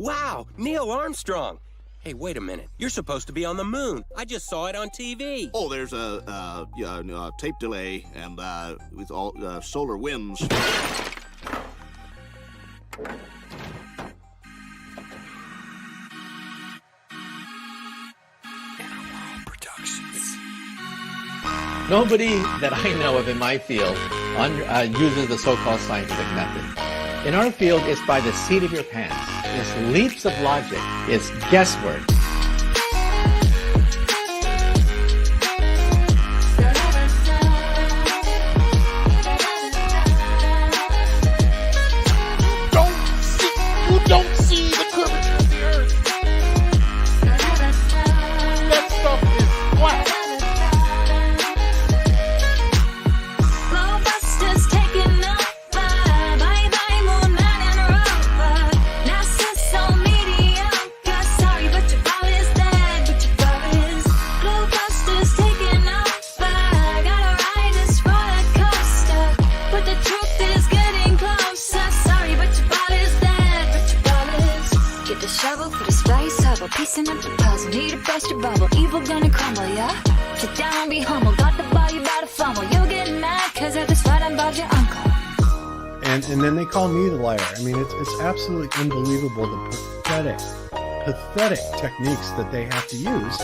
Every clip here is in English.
Wow, Neil Armstrong. Hey, wait a minute. You're supposed to be on the moon. I just saw it on TV. Oh, there's a tape delay and with all solar winds. Nobody that I know of in my field uses the so-called scientific method. In our field, it's by the seat of your pants. It's leaps of logic. It's guesswork. You don't see the curvature of the Earth. That stuff is flat. Piecing up the puzzle, need a burst of bubble. Evil gonna crumble, yeah? Sit down and be humble. Got the ball, you about to fumble. You're getting mad cause I just fight about your uncle. And then they call me the liar. I mean, it's absolutely unbelievable the pathetic techniques that they have to use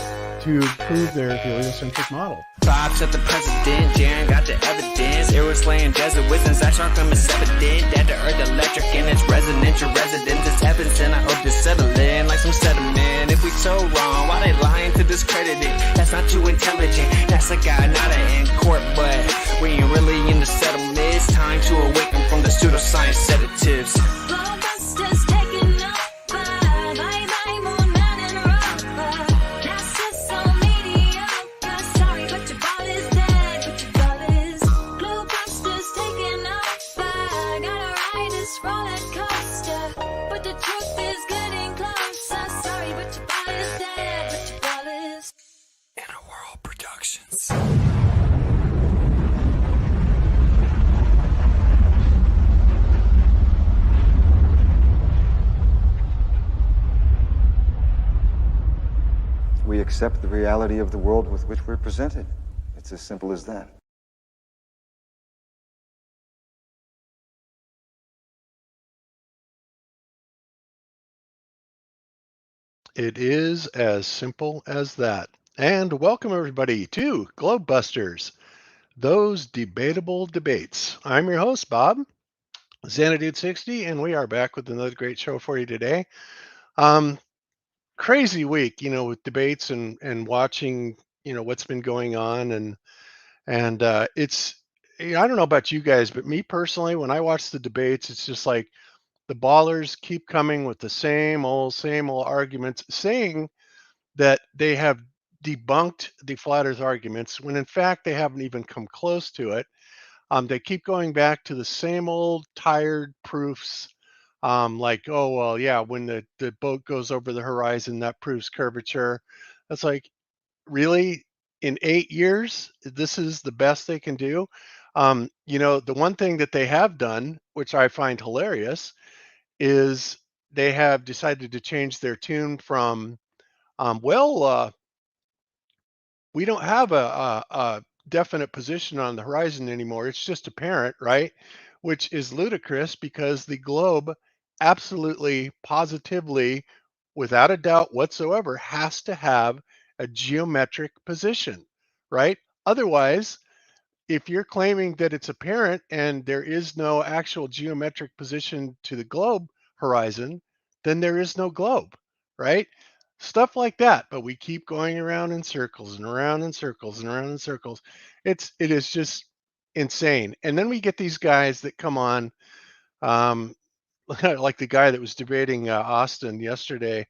to prove their heliocentric model. Vibes at the president, Jeran got the evidence. Eros laying desert wisdom, Zack is evident. That the earth electric and it's resonant. Your residence is heaven sent. I hope to settle in like some sediment. If we so wrong, why they lying to discredit it? That's not too intelligent. That's a guy, not an in court, but we ain't really in the settlement. It's time to awaken from the pseudoscience sedatives. Blowbusters taking up. We accept the reality of the world with which we're presented. It's as simple as that. It is as simple as that. And welcome everybody to Globebusters, those debatable debates. I'm your host, Bob, Xanadude60, and we are back with another great show for you today. Crazy week, with debates and watching, what's been going on, and it's, I don't know about you guys, but me personally, when I watch the debates, it's just like the ballers keep coming with the same old arguments, saying that they have debunked the flat Earth arguments when in fact they haven't even come close to it. They keep going back to the same old tired proofs. Like, oh, well, yeah, when the boat goes over the horizon, that proves curvature. That's like, really? In 8 years, this is the best they can do? The one thing that they have done, which I find hilarious, is they have decided to change their tune from, we don't have a definite position on the horizon anymore. It's just apparent, right? Which is ludicrous because the globe absolutely, positively, without a doubt whatsoever, has to have a geometric position, right? Otherwise, if you're claiming that it's apparent and there is no actual geometric position to the globe horizon, then there is no globe, right? Stuff like that. But we keep going around in circles and around in circles and around in circles. It is just insane. And then we get these guys that come on, like the guy that was debating Austin yesterday,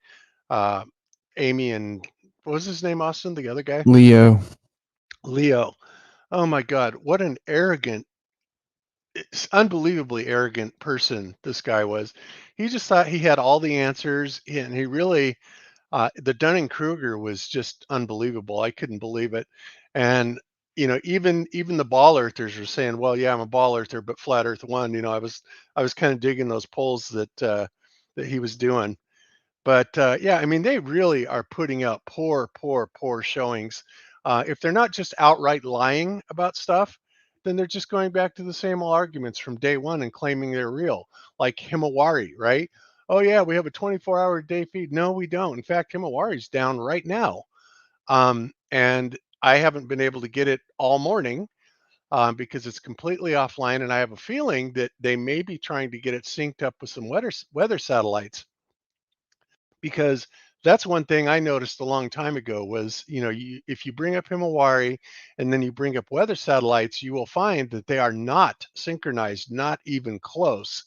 Amy and what was his name, Austin, the other guy? Leo. Oh my God, what an arrogant, unbelievably arrogant person this guy was. He just thought he had all the answers, and he really, the Dunning-Kruger was just unbelievable. I couldn't believe it. And even the ball earthers were saying, well, yeah, I'm a ball earther, but flat earth won. I was kind of digging those polls that he was doing. But yeah, I mean, they really are putting out poor, poor, poor showings. If they're not just outright lying about stuff, then they're just going back to the same old arguments from day one and claiming they're real, like Himawari, right? Oh yeah, we have a 24-hour day feed. No, we don't. In fact, Himawari's down right now, and I haven't been able to get it all morning because it's completely offline, and I have a feeling that they may be trying to get it synced up with some weather satellites, because that's one thing I noticed a long time ago was, if you bring up Himawari and then you bring up weather satellites, you will find that they are not synchronized, not even close.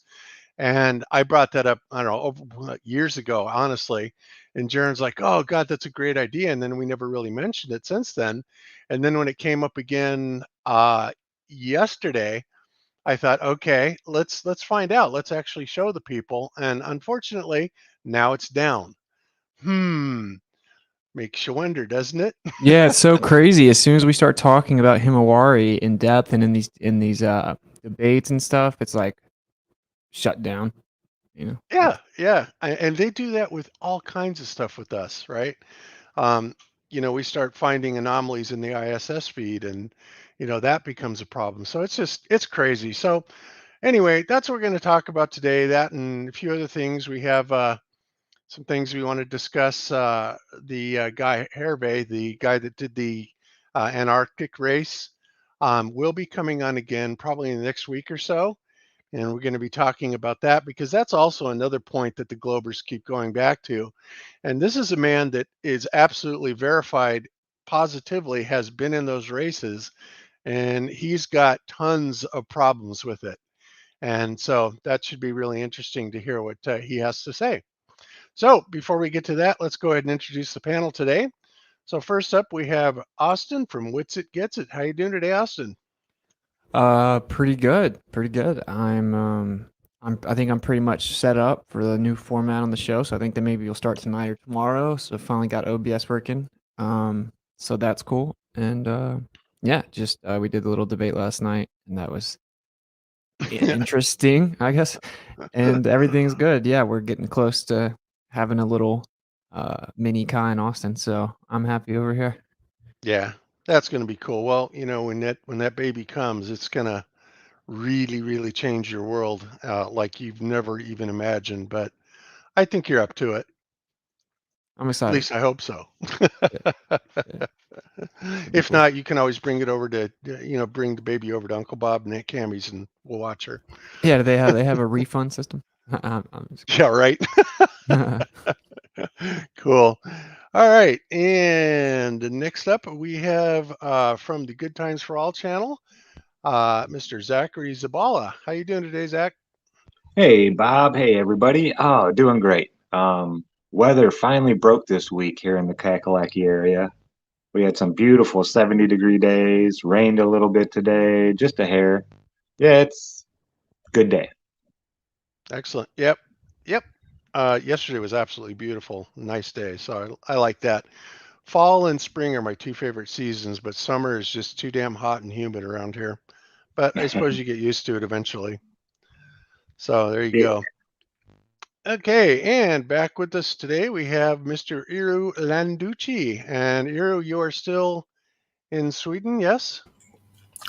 And I brought that up, I don't know, years ago, honestly. And Jeran's like, "Oh God, that's a great idea." And then we never really mentioned it since then. And then when it came up again yesterday, I thought, okay, let's find out. Let's actually show the people. And unfortunately, now it's down. Makes you wonder, doesn't it? Yeah, it's so crazy. As soon as we start talking about Himawari in depth and in these debates and stuff, it's like shut down. Yeah. And they do that with all kinds of stuff with us, right? Um, we start finding anomalies in the ISS feed, and that becomes a problem. So it's crazy. So anyway, that's what we're going to talk about today. That and a few other things. We have some things we want to discuss. The guy Hervé, the guy that did the Antarctic race, will be coming on again probably in the next week or so. And we're going to be talking about that because that's also another point that the Globers keep going back to. And this is a man that is absolutely verified, positively has been in those races, and he's got tons of problems with it. And so that should be really interesting to hear what he has to say. So before we get to that, let's go ahead and introduce the panel today. So first up, we have Austin from Wits It Gets It. How you doing today, Austin? Pretty good. I think I'm pretty much set up for the new format on the show. So I think that maybe you'll start tonight or tomorrow. So I finally got OBS working. So that's cool. And yeah, just we did a little debate last night, and that was interesting, I guess. And everything's good. Yeah, we're getting close to having a little mini Kai in Austin. So I'm happy over here. Yeah, that's going to be cool. Well, when that baby comes, it's going to really, really change your world like you've never even imagined. But I think you're up to it. I'm At excited. least I hope so. Yeah. If not, you can always bring it over to, bring the baby over to Uncle Bob and Aunt Cammy's, and we'll watch her. Yeah, do they have a refund system? Yeah, right. Cool. All right. And next up, we have from the Good Times for All channel, Mr. Zachary Zabala. How you doing today, Zach? Hey, Bob. Hey, everybody. Oh, doing great. Weather finally broke this week here in the Kakalaki area. We had some beautiful 70-degree days, rained a little bit today, just a hair. Yeah, it's a good day. Excellent. Yep. Yesterday was absolutely beautiful. Nice day. So I like that. Fall and spring are my two favorite seasons, but summer is just too damn hot and humid around here. But I suppose you get used to it eventually. So there you go. Okay, and back with us today we have Mr. Iru Landucci. And Iru, you are still in Sweden, yes?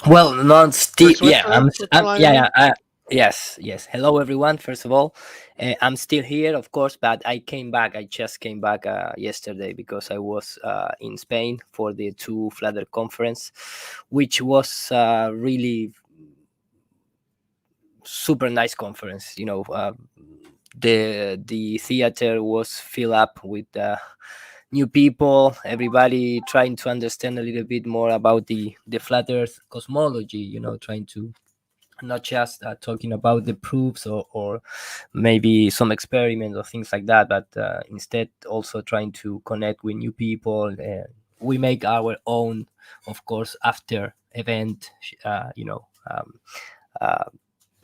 Well, not still. Yeah, Switzerland? Yes. Hello, everyone. First of all, I'm still here, of course, but I came back. I just came back yesterday because I was in Spain for the two Flutter conference, which was really super nice conference. The theater was filled up with new people, everybody trying to understand a little bit more about the flat earth cosmology, trying to not just talking about the proofs or maybe some experiments or things like that, but instead also trying to connect with new people. We make our own, of course, after event,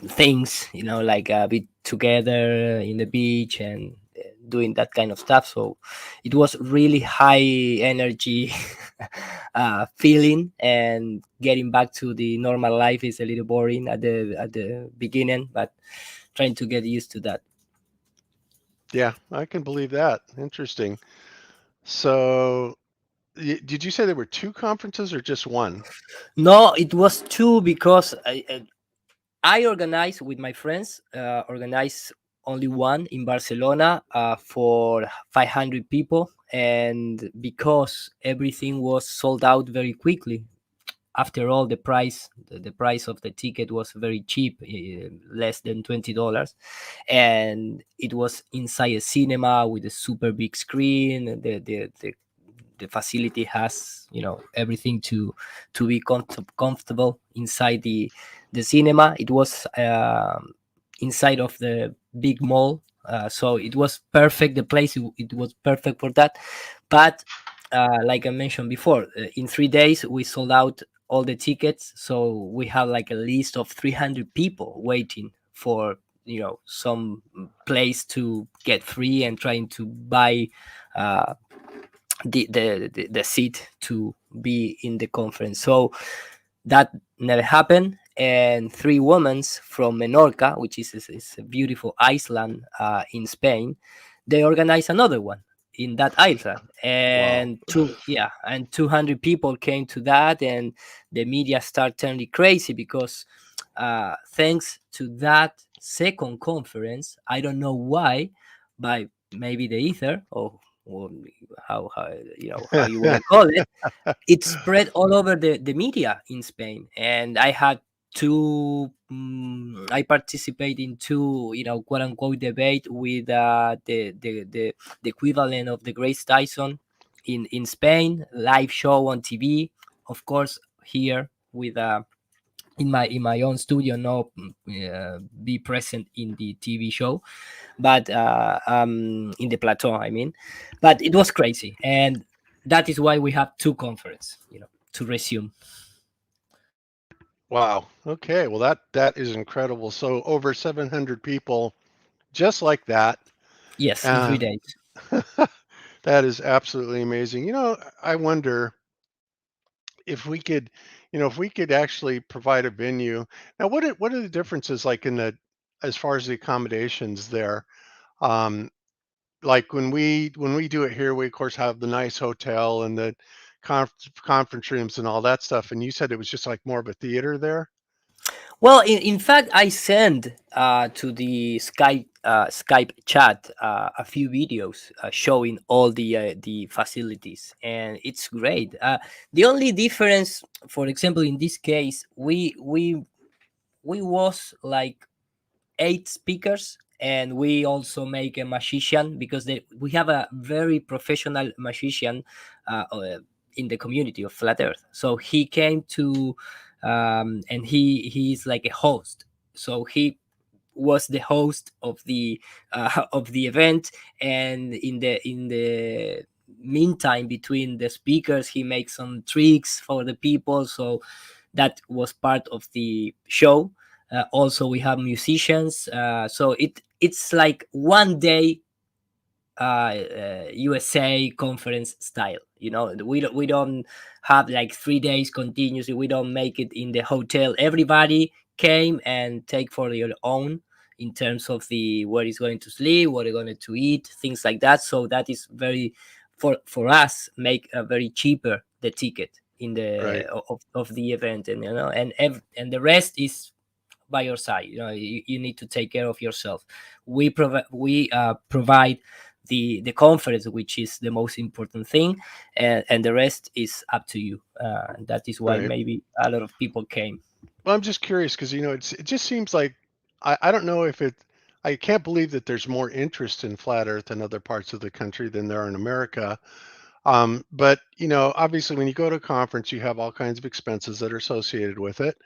things, like be together in the beach and doing that kind of stuff. So it was really high energy feeling, and getting back to the normal life is a little boring at the beginning, but trying to get used to that. Yeah, I can believe that. Interesting. So, did you say there were two conferences or just one? No, it was two because I organized with my friends, organized only one in Barcelona for 500 people. And because everything was sold out very quickly, after all, the price of the ticket was very cheap, less than $20. And it was inside a cinema with a super big screen. The facility has, you know, everything to be comfortable inside the cinema. It was inside of the big mall, so it was perfect. The place, it was perfect for that. But like I mentioned before, in 3 days we sold out all the tickets, so we have like a list of 300 people waiting for, you know, some place to get free and trying to buy the seat to be in the conference. So that never happened. And three women from Menorca, which is a beautiful island in Spain, they organized another one in that island. And Wow. 200 people came to that, and the media started turning crazy because thanks to that second conference, I don't know why, by maybe the ether, or how you know, how you want to call it, it spread all over the media in Spain. And I had I participate in two, you know, quote unquote debate with the equivalent of the Grace Tyson in Spain, live show on TV, of course, here with in my own studio, no, be present in the TV show, but in the plateau, I mean. But it was crazy, and that is why we have two conferences, you know, to resume. Wow. Okay. Well, that is incredible. So over 700 people, just like that. Yes, in Uh, 3 days. that is absolutely amazing. You know, I wonder if we could, if we could actually provide a venue. Now, what are the differences like in the as far as the accommodations there? Um, like when we do it here, we of course have the nice hotel and the conference rooms and all that stuff. And you said it was just like more of a theater there. Well, in fact, I sent to the Skype chat a few videos showing all the facilities, and it's great. The only difference, for example, in this case, we was like 8 speakers, and we also make a magician because we have a very professional magician in the community of Flat Earth. So he came to and he's like a host. So he was the host of the event, and in the meantime between the speakers, he makes some tricks for the people. So that was part of the show. Also, we have musicians. So it's like one day USA conference style. You know, we don't have like 3 days continuously. We don't make it in the hotel. Everybody came and take for your own in terms of the where is going to sleep, what are going to eat, things like that. So that is very for us make a very cheaper the ticket in the Right. of the event, and you know, and the rest is by your side. You know, you need to take care of yourself. We provide the conference, which is the most important thing, and the rest is up to you. That is why Right. maybe a lot of people came. Well, I'm just curious because it just seems like I don't know if it. I can't believe that there's more interest in flat Earth in other parts of the country than there are in America. But obviously, when you go to a conference, you have all kinds of expenses that are associated with it,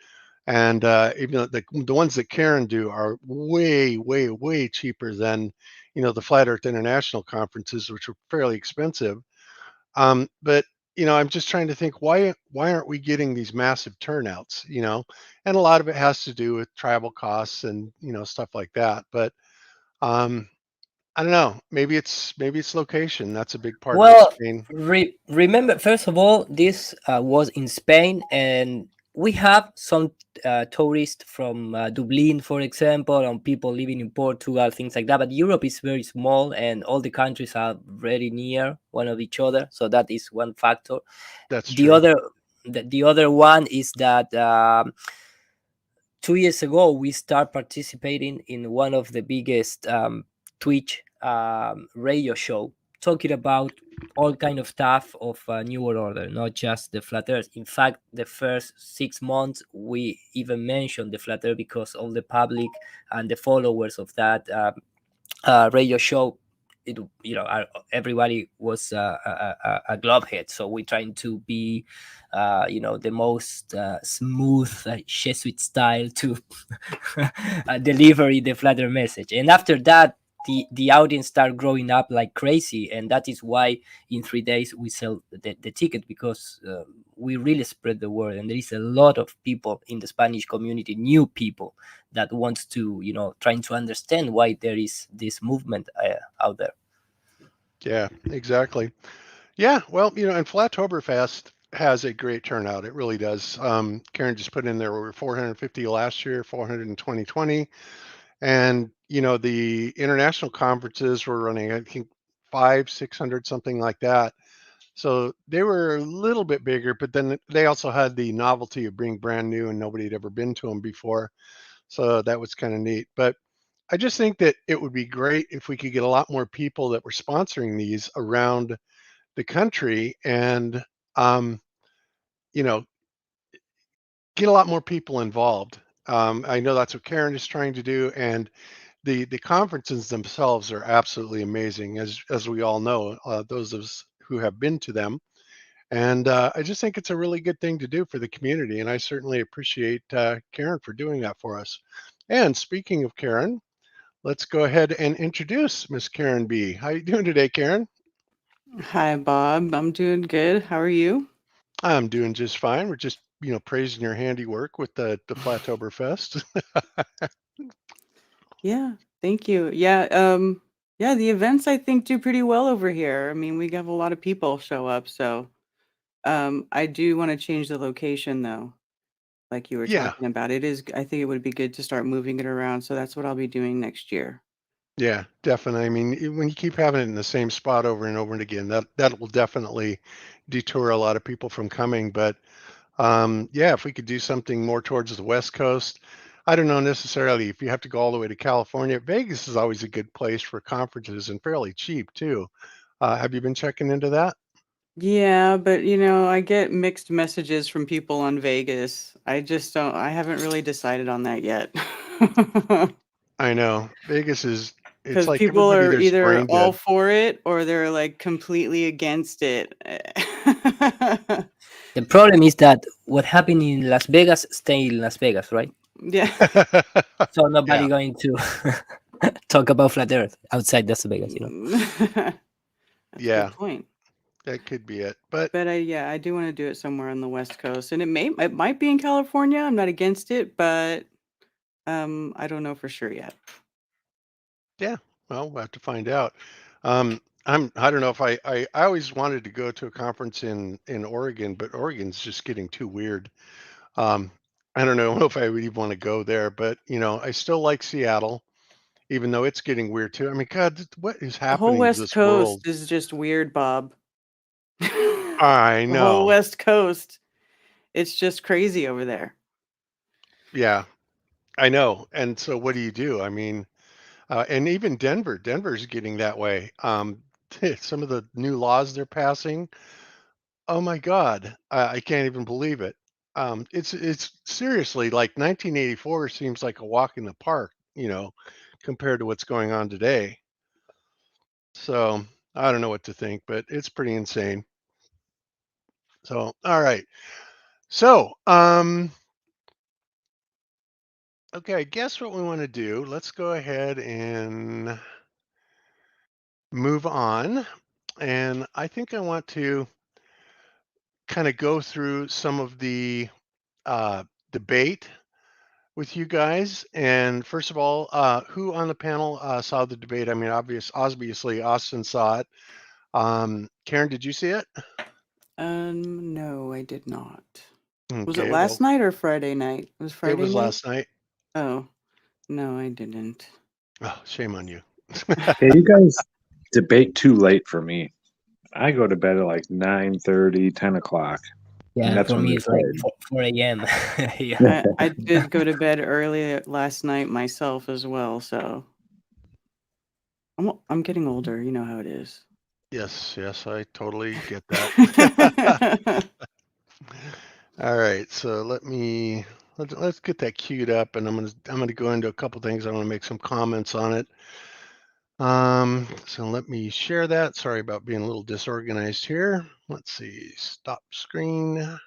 and even though the ones that Karen do are way, way, way cheaper than the Flat Earth International conferences, which are fairly expensive. But I'm just trying to think why aren't we getting these massive turnouts? And a lot of it has to do with travel costs and stuff like that. But um, I don't know. Maybe it's location. That's a big part of it. Well, Spain. remember, first of all, this was in Spain, and we have some tourists from Dublin, for example, and people living in Portugal, things like that. But Europe is very small, and all the countries are very near one of each other. So that is one factor. That's The true. the other one is that 2 years ago we start participating in one of the biggest Twitch radio show, talking about all kind of stuff of New World Order, not just the Flat Earth. In fact, the first 6 months we even mentioned the Flat Earth because all the public and the followers of that radio show, it, everybody was a globehead. So we're trying to be the most smooth Jesuit style to deliver the Flat Earth message. And after that, the audience start growing up like crazy, and that is why in 3 days we sell the ticket, because we really spread the word, and there is a lot of people in the Spanish community, new people that wants to trying to understand why there is this movement out there. Yeah, exactly. Yeah, well, and Flatoberfest has a great turnout. It really does. Karen just put in there over 450 last year, 400 in 2020. And, the international conferences were running, I think, 600, something like that. So they were a little bit bigger, but then they also had the novelty of being brand new and nobody had ever been to them before. So that was kind of neat. But I just think that it would be great if we could get a lot more people that were sponsoring these around the country and, get a lot more people involved. I know that's what Karen is trying to do, and the conferences themselves are absolutely amazing, as we all know, those of us who have been to them. And I just think it's a really good thing to do for the community, and I certainly appreciate Karen for doing that for us. And speaking of Karen, let's go ahead and introduce Miss Karen B. How you doing today, Karen? Hi, Bob. I'm doing good. How are you? I'm doing just fine. We're just, praising your handiwork with the Flatoberfest. Yeah, thank you. Yeah, the events I think do pretty well over here. I mean, we have a lot of people show up, so I do want to change the location though, like you were Yeah, talking about. I think it would be good to start moving it around, so that's what I'll be doing next year. yeah, definitely. I mean, when you keep having it in the same spot over and over and again, that will definitely detour a lot of people from coming. But yeah, if we could do something more towards the West Coast, I don't know necessarily if you have to go all the way to California. Vegas is always a good place for conferences and fairly cheap too. Have you been checking into that? Yeah, but I get mixed messages from people on Vegas. I haven't really decided on that yet. I know Vegas is. It's Because like people everybody are there's either brain all dead. for it or they're like completely against it. The problem is that what happened in Las Vegas stay in Las Vegas, right? Yeah. So nobody Yeah. going to talk about Flat Earth outside Las Vegas, That's a Yeah, good point. that could be it. But But I do want to do it somewhere on the West Coast, and it might be in California. I'm not against it, but I don't know for sure yet. yeah, well, we'll have to find out. I don't know if I always wanted to go to a conference in Oregon, but Oregon's just getting too weird. Um, I don't know if I would even want to go there, but I still like Seattle, even though it's getting weird too. I mean, God, what is The whole happening to West this world? Coast is just weird, Bob. I The whole know. West Coast, it's just crazy over there. Yeah, I know. And so what do you do? I mean, and even Denver's getting that way. Some of the new laws they're passing. Oh my God, I can't even believe it. It's seriously like 1984 seems like a walk in the park, compared to what's going on today. So I don't know what to think, but it's pretty insane. So all right, so okay, I guess what we want to do. Let's go ahead and move on, and I think I want to kind of go through some of the uh, debate with you guys. And first of all, who on the panel saw the debate? I mean, obviously, Austin saw it. Karen, did you see it? No, I did not. Was it Okay, last well, night or Friday night? It was it Friday was night? last night. Oh, no, I didn't. Oh, shame on you. Hey, you guys debate too late for me. I go to bed at like 9:30, 10 o'clock. And Yeah, that's for when me we it's like play. 4 a.m. Yeah. I did go to bed early last night myself as well, so I'm getting older. You know how it is. Yes, I totally get that. All right, so let's get that queued up, and I'm gonna go into a couple things. I want to make some comments on it. So let me share that. Sorry about being a little disorganized here. Let's see, stop screen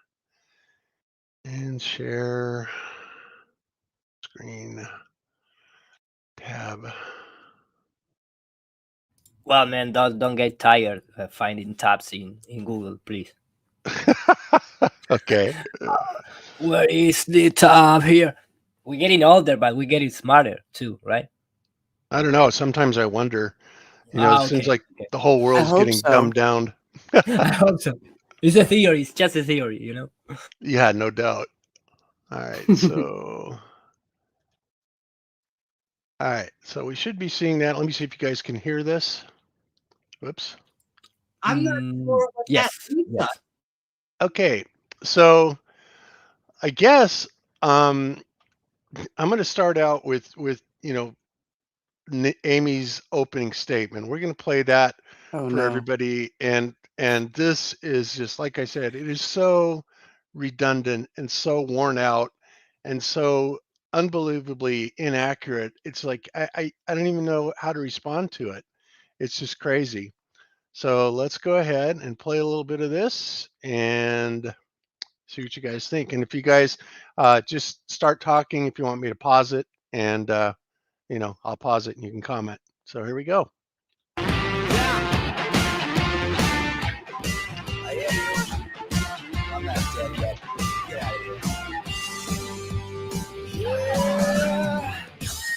and share screen tab. Well, man, don't get tired finding tabs in Google, please. Okay. Where is the tab here? We're getting older, but we're getting smarter too, right? I don't know. Sometimes I wonder, it seems Okay. like the whole I world's hope getting so. dumbed down. I hope so. It's a theory. It's just a theory, you know? Yeah, no doubt. All right, so we should be seeing that. Let me see if you guys can hear this. Whoops. I'm not sure what yes, yes. Okay, so I guess I'm going to start out with Amy's opening statement. We're going to play that Oh for no. everybody, and this is just like I said, it is so redundant and so worn out and so unbelievably inaccurate. It's like I don't even know how to respond to it. It's just crazy. So let's go ahead and play a little bit of this and see what you guys think. And if you guys just start talking, if you want me to pause it, and I'll pause it and you can comment. So here we go. I'm not dead yet. Get out of here.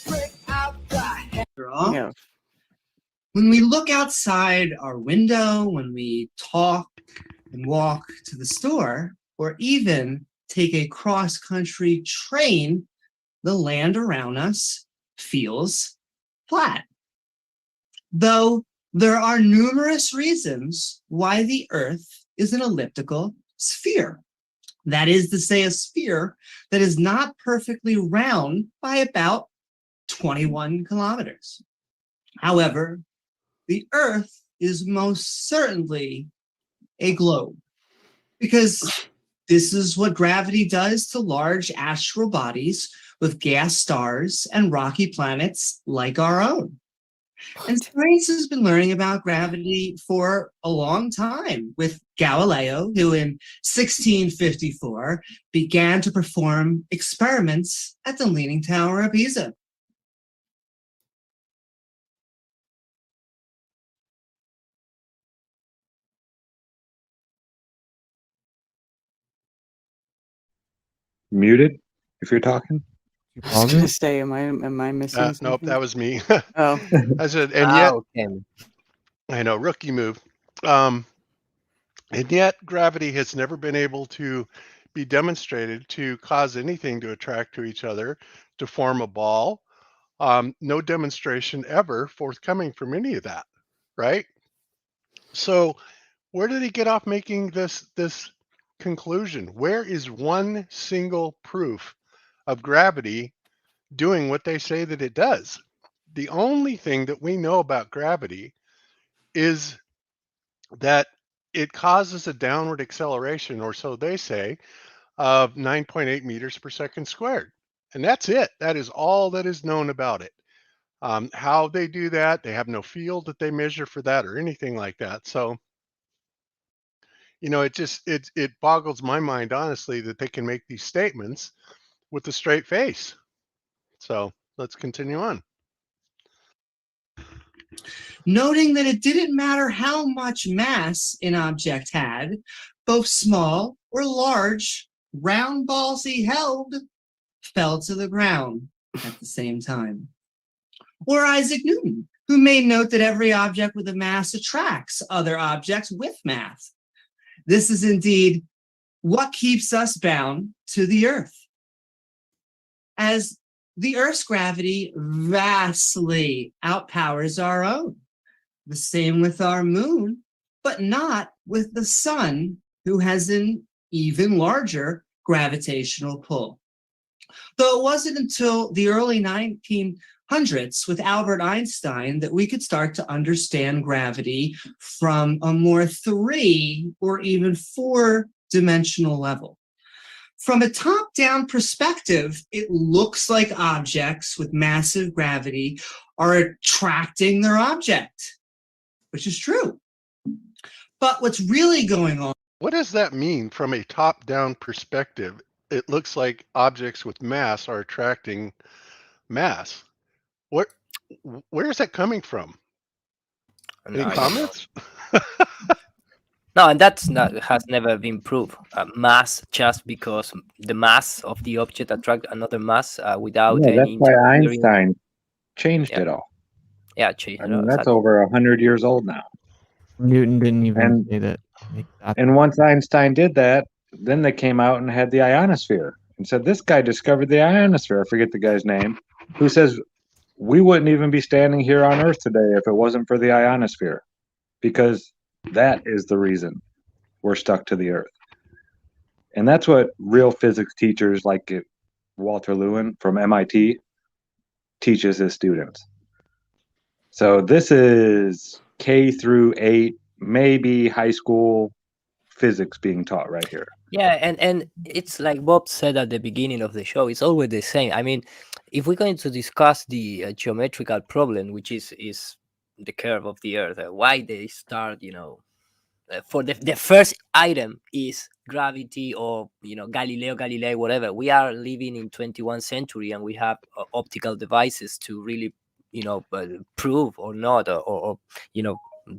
Break out the Yeah. When we look outside our window, when we talk and walk to the store, or even take a cross-country train, the land around us feels flat. Though there are numerous reasons why the Earth is an elliptical sphere. That is to say, a sphere that is not perfectly round by about 21 kilometers. However, the Earth is most certainly a globe, because this is what gravity does to large astral bodies with gas stars and rocky planets like our own. And science has been learning about gravity for a long time, with Galileo, who in 1654 began to perform experiments at the Leaning Tower of Pisa. Muted if you're talking. I was gonna say, am I missing something? Nope, that was me. Oh. I said, and yet, okay. I know, rookie move. And yet gravity has never been able to be demonstrated to cause anything to attract to each other, to form a ball. No demonstration ever forthcoming from any of that, right? So where did he get off making this conclusion? Where is one single proof of gravity doing what they say that it does? The only thing that we know about gravity is that it causes a downward acceleration, or so they say, of 9.8 meters per second squared. And that's it. That is all that is known about it. How they do that, they have no field that they measure for that or anything like that. So, it boggles my mind, honestly, that they can make these statements with a straight face. So let's continue on. Noting that it didn't matter how much mass an object had, both small or large round balls he held fell to the ground at the same time. Or Isaac Newton, who made note that every object with a mass attracts other objects with mass. This is indeed what keeps us bound to the Earth? As the Earth's gravity vastly outpowers our own. The same with our moon, but not with the sun, who has an even larger gravitational pull. Though it wasn't until the early 1900s with Albert Einstein that we could start to understand gravity from a more 3 or even 4-dimensional level. From a top-down perspective, it looks like objects with massive gravity are attracting their object, which is true. But what's really going on? What does that mean from a top-down perspective? It looks like objects with mass are attracting mass. Where is that coming from? Any comments? No, and has never been proved. Mass, just because the mass of the object attract another mass without Yeah, that's any why interfering. Einstein changed it all. Yeah, changed I it mean, all. that's Exactly. over 100 years old now. Newton didn't even say that. And once Einstein did that, then they came out and had the ionosphere and said, this guy discovered the ionosphere. I forget the guy's name, who says, we wouldn't even be standing here on Earth today if it wasn't for the ionosphere, because that is the reason we're stuck to the Earth. And that's what real physics teachers like Walter Lewin from MIT teaches his students. So this is K through 8, maybe high school physics being taught right here. Yeah, and it's like Bob said at the beginning of the show, it's always the same. I mean, if we're going to discuss the geometrical problem, which is the curve of the Earth, why they start, for the first item is gravity, or Galileo Galilei, whatever. We are living in 21st century, and we have optical devices to really prove or not, or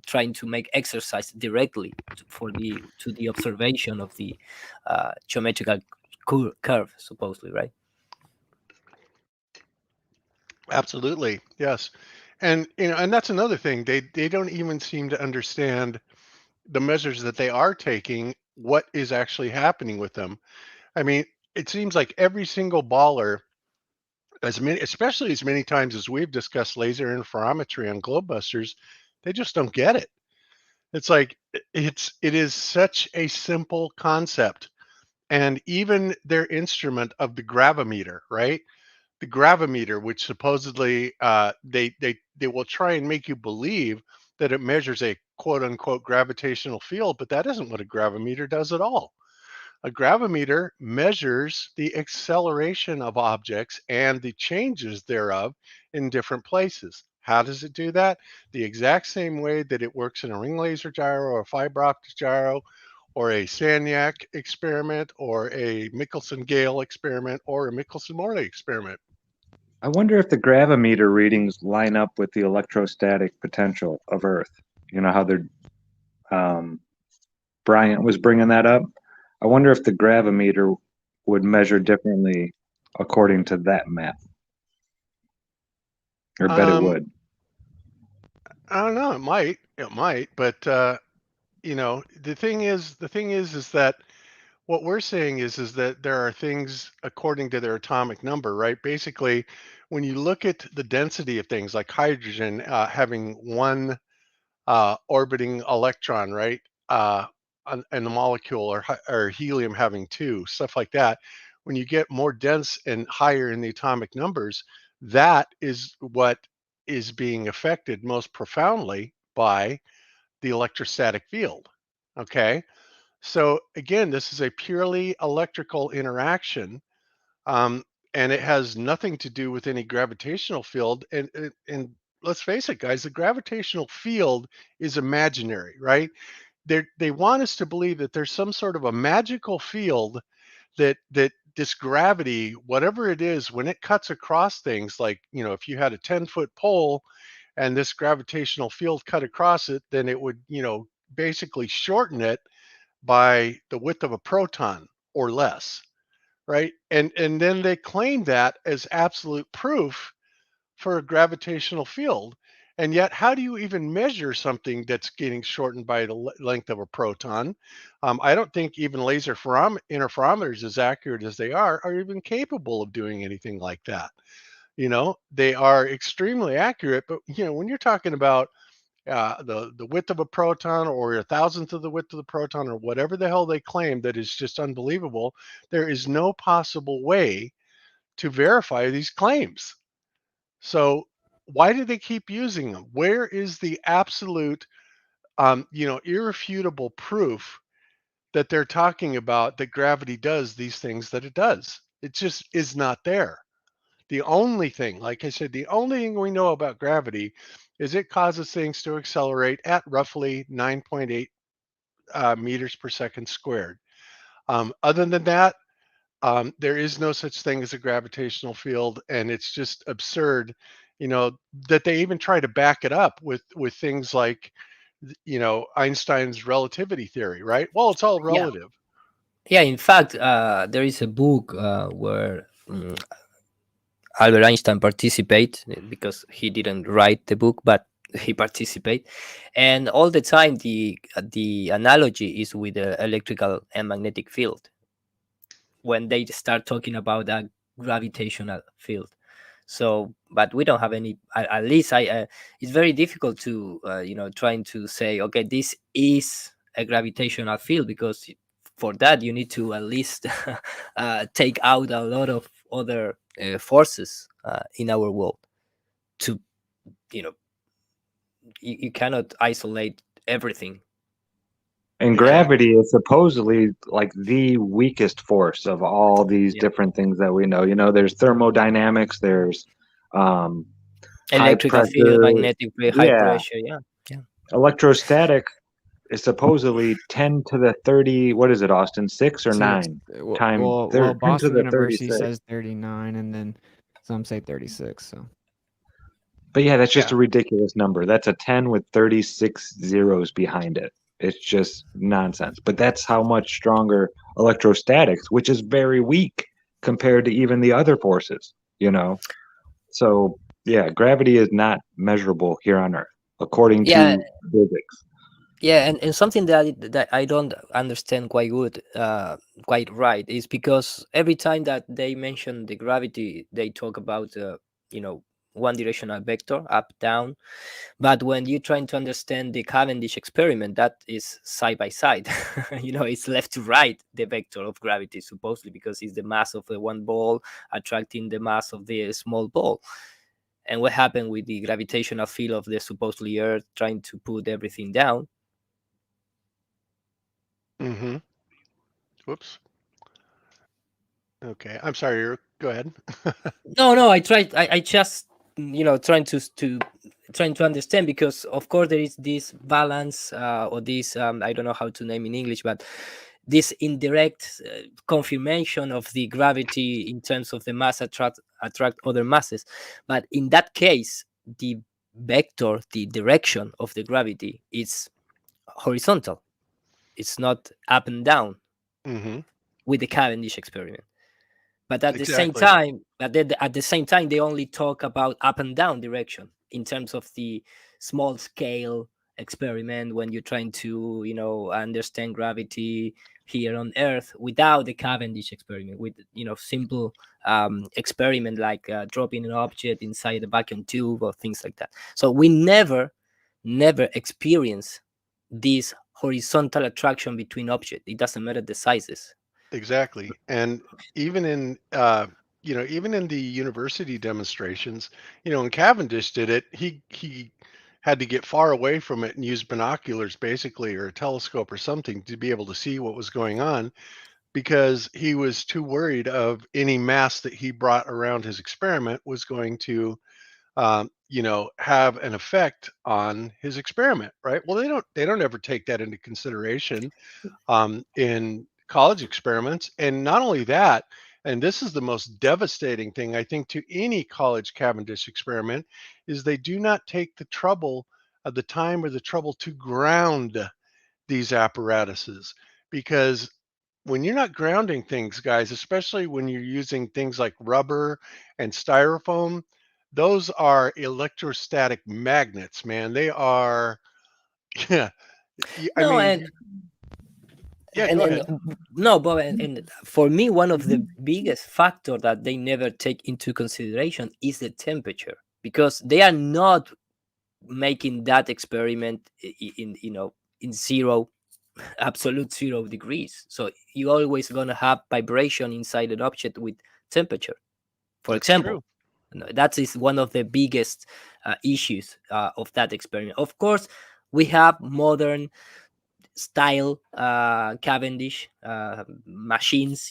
trying to make exercise directly to the observation of the geometrical curve, supposedly, right? Absolutely, yes. And and that's another thing. They don't even seem to understand the measures that they are taking, what is actually happening with them. I mean, it seems like every single baller, especially as many times as we've discussed laser interferometry on Globebusters, they just don't get it. It's like it is such a simple concept, and even their instrument of the gravimeter, right? The gravimeter, which supposedly they will try and make you believe that it measures a quote unquote gravitational field, but that isn't what a gravimeter does at all. A gravimeter measures the acceleration of objects and the changes thereof in different places. How does it do that? The exact same way that it works in a ring laser gyro or a fiber optic gyro or a Sagnac experiment or a Michelson-Gale experiment or a Michelson-Morley experiment. I wonder if the gravimeter readings line up with the electrostatic potential of Earth. You know how they're Bryant was bringing that up. I wonder if the gravimeter would measure differently according to that map. Or bet it would. I don't know. It might. But the thing is that what we're saying is that there are things according to their atomic number, right? Basically, when you look at the density of things like hydrogen having one orbiting electron, right? And the molecule, or helium having two, stuff like that. When you get more dense and higher in the atomic numbers, that is what is being affected most profoundly by the electrostatic field. Okay. So again, this is a purely electrical interaction, and it has nothing to do with any gravitational field. And let's face it, guys, the gravitational field is imaginary, right? They want us to believe that there's some sort of a magical field that this gravity, whatever it is, when it cuts across things, like if you had a 10-foot pole and this gravitational field cut across it, then it would basically shorten it by the width of a proton or less, right? And then they claim that as absolute proof for a gravitational field. And yet, how do you even measure something that's getting shortened by the length of a proton? I don't think even laser interferometers, as accurate as they are even capable of doing anything like that. They are extremely accurate, but when you're talking about the width of a proton or a thousandth of the width of the proton or whatever the hell they claim that is just unbelievable, there is no possible way to verify these claims. So why do they keep using them? Where is the absolute, irrefutable proof that they're talking about that gravity does these things that it does? It just is not there. The only thing, like I said, the only thing we know about gravity is it causes things to accelerate at roughly 9.8 meters per second squared. Other than that, there is no such thing as a gravitational field, and it's just absurd, that they even try to back it up with things like, Einstein's relativity theory, right? Well, it's all Yeah. relative. Yeah, in fact, there is a book where Albert Einstein participate because he didn't write the book, but he participate, and all the time the analogy is with the electrical and magnetic field when they start talking about a gravitational field. So, but we don't have any. At least it's very difficult to trying to say, okay, this is a gravitational field, because for that you need to at least take out a lot of other forces in our world to you know you cannot isolate everything. And gravity is supposedly like the weakest force of all these different things that we know. There's thermodynamics, there's high Electrical pressure. field, magnetic field, high Yeah. pressure. Yeah. Electrostatic is supposedly 10 to the 30. What is it, Austin? 6 or 9 times Well, 10 to Boston the University 36. says 39, and then some say 36. So, But yeah, that's just a ridiculous number. That's a 10 with 36 zeros behind it. It's just nonsense. But that's how much stronger electrostatics, which is very weak compared to even the other forces, So, yeah, gravity is not measurable here on Earth, according Yeah. to physics. Yeah, and something that I don't understand quite good, quite right, is because every time that they mention the gravity, they talk about one directional vector, up, down. But when you're trying to understand the Cavendish experiment, that is side by side. It's left to right, the vector of gravity, supposedly, because it's the mass of the one ball attracting the mass of the small ball. And what happened with the gravitational field of the supposedly Earth trying to put everything down? Mm-hmm. Whoops. Okay, I'm sorry. Go ahead. No, I tried. I just trying to understand, because of course there is this balance or this I don't know how to name in English, but this indirect confirmation of the gravity in terms of the mass attract other masses. But in that case, the vector, the direction of the gravity, is horizontal. It's not up and down Mm-hmm. with the Cavendish experiment. But at the same Exactly. time, they only talk about up and down direction in terms of the small scale experiment when you're trying to understand gravity here on Earth without the Cavendish experiment, with simple experiment like dropping an object inside a vacuum tube or things like that. So we never experience this horizontal attraction between objects. It doesn't matter the sizes. Exactly. And even in even in the university demonstrations, when Cavendish did it, he had to get far away from it and use binoculars basically, or a telescope or something, to be able to see what was going on, because he was too worried of any mass that he brought around his experiment was going to have an effect on his experiment, right? Well, they don't ever take that into consideration in college experiments. And not only that, and this is the most devastating thing, I think, to any college Cavendish experiment, is they do not take the trouble of the time or the trouble to ground these apparatuses. Because when you're not grounding things, guys, especially when you're using things like rubber and styrofoam, those are electrostatic magnets, man. They are, yeah. I No, mean, and yeah, and go and ahead. no, but and for me, one of the biggest factor that they never take into consideration is the temperature, because they are not making that experiment in in zero, absolute 0 degrees. So you always gonna have vibration inside an object with temperature, for That's true. example. That is one of the biggest issues of that experiment. Of course, we have modern style Cavendish machines,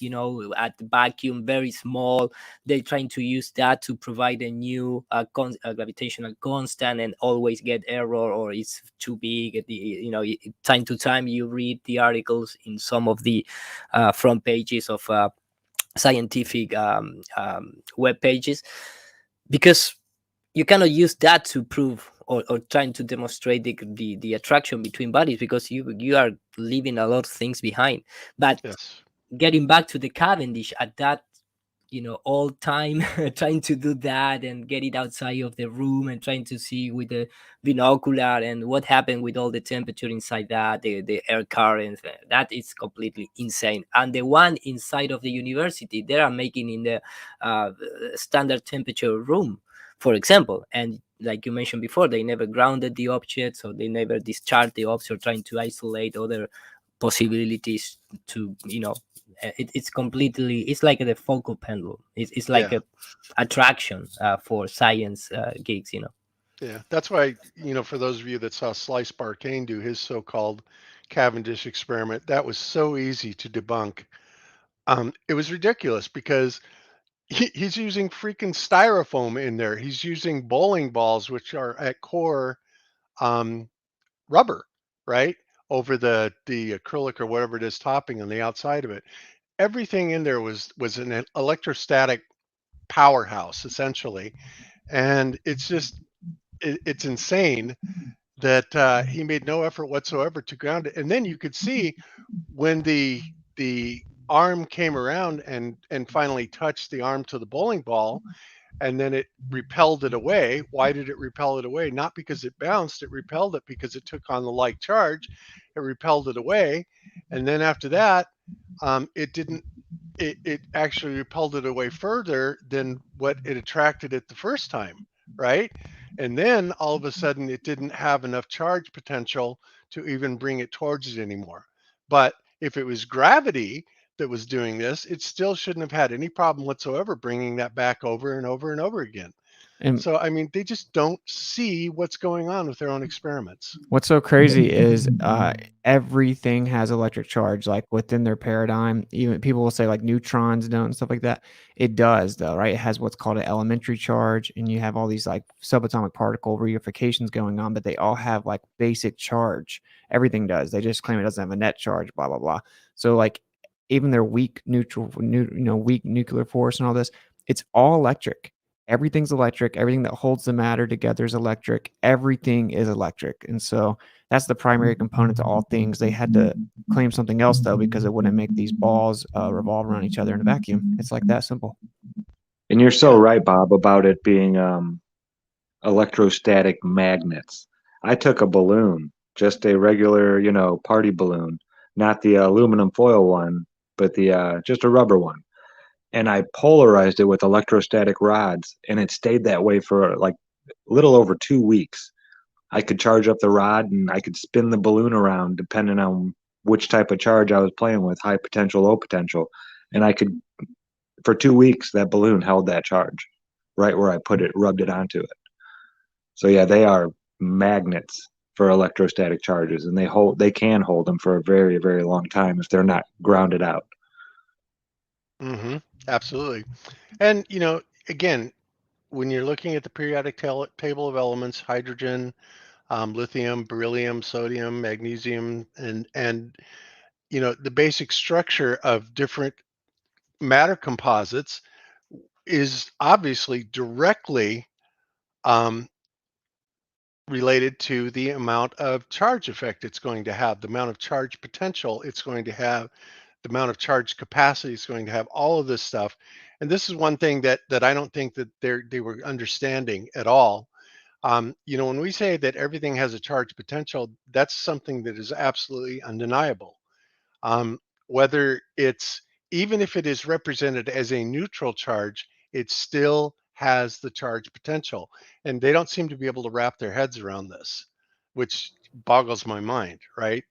at vacuum, very small. They're trying to use that to provide a new gravitational constant and always get error, or it's too big. Time to time you read the articles in some of the front pages of scientific web pages, because you cannot use that to prove or trying to demonstrate the attraction between bodies, because you are leaving a lot of things behind. But Yes. getting back to the Cavendish at that all time trying to do that and get it outside of the room and trying to see with the binocular and what happened with all the temperature inside that, the air currents, that is completely insane. And the one inside of the university, they are making in the standard temperature room, for example. And like you mentioned before, they never grounded the object, so they never discharged the object, trying to isolate other possibilities to it's completely, it's like the focal pendulum. It's like Yeah. a attraction for science geeks. Yeah. That's why, for those of you that saw Slice Barkane do his so-called Cavendish experiment, that was so easy to debunk. It was ridiculous because he's using freaking styrofoam in there. He's using bowling balls, which are at core um, rubber, right? Over the acrylic or whatever it is topping on the outside of it. Everything in there was an electrostatic powerhouse essentially, and it's insane that he made no effort whatsoever to ground it. And then you could see when the arm came around and finally touched the arm to the bowling ball, and then it repelled it away. Why did it repel it away? Not because it bounced, it repelled it because it took on the like charge. It repelled it away. And then after that, it didn't, it actually repelled it away further than what it attracted it the first time, right? And then all of a sudden, it didn't have enough charge potential to even bring it towards it anymore. But if it was gravity that was doing this, it still shouldn't have had any problem whatsoever bringing that back over and over and over again. And So, I mean, they just don't see what's going on with their own experiments. what's so crazy is everything has electric charge, like within their paradigm. Even people will say like neutrons don't and stuff like that. It does though, right? It has what's called an elementary charge, and you have all these like subatomic particle reunifications going on, but they all have like basic charge. Everything does. They just claim it doesn't have a net charge, blah blah blah. So like even their weak weak nuclear force and all this, it's all electric. Everything's electric. Everything that holds the matter together is electric. Everything is electric. And so that's the primary component to all things. They had to claim something else, though, because it wouldn't make these balls revolve around each other in a vacuum. It's like that simple. And you're so right, Bob, about it being electrostatic magnets. I took a balloon, just a regular, party balloon, not the aluminum foil one, but the just a rubber one. And I polarized it with electrostatic rods, and it stayed that way for like a little over 2 weeks. I could charge up the rod and I could spin the balloon around depending on which type of charge I was playing with, high potential, low potential. And I could, for 2 weeks, that balloon held that charge right where I put it, rubbed it onto it. So yeah, they are magnets for electrostatic charges, and they can hold them for a very, very long time if they're not grounded out. Mm-hmm. Absolutely. And, again, when you're looking at the periodic table of elements, hydrogen, lithium, beryllium, sodium, magnesium, and the basic structure of different matter composites is obviously directly related to the amount of charge effect it's going to have, the amount of charge potential it's going to have the amount of charge capacity it's going to have, all of this stuff. And this is one thing that I don't think that they were understanding at all. When we say that everything has a charge potential, that's something that is absolutely undeniable. Whether it's, even if it is represented as a neutral charge, it still has the charge potential. And they don't seem to be able to wrap their heads around this, which boggles my mind, right?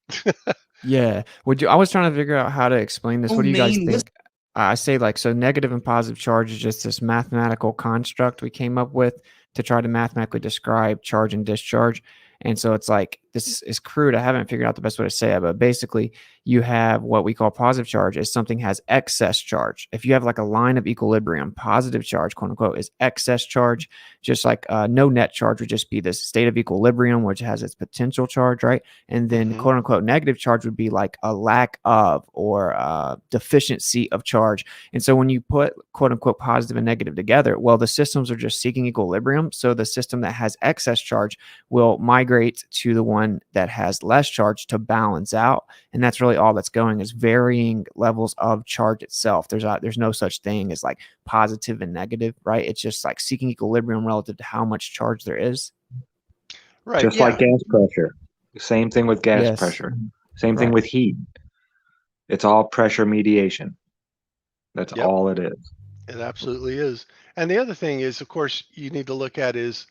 Yeah. I was trying to figure out how to explain this. What do you guys think? I say like, so negative and positive charge is just this mathematical construct we came up with to try to mathematically describe charge and discharge. And so it's like, this is crude. I haven't figured out the best way to say it, but basically you have what we call positive charge is something has excess charge. If you have like a line of equilibrium, positive charge, quote unquote, is excess charge. Just like no net charge would just be this state of equilibrium, which has its potential charge, right? And then quote unquote negative charge would be like a lack of or deficiency of charge. And so when you put quote unquote positive and negative together, well, the systems are just seeking equilibrium. So the system that has excess charge will migrate to the one that has less charge to balance out. And that's really all that's going, is varying levels of charge itself. There's no such thing as like positive and negative, right? It's just like seeking equilibrium relative to how much charge there is. Right. Just like gas pressure. Same thing with gas pressure. Same thing with heat. It's all pressure mediation. That's all it is. It absolutely is. And the other thing is, of course, you need to look at is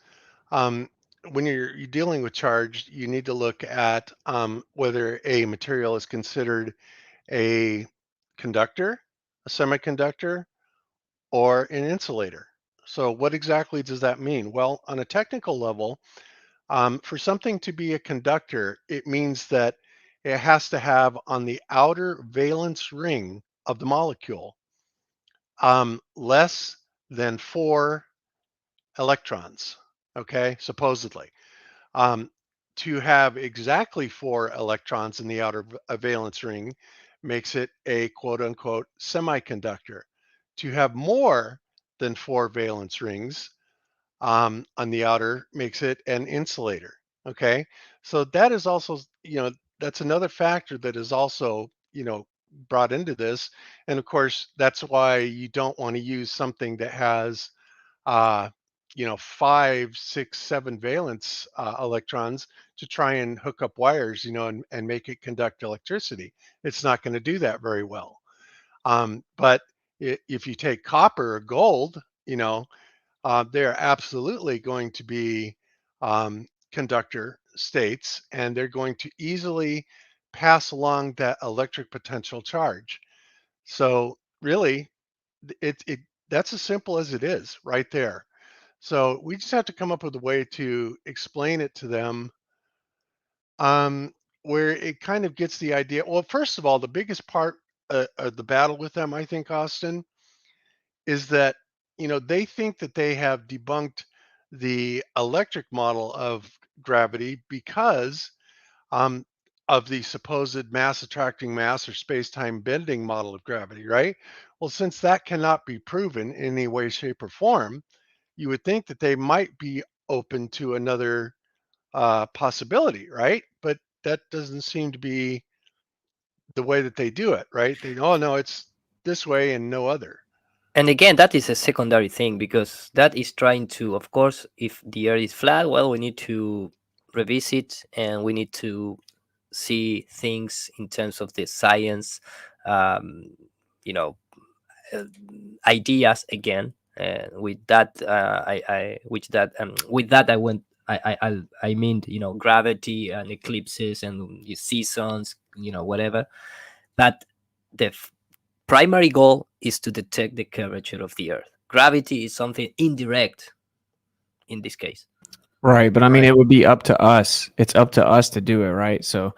when you're dealing with charge, you need to look at whether a material is considered a conductor, a semiconductor, or an insulator. So what exactly does that mean? Well, on a technical level, for something to be a conductor, it means that it has to have on the outer valence ring of the molecule less than 4 electrons, okay, supposedly. To have exactly 4 electrons in the outer valence ring makes it a quote unquote semiconductor. To have more than 4 valence rings on the outer makes it an insulator. Okay, so that is also, that's another factor that is also, brought into this. And of course, that's why you don't want to use something that has 5, 6, 7 valence electrons to try and hook up wires, and make it conduct electricity. It's not going to do that very well. But if you take copper or gold, they're absolutely going to be conductor states, and they're going to easily pass along that electric potential charge. So really, that's as simple as it is right there. So we just have to come up with a way to explain it to them, where it kind of gets the idea. Well, first of all, the biggest part of the battle with them, I think, Austin, is that they think that they have debunked the electric model of gravity because of the supposed mass attracting mass or space-time bending model of gravity, right? Well, since that cannot be proven in any way, shape, or form, you would think that they might be open to another possibility, right? But that doesn't seem to be the way that they do it, right? No, it's this way and no other. And again, that is a secondary thing, because that is trying to, of course, if the Earth is flat, well, we need to revisit and we need to see things in terms of the science, ideas again. With that, I mean, gravity and eclipses and the seasons, whatever. But the primary goal is to detect the curvature of the Earth. Gravity is something indirect in this case. Right, but I mean, it would be up to us. It's up to us to do it, right? So,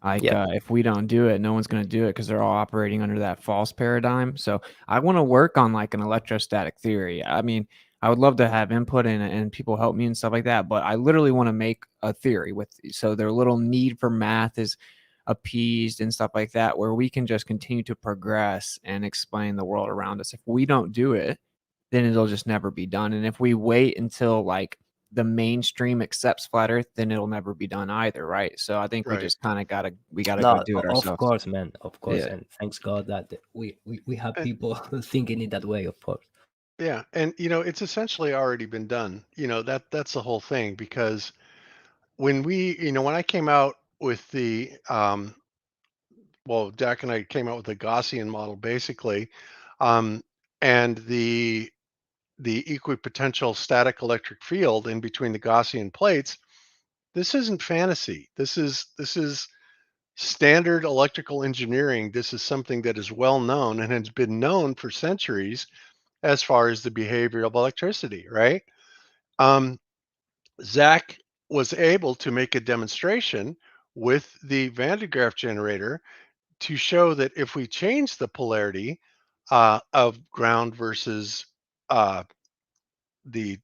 like, if we don't do it, no one's going to do it because they're all operating under that false paradigm. So, I want to work on like an electrostatic theory. I mean, I would love to have input and people help me and stuff like that. But I literally want to make a theory so their little need for math is appeased and stuff like that, where we can just continue to progress and explain the world around us. If we don't do it, then it'll just never be done. And if we wait until like the mainstream accepts flat Earth, then it'll never be done either, right? So I think we Right. just kind of gotta go No, do it of ourselves. course, man, of course, Yeah. and thanks God that we have And, people thinking it that way, of course. yeah, and it's essentially already been done. That's the whole thing, because when when I came out with the well, Jack and I came out with the Gaussian model basically, um, and the equipotential static electric field in between the Gaussian plates. This isn't fantasy. This is standard electrical engineering. This is something that is well known and has been known for centuries as far as the behavior of electricity, right? Um, Zack was able to make a demonstration with the Van de Graaff generator to show that if we change the polarity of ground versus uh, the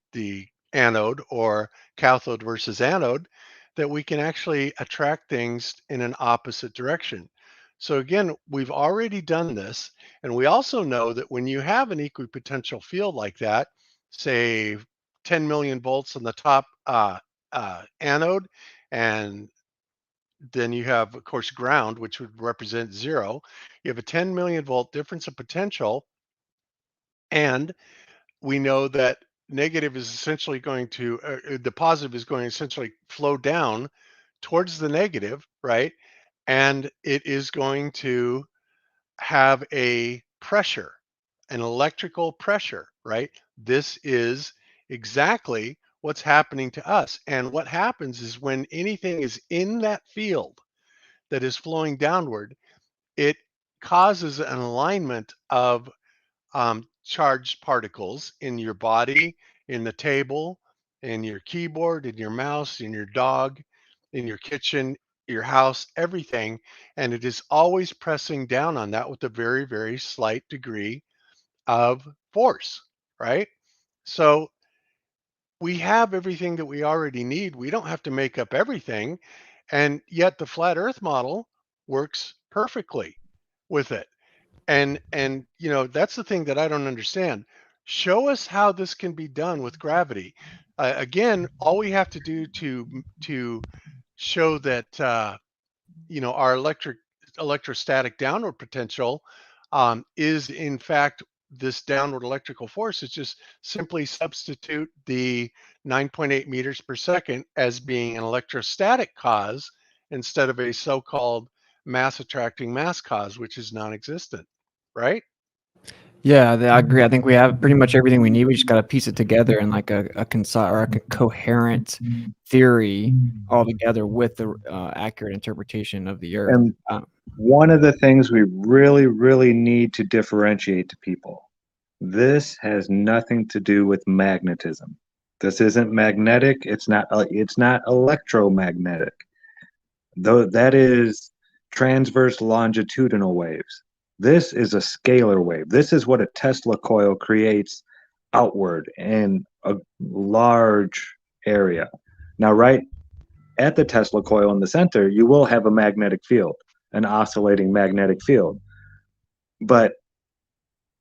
anode, or cathode versus anode, that we can actually attract things in an opposite direction. So again, we've already done this, and we also know that when you have an equipotential field like that, say 10 million volts on the top anode, and then you have, of course, ground, which would represent zero. You have a 10 million volt difference of potential, and we know that negative is essentially going to the positive is going to essentially flow down towards the negative, right? And it is going to have a pressure, an electrical pressure, right? This is exactly what's happening to us. And what happens is when anything is in that field that is flowing downward, it causes an alignment of charged particles in your body, in the table, in your keyboard, in your mouse, in your dog, in your kitchen, your house, everything. And it is always pressing down on that with a very, very slight degree of force, right? So we have everything that we already need. We don't have to make up everything. And yet the flat earth model works perfectly with it. And that's the thing that I don't understand. Show us how this can be done with gravity. Again, all we have to do to show that our electrostatic downward potential is in fact this downward electrical force is just simply substitute the 9.8 meters per second as being an electrostatic cause instead of a so-called mass attracting mass cause, which is non-existent, right? Yeah, I agree. I think we have pretty much everything we need. We just got to piece it together in like a concise or a coherent theory all together with the accurate interpretation of the Earth. And one of the things we really, really need to differentiate to people, this has nothing to do with magnetism. This isn't magnetic. It's not electromagnetic. Though that is transverse longitudinal waves. This is a scalar wave. This is what a Tesla coil creates outward in a large area. Now, right at the Tesla coil in the center, you will have a magnetic field, an oscillating magnetic field. But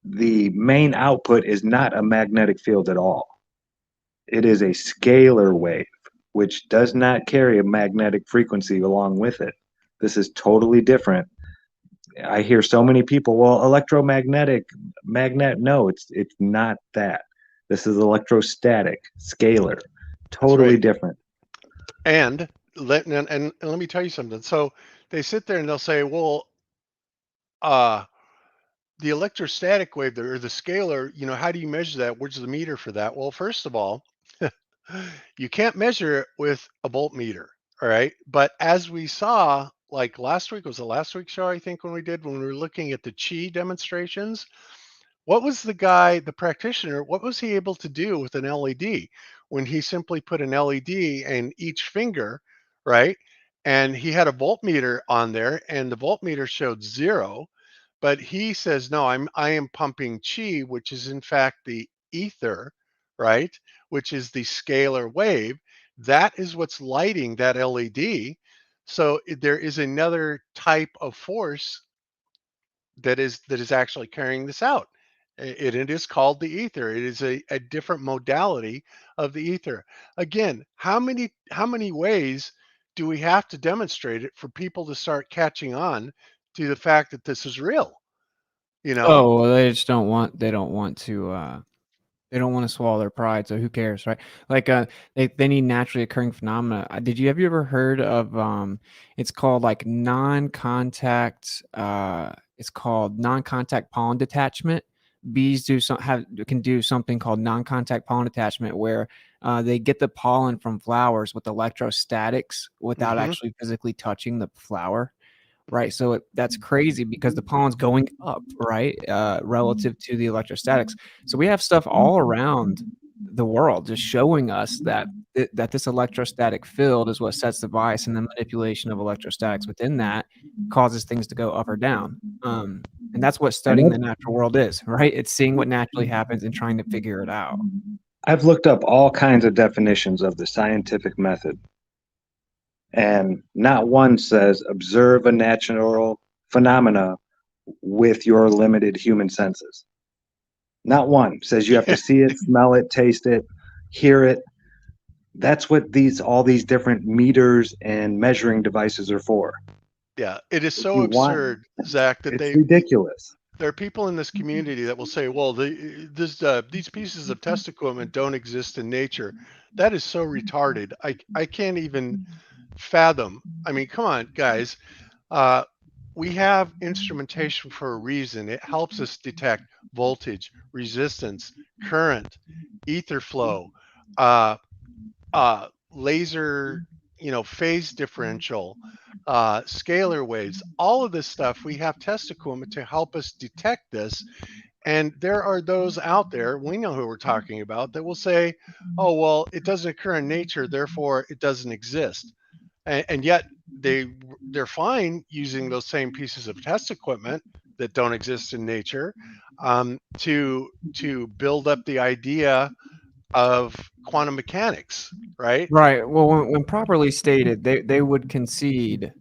the main output is not a magnetic field at all. It is a scalar wave, which does not carry a magnetic frequency along with it. This is totally different. I hear so many people, well, electromagnetic, no, it's not that. This is electrostatic, scalar, totally different. And let me tell you something. So they sit there and they'll say, well, the electrostatic wave or the scalar, how do you measure that? Where's the meter for that? Well, first of all, you can't measure it with a voltmeter. All right. But as we saw, like last week, was the last week's show, I think, when we were looking at the chi demonstrations, what was the practitioner, what was he able to do with an LED when he simply put an LED in each finger, right? And he had a voltmeter on there, and the voltmeter showed 0. But he says, no, I am pumping chi, which is in fact the ether, right? Which is the scalar wave. That is what's lighting that LED. So there is another type of force that is actually carrying this out. It is called the ether. It is a different modality of the ether. Again, how many ways do we have to demonstrate it for people to start catching on to the fact that this is real? You know? Oh, well, they just don't want. They don't want to. They don't want to swallow their pride, so who cares, right? Like, they need naturally occurring phenomena. Have you ever heard of it's called like non-contact it's called non-contact pollen detachment. Bees can do something called non-contact pollen detachment where they get the pollen from flowers with electrostatics without Mhm. actually physically touching the flower. Right, so that's crazy because the pollen's going up, right, relative to the electrostatics. So we have stuff all around the world just showing us that that this electrostatic field is what sets the bias, and the manipulation of electrostatics within that causes things to go up or down. And that's what And studying the natural world is, right? It's seeing what naturally happens and trying to figure it out. I've looked up all kinds of definitions of the scientific method, and not one says observe a natural phenomena with your limited human senses. Not one says you have to see it, smell it, taste it, hear it. That's what all these different meters and measuring devices are for. Yeah, it is If so you want, absurd, Zach, that it's ridiculous. there are people in this community that will say, "Well, these pieces of test equipment don't exist in nature." That is so retarded. I can't even fathom. I mean, come on, guys. Uh, we have instrumentation for a reason. It helps us detect voltage, resistance, current, ether flow, uh, laser, phase differential, scalar waves, all of this stuff. We have test equipment to help us detect this. And there are those out there, we know who we're talking about, that will say, oh, well, it doesn't occur in nature, therefore it doesn't exist. And yet they're fine using those same pieces of test equipment that don't exist in nature, to build up the idea of quantum mechanics, right? Right. Well, when properly stated, they would concede,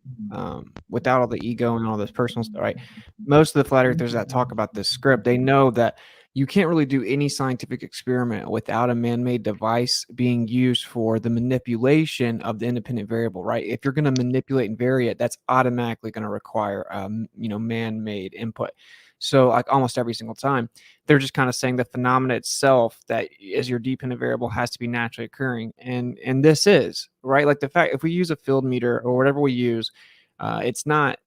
without all the ego and all this personal stuff, right? Most of the flat earthers that talk about this script, they know that you can't really do any scientific experiment without a man-made device being used for the manipulation of the independent variable, right? If you're going to manipulate and vary it, that's automatically going to require, man-made input. So, like almost every single time, they're just kind of saying the phenomena itself that is your dependent variable has to be naturally occurring, and this is right. Like the fact if we use a field meter or whatever we use, it's not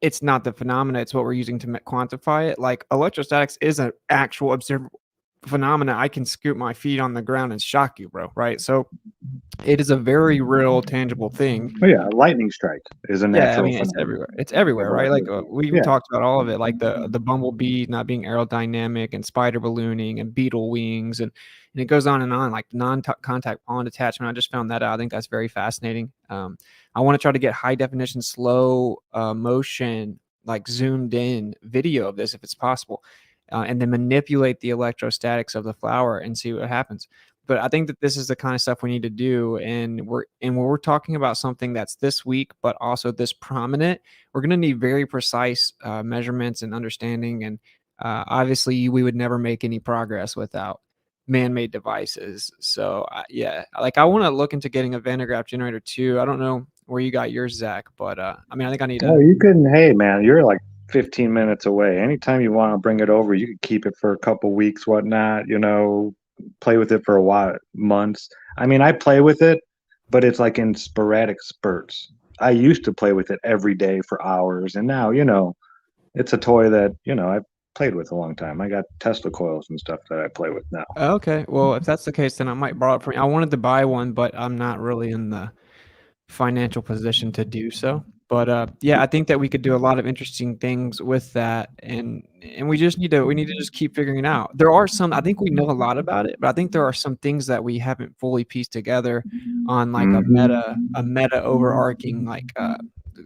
the phenomena, it's what we're using to quantify it. Like electrostatics is an actual observable phenomena. I can scoop my feet on the ground and shock you, bro, right? So it is a very real, tangible thing. Oh yeah, a lightning strike is a Yeah, I natural mean, it's phenomenon. everywhere. It's everywhere, right? Like, we Yeah. talked about all of it, like the bumblebee not being aerodynamic and spider ballooning and beetle wings, and it goes on, like non-contact pollen detachment. I just found that out. I think that's very fascinating. I want to try to get high definition, slow motion, like zoomed in video of this if it's possible, and then manipulate the electrostatics of the flower and see what happens. But I think that this is the kind of stuff we need to do, and when we're talking about something that's this weak but also this prominent, we're going to need very precise measurements and understanding. And obviously, we would never make any progress without man-made devices. So yeah, like I want to look into getting a Van de Graaff generator too. I don't know where you got yours, Zach, but I mean, I think I need Oh, a. you can. Hey, man, you're like 15 minutes away. Anytime you want to bring it over, you can keep it for a couple weeks, whatnot. Play with it for a while, months. I mean, I play with it, but it's like in sporadic spurts. I used to play with it every day for hours, and now, it's a toy that I've played with a long time. I got Tesla coils and stuff that I play with now. Okay, well, if that's the case, then I might borrow it from you. I wanted to buy one, but I'm not really in the financial position to do so. But yeah, I think that we could do a lot of interesting things with that, and we just need to just keep figuring it out. There are some, I think we know a lot about it, but I think there are some things that we haven't fully pieced together on like a meta overarching, like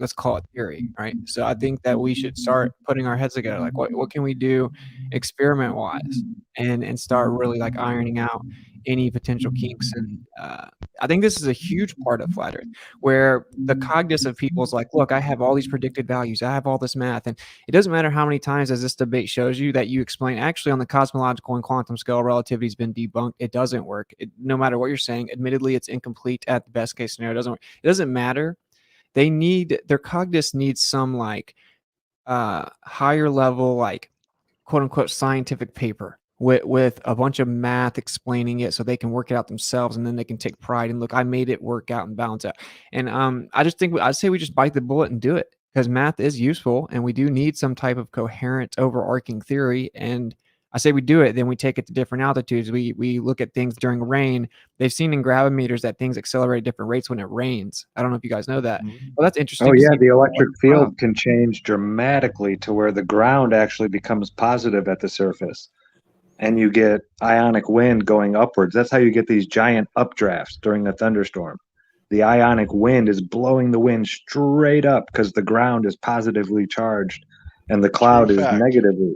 let's call it theory, right? So I think that we should start putting our heads together, like what can we do experiment wise, and start really like ironing out any potential kinks. And I think this is a huge part of flat Earth, where the cognition of people is like, look, I have all these predicted values, I have all this math, and it doesn't matter how many times as this debate shows you that you explain actually on the cosmological and quantum scale relativity has been debunked. It doesn't work. No matter what you're saying, admittedly, it's incomplete at the best case scenario. It doesn't work. It doesn't matter. Their cognition needs some like higher level, like quote unquote scientific paper with a bunch of math explaining it so they can work it out themselves, and then they can take pride and look, I made it work out and balance out. And I just think I'd say we just bite the bullet and do it, because math is useful and we do need some type of coherent overarching theory. And I say we do it, then we take it to different altitudes. We look at things during rain. They've seen in gravimeters that things accelerate at different rates when it rains. I don't know if you guys know that. Well, that's interesting. Oh yeah, the electric field can change dramatically to where the ground actually becomes positive at the surface, and you get ionic wind going upwards. That's how you get these giant updrafts during a thunderstorm. The ionic wind is blowing the wind straight up because the ground is positively charged and the cloud is negatively.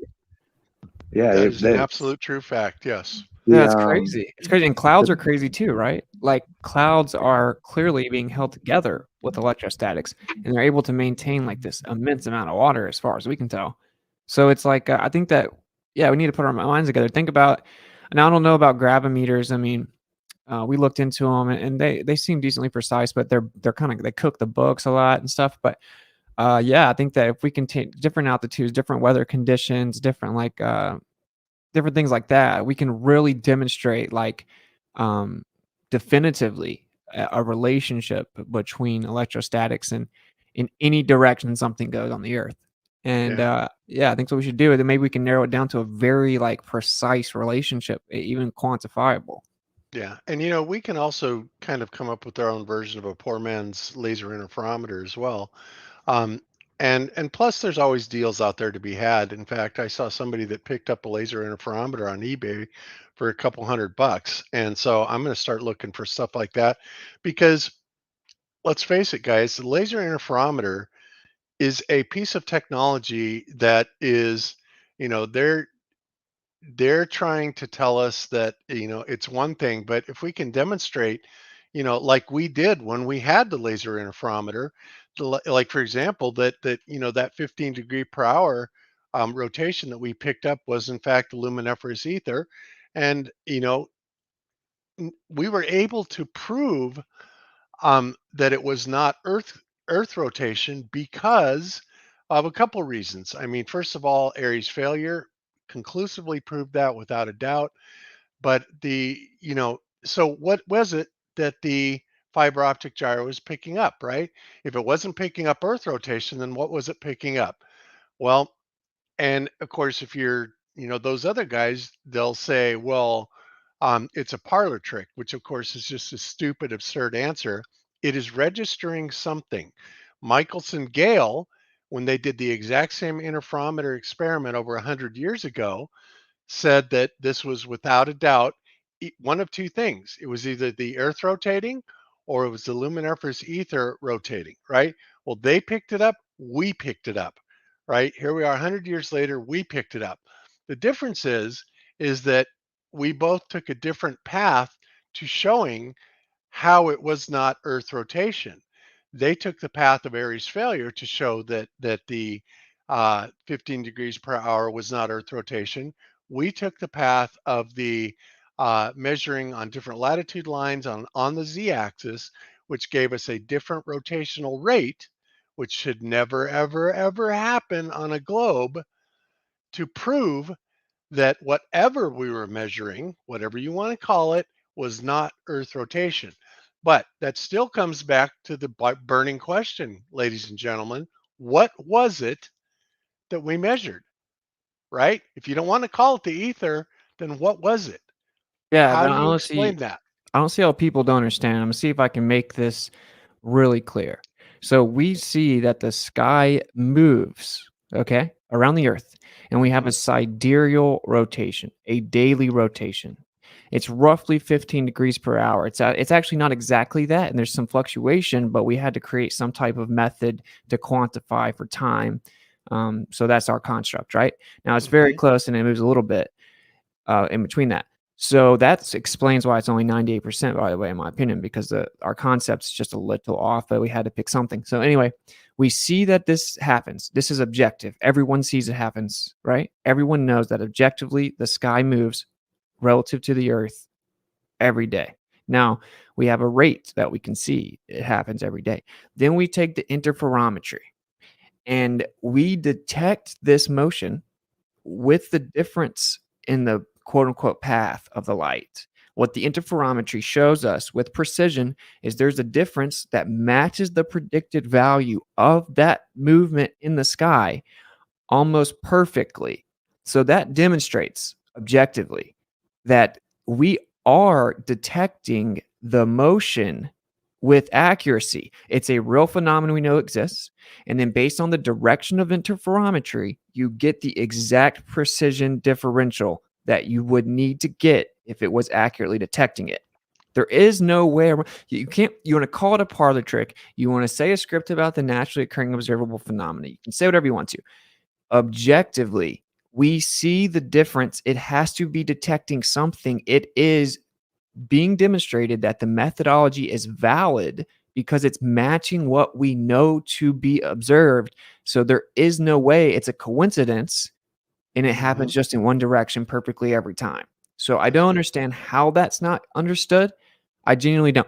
Yeah, that is an absolute true fact. Yes. Yeah, it's crazy. It's crazy. And clouds are crazy too, right? Like clouds are clearly being held together with electrostatics, and they're able to maintain like this immense amount of water as far as we can tell. So it's like, I think that, yeah, we need to put our minds together. Think about, and I don't know about gravimeters. I mean, we looked into them and they seem decently precise, but they're kind of, they cook the books a lot and stuff. But yeah, I think that if we can take different altitudes, different weather conditions, different like different things like that, we can really demonstrate like definitively a relationship between electrostatics and in any direction something goes on the Earth. And yeah, I think so we should do it. Then maybe we can narrow it down to a very like precise relationship, even quantifiable. Yeah, and we can also kind of come up with our own version of a poor man's laser interferometer as well. And plus, there's always deals out there to be had. In fact, I saw somebody that picked up a laser interferometer on eBay for a couple $100, and so I'm going to start looking for stuff like that, because let's face it, guys, the laser interferometer is a piece of technology that is, they're trying to tell us that it's one thing, but if we can demonstrate, like we did when we had the laser interferometer, like for example, that 15 degree per hour rotation that we picked up was in fact the luminiferous ether, and we were able to prove that it was not Earth rotation because of a couple reasons. I mean, first of all, Airy's failure conclusively proved that without a doubt. But so what was it that the fiber optic gyro was picking up, right? If it wasn't picking up Earth rotation, then what was it picking up? Well, and of course, if you're, those other guys, they'll say, well, it's a parlor trick, which of course is just a stupid, absurd answer. It is registering something. Michelson Gale, when they did the exact same interferometer experiment over 100 years ago, said that this was without a doubt one of two things. It was either the Earth rotating or it was the luminiferous ether rotating, right? Well, they picked it up, we picked it up, right? Here we are 100 years later, we picked it up. The difference is that we both took a different path to showing how it was not Earth rotation. They took the path of Airy's failure to show that the 15 degrees per hour was not Earth rotation. We took the path of the measuring on different latitude lines on the z-axis, which gave us a different rotational rate, which should never, ever, ever happen on a globe, to prove that whatever we were measuring, whatever you want to call it, was not Earth rotation. But that still comes back to the burning question, ladies and gentlemen. What was it that we measured, right? If you don't want to call it the ether, then what was it? Yeah, How but do you explain that? I don't see how people don't understand. I'm gonna see if I can make this really clear. So we see that the sky moves, okay, around the Earth, and we have a sidereal rotation, a daily rotation. It's roughly 15 degrees per hour. It's actually not exactly that, and there's some fluctuation, but we had to create some type of method to quantify for time. So that's our construct, right? Now it's very close, and it moves a little bit in between that. So that explains why it's only 98%, by the way, in my opinion, because our concept's just a little off, but we had to pick something. So anyway, we see that this happens. This is objective. Everyone sees it happens, right? Everyone knows that objectively the sky moves relative to the Earth every day. Now, we have a rate that we can see. It happens every day. Then we take the interferometry, and we detect this motion with the difference in the quote-unquote path of the light. What the interferometry shows us with precision is there's a difference that matches the predicted value of that movement in the sky almost perfectly. So that demonstrates objectively that we are detecting the motion with accuracy. It's a real phenomenon we know exists. And then based on the direction of interferometry, you get the exact precision differential that you would need to get if it was accurately detecting it. There is no way you want to call it a parlor trick. You want to say a script about the naturally occurring observable phenomena. You can say whatever you want to. Objectively, we see the difference. It has to be detecting something. It is being demonstrated that the methodology is valid because it's matching what we know to be observed. So there is no way it's a coincidence and it happens just in one direction perfectly every time. So I don't understand how that's not understood. I genuinely don't.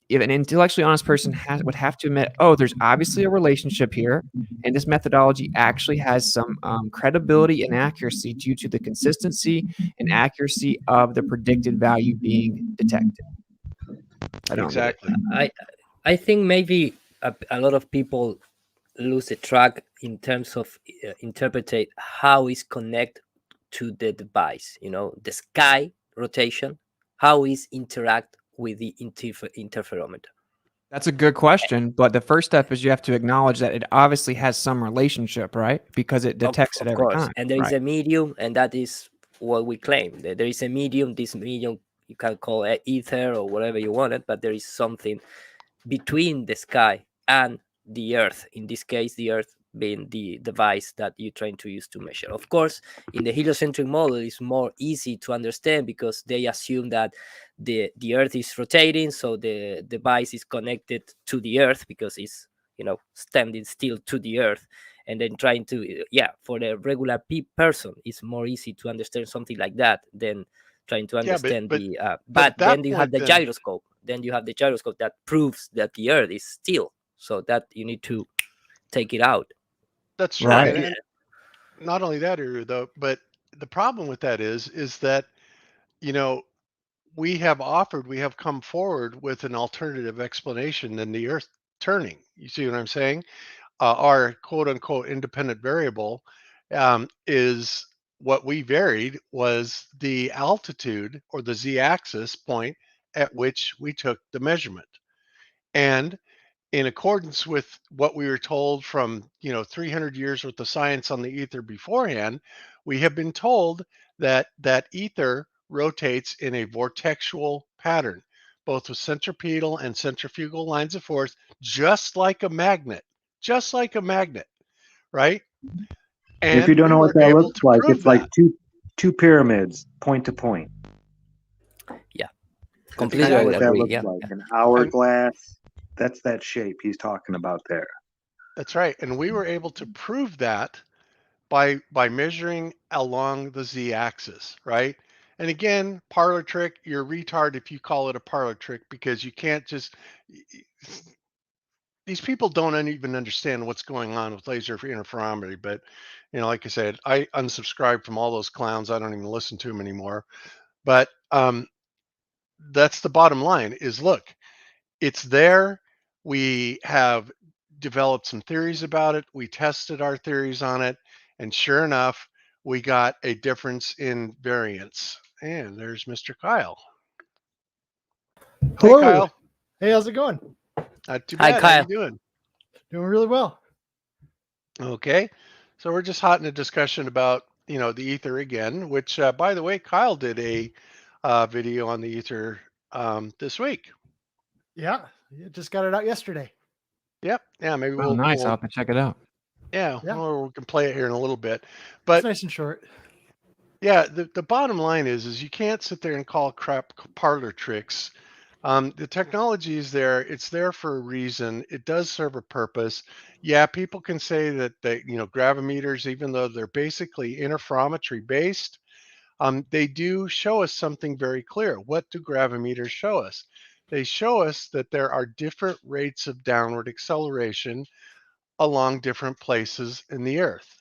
If an intellectually honest person would have to admit, oh, there's obviously a relationship here, and this methodology actually has some credibility and accuracy due to the consistency and accuracy of the predicted value being detected. I don't exactly. I think maybe a lot of people lose the track in terms of interpretate how is connect to the device. The sky rotation, how is interact with the interferometer. That's a good question, but the first step is you have to acknowledge that it obviously has some relationship, right? Because it detects it every time. And there is a medium, and that is what we claim. That there is a medium. This medium you can call it ether or whatever you want it, but there is something between the sky and the Earth. In this case, the Earth being the device that you're trying to use to measure. Of course, in the heliocentric model, it's more easy to understand because they assume that the Earth is rotating, so the device is connected to the Earth because it's standing still to the Earth, and then trying to for the regular person, it's more easy to understand something like that than trying to understand but then you have the gyroscope. Then you have the gyroscope that proves that the Earth is still, so that you need to take it out. That's true. Right. And not only that, though, but the problem with that is that, we have come forward with an alternative explanation than the Earth turning. You see what I'm saying? Our quote unquote independent variable is what we varied was the altitude or the z-axis point at which we took the measurement. And in accordance with what we were told from 300 years worth of science on the ether beforehand, we have been told that ether rotates in a vortexual pattern, both with centripetal and centrifugal lines of force, just like a magnet, right? And if you don't know what that looks like, it's like two pyramids, point to point. Yeah, completely. What that looks like, an hourglass. That's that shape he's talking about there. That's right. And we were able to prove that by measuring along the z-axis, right? And again, parlor trick, you're a retard if you call it a parlor trick, because you can't just... These people don't even understand what's going on with laser interferometry. But, like I said, I unsubscribed from all those clowns. I don't even listen to them anymore. But that's the bottom line is, look, it's there. We have developed some theories about it. We tested our theories on it. And sure enough, we got a difference in variance. And there's Mr. Kyle. Hello. Hey, Kyle. Hey, how's it going? Not too bad. Hi, Kyle. How you doing? Doing really well. Okay. So we're just hot in a discussion about, the ether again, which, by the way, Kyle did a video on the ether this week. Yeah. Just got it out yesterday. Yep. Yeah. Maybe we'll... nice. I'll have to check it out. Yeah. Well, we can play it here in a little bit. But it's nice and short. Yeah, the bottom line is you can't sit there and call crap parlor tricks. The technology is there. It's there for a reason. It does serve a purpose. Yeah, people can say that gravimeters, even though they're basically interferometry based, they do show us something very clear. What do gravimeters show us? They show us that there are different rates of downward acceleration along different places in the Earth.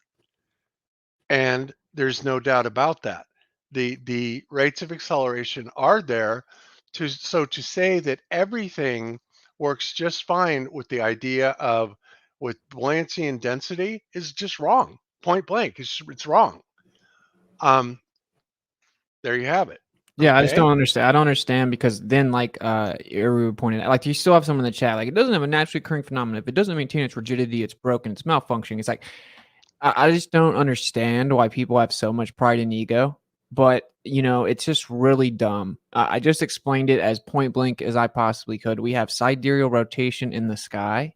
And there's no doubt about that. The rates of acceleration are there. To say that everything works just fine with the idea of with buoyancy and density is just wrong. Point blank, it's wrong. There you have it. Yeah, I just Okay. don't understand. I don't understand because then, like Iru pointed out, like you still have someone in the chat, like it doesn't have a naturally occurring phenomenon. If it doesn't maintain its rigidity, it's broken, it's malfunctioning. It's like I just don't understand why people have so much pride and ego. But it's just really dumb. I just explained it as point blank as I possibly could. We have sidereal rotation in the sky.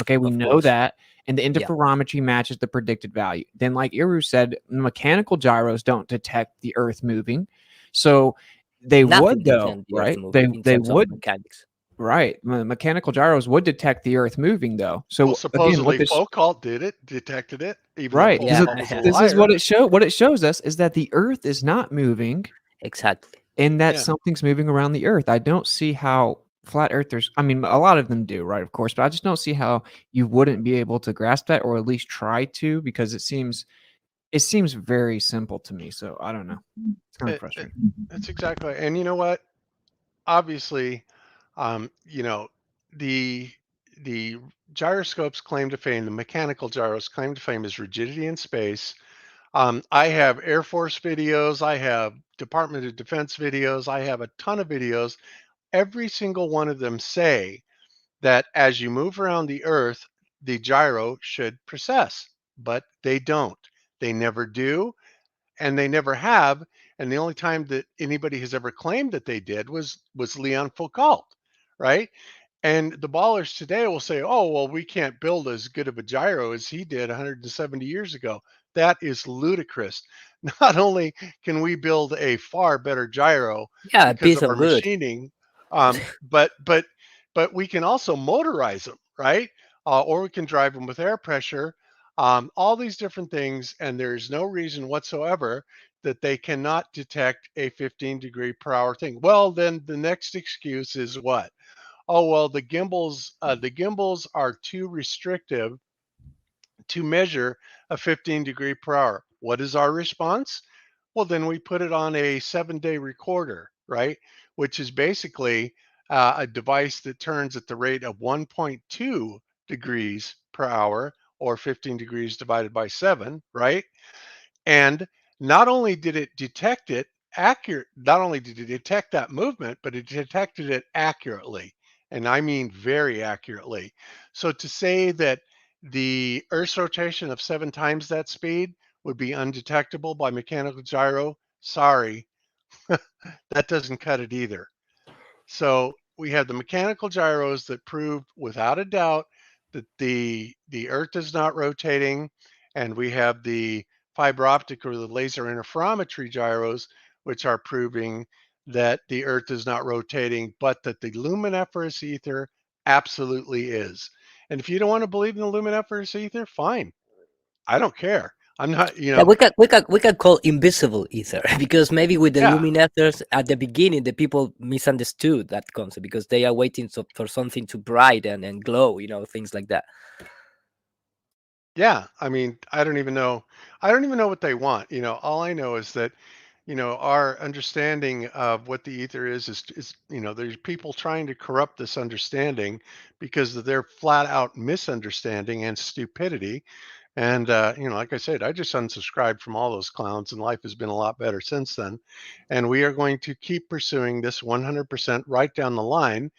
Okay, we know that. And the interferometry matches the predicted value. Then, like Iru said, mechanical gyros don't detect the Earth moving. So they would, though, right? They would. Mechanics. Right. Mechanical gyros would detect the Earth moving, though. So Well, again, supposedly Foucault detected it, even right. though Foucault was a This is liar. what it shows us is that the Earth is not moving. Exactly. And that something's moving around the Earth. I don't see how flat earthers, I mean, a lot of them do, right? Of course, but I just don't see how you wouldn't be able to grasp that or at least try to, because it seems very simple to me. So I don't know. It's kind of frustrating. That's exactly. And you know what? Obviously, the gyroscope's claim to fame, the mechanical gyros claim to fame is rigidity in space. I have Air Force videos, I have Department of Defense videos, I have a ton of videos. Every single one of them say that as you move around the Earth, the gyro should precess, but they don't. They never do, and they never have. And the only time that anybody has ever claimed that they did was Leon Foucault, right? And the ballers today will say, "Oh, well, we can't build as good of a gyro as he did 170 years ago." That is ludicrous. Not only can we build a far better gyro Yeah, a because piece of of our wood. machining, but we can also motorize them, right? Or we can drive them with air pressure. All these different things, and there's no reason whatsoever that they cannot detect a 15 degree per hour thing. Well, then the next excuse is what? Oh, well, the gimbals are too restrictive to measure a 15 degree per hour. What is our response? Well, then we put it on a 7-day recorder, right? Which is basically a device that turns at the rate of 1.2 degrees per hour, or 15 degrees divided by 7, right? And not only did it detect it not only did it detect that movement, but it detected it accurately. And I mean very accurately. So to say that the Earth's rotation of 7 times that speed would be undetectable by mechanical gyro, sorry, that doesn't cut it either. So we have the mechanical gyros that proved without a doubt that the Earth is not rotating, and we have the fiber optic or the laser interferometry gyros, which are proving that the Earth is not rotating, but that the luminiferous ether absolutely is. And if you don't want to believe in the luminiferous ether, fine. I don't care. I'm not, Yeah, we can call invisible ether because maybe with the Yeah. luminethers at the beginning the people misunderstood that concept because they are waiting for something to bright and glow, things like that. Yeah, I mean, I don't even know what they want. All I know is that, our understanding of what the ether is, there's people trying to corrupt this understanding because of their flat out misunderstanding and stupidity. And like I said, I just unsubscribed from all those clowns, and life has been a lot better since then. And we are going to keep pursuing this 100% right down the line,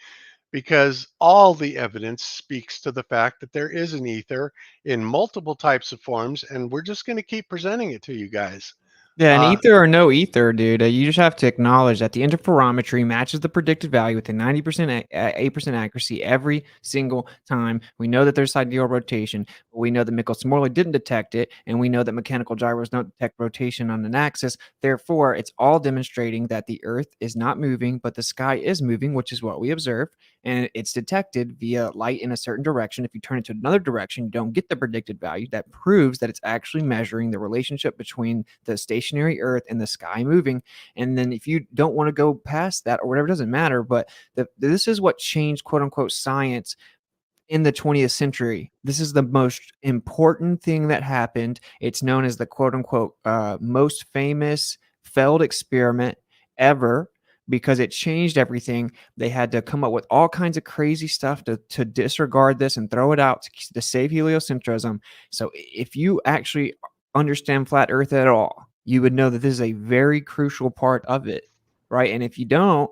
because all the evidence speaks to the fact that there is an ether in multiple types of forms, and we're just going to keep presenting it to you guys. Yeah, and ether or no ether, dude, you just have to acknowledge that the interferometry matches the predicted value with a 90% 8% accuracy every single time. We know that there's sidereal rotation, but we know that Michelson-Morley didn't detect it, and we know that mechanical gyros don't detect rotation on an axis. Therefore, it's all demonstrating that the Earth is not moving, but the sky is moving, which is what we observe, and it's detected via light in a certain direction. If you turn it to another direction, you don't get the predicted value. That proves that it's actually measuring the relationship between the stationary Earth and the sky moving. And then if you don't want to go past that or whatever, it doesn't matter. But this is what changed, quote unquote, science in the 20th century. This is the most important thing that happened. It's known as the quote unquote most famous failed experiment ever, because it changed everything. They had to come up with all kinds of crazy stuff to disregard this and throw it out to save heliocentrism. So if you actually understand flat Earth at all, you would know that this is a very crucial part of it, right? And if you don't,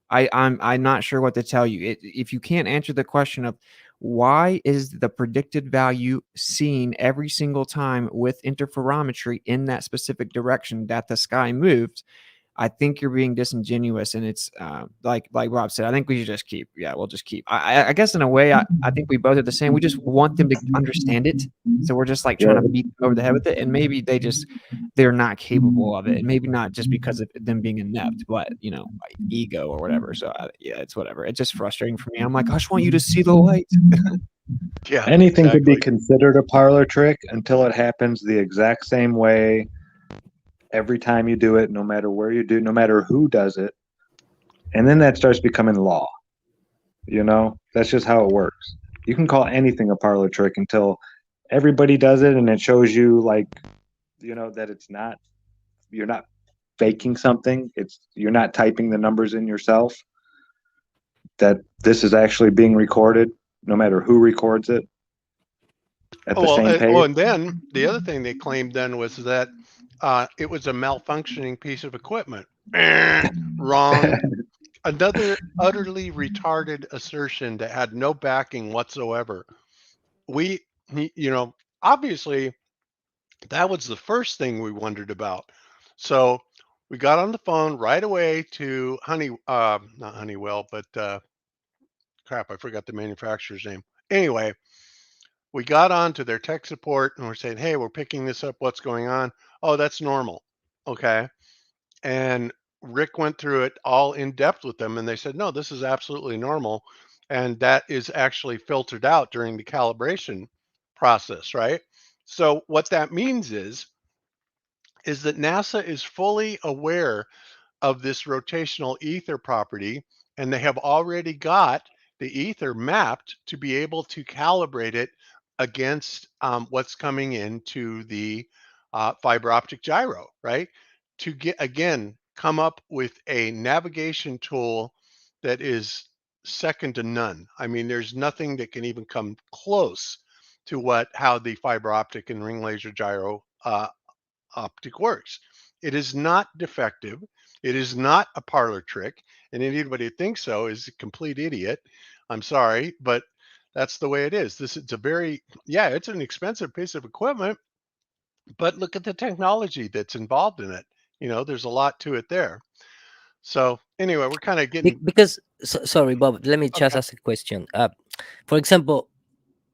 I'm not sure what to tell you. If you can't answer the question of why is the predicted value seen every single time with interferometry in that specific direction that the sky moves, I think you're being disingenuous. And it's like Rob said, I think we should just keep. Yeah, we'll just keep. I guess in a way, I think we both are the same. We just want them to understand it. So we're just like trying to beat them over the head with it. And maybe they're not capable of it. And maybe not just because of them being inept, but, ego or whatever. So yeah, it's whatever. It's just frustrating for me. I'm like, I just want you to see the light. Yeah. Anything could be considered a parlor trick until it happens the exact same way every time you do it, no matter where you do, no matter who does it. And then that starts becoming law. That's just how it works. You can call anything a parlor trick until everybody does it, and it shows you that it's not, you're not faking something. You're not typing the numbers in yourself, that this is actually being recorded, no matter who records it at the same page. And then the other thing they claimed then was that it was a malfunctioning piece of equipment. Wrong. Another utterly retarded assertion that had no backing whatsoever. Obviously, that was the first thing we wondered about. So we got on the phone right away to not Honeywell, but crap, I forgot the manufacturer's name. Anyway, we got on to their tech support and we're saying, hey, we're picking this up. What's going on? Oh, that's normal. Okay. And Rick went through it all in depth with them, and they said, no, this is absolutely normal. And that is actually filtered out during the calibration process, right? So what that means is that NASA is fully aware of this rotational ether property, and they have already got the ether mapped to be able to calibrate it against what's coming into the fiber optic gyro, right? To come up with a navigation tool that is second to none. I mean, there's nothing that can even come close to how the fiber optic and ring laser gyro optic works. It is not defective. It is not a parlor trick, and anybody who thinks so is a complete idiot. I'm sorry, but that's the way it is. It's it's an expensive piece of equipment, but look at the technology that's involved in it. There's a lot to it there. So anyway, we're kind of getting sorry, Bob. Let me just ask a question. For example,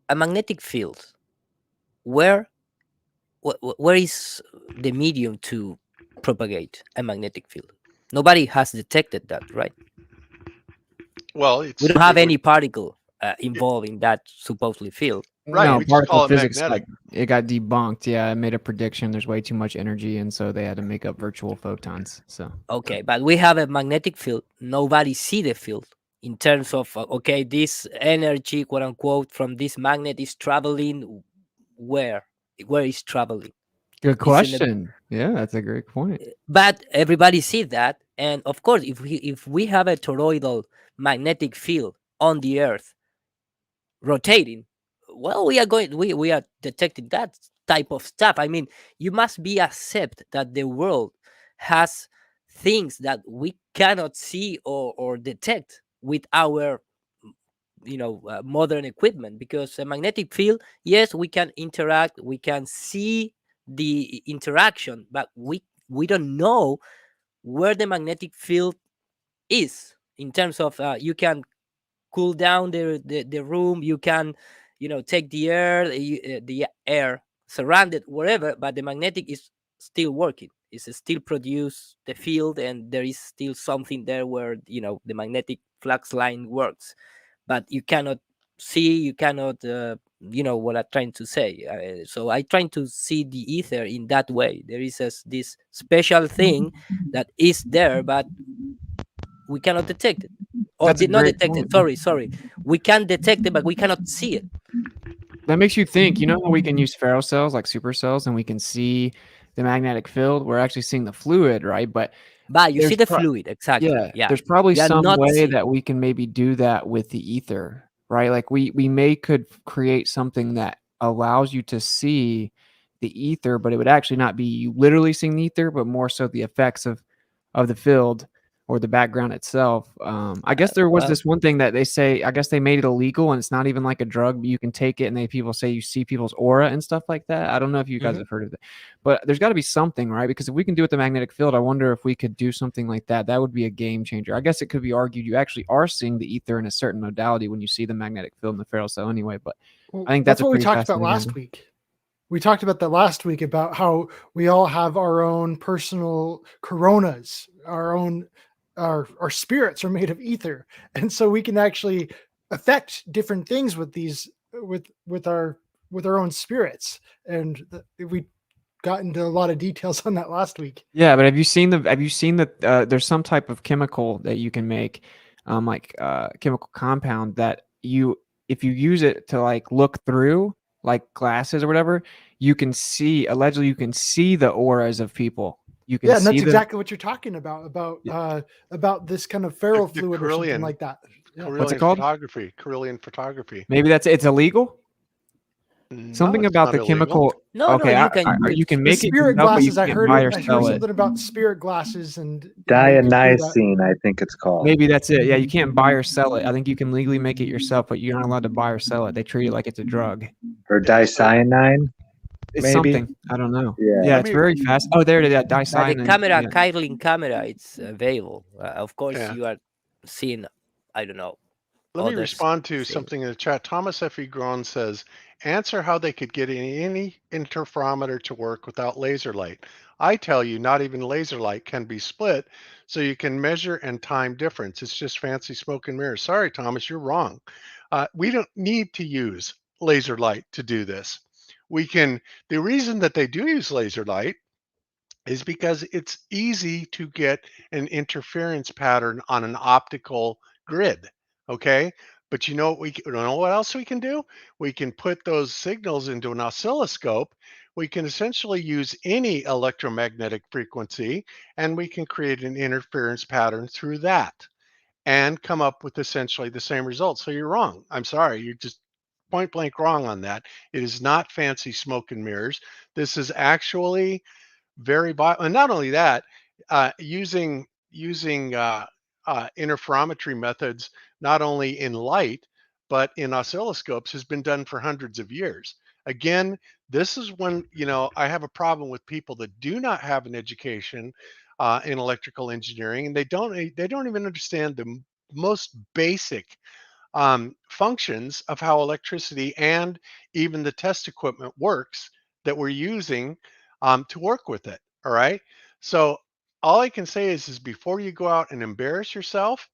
a magnetic field. Where is the medium to propagate a magnetic field? Nobody has detected that, right? Well, we don't have any particle involved in that supposedly field. Right. No, We just call particle it physics, magnetic. it got debunked. Yeah, it made a prediction. There's way too much energy, and so they had to make up virtual photons. So okay, but we have a magnetic field. Nobody see the field in terms of this energy, quote unquote, from this magnet is traveling. Where is traveling? Good question. Yeah, that's a great point. But everybody sees that, and of course, if we have a toroidal magnetic field on the Earth rotating, well, we are detecting that type of stuff. I mean, you must accept that the world has things that we cannot see or detect with our modern equipment, because a magnetic field, yes, we can interact, we can see the interaction, but we we don't know where the magnetic field is in terms of you can cool down the room, you can take the air, the air surrounded wherever, but the magnetic is still working. It's still produce the field, and there is still something there where the magnetic flux line works, but you cannot see, you cannot what I'm trying to say. So I trying to see the ether in that way. There is this special thing that is there, but we cannot detect it, or That's a did not great detect it. point. Sorry, we can detect it, but we cannot see it. That makes you think, how we can use ferrocells like supercells and we can see the magnetic field? We're actually seeing the fluid, right? But You see the fluid, exactly. yeah, Yeah, there's probably we are some not way seeing. that we can maybe do that with the ether, right? Like we could create something that allows you to see the ether, but it would actually not be you literally seeing the ether, but more so the effects of the field or the background itself. I guess there was Well, this one thing that they say, I guess they made it illegal and it's not even like a drug, but you can take it and people say you see people's aura and stuff like that. I don't know if you guys Mhm. have heard of it, but there's got to be something, right? Because if we can do it with the magnetic field, I wonder if we could do something like that. That would be a game changer. I guess it could be argued you actually are seeing the ether in a certain modality when you see the magnetic field in the ferrocell anyway, but Well, I think that's that's a what we pretty talked about fascinating last idea. week. We talked about that last week about how we all have our own personal coronas, our spirits are made of ether, and so we can actually affect different things with these with our own spirits. And we got into a lot of details on that last week. Yeah, but have you seen the there's some type of chemical that you can make, chemical compound that if you use it to like look through like glasses or whatever, allegedly you can see the auras of people. You can Yeah, and see that's the exactly what you're talking about about this kind of The ferrofluid or something like that. Yeah. What's it Carillion called? photography. Carillion photography. Maybe it's illegal? No, Something it's about not the illegal. chemical. No, Okay, you can. you can The make it spirit yourself, but you glasses, I can't heard buy it. or I heard sell it. something about spirit glasses, and you could do that. Dionysian, I think it's called. Maybe that's it. Yeah, you can't buy or sell it. I think you can legally make it yourself, but you're not allowed to buy or sell it. They treat it like it's a drug. Or dicyanine, It's maybe. something. I don't know. Yeah. Yeah, Let it's me. very fast. Oh, there it is. But the Dicyanine. camera, Yeah. Kirlian camera, it's available. Of course, Yeah. you are seeing, I don't know, Let me others respond to thing. something in the chat. Thomas F. E. Gron says, answer how they could get any interferometer to work without laser light. I tell you, not even laser light can be split, so you can measure and time difference. It's just fancy smoke and mirrors. Sorry, Thomas, you're wrong. We don't need to use laser light to do this. The reason that they do use laser light is because it's easy to get an interference pattern on an optical grid. Okay. But you know what else we can do? We can put those signals into an oscilloscope. We can essentially use any electromagnetic frequency and we can create an interference pattern through that and come up with essentially the same results. So you're wrong. I'm sorry. You're just point blank wrong on that. It is not fancy smoke and mirrors. This is actually and not only that, using interferometry methods not only in light but in oscilloscopes has been done for hundreds of years. Again, this is when I have a problem with people that do not have an education in electrical engineering, and they don't even understand the most basic functions of how electricity and even the test equipment works that we're using to work with it. All right. So all I can say is before you go out and embarrass yourself,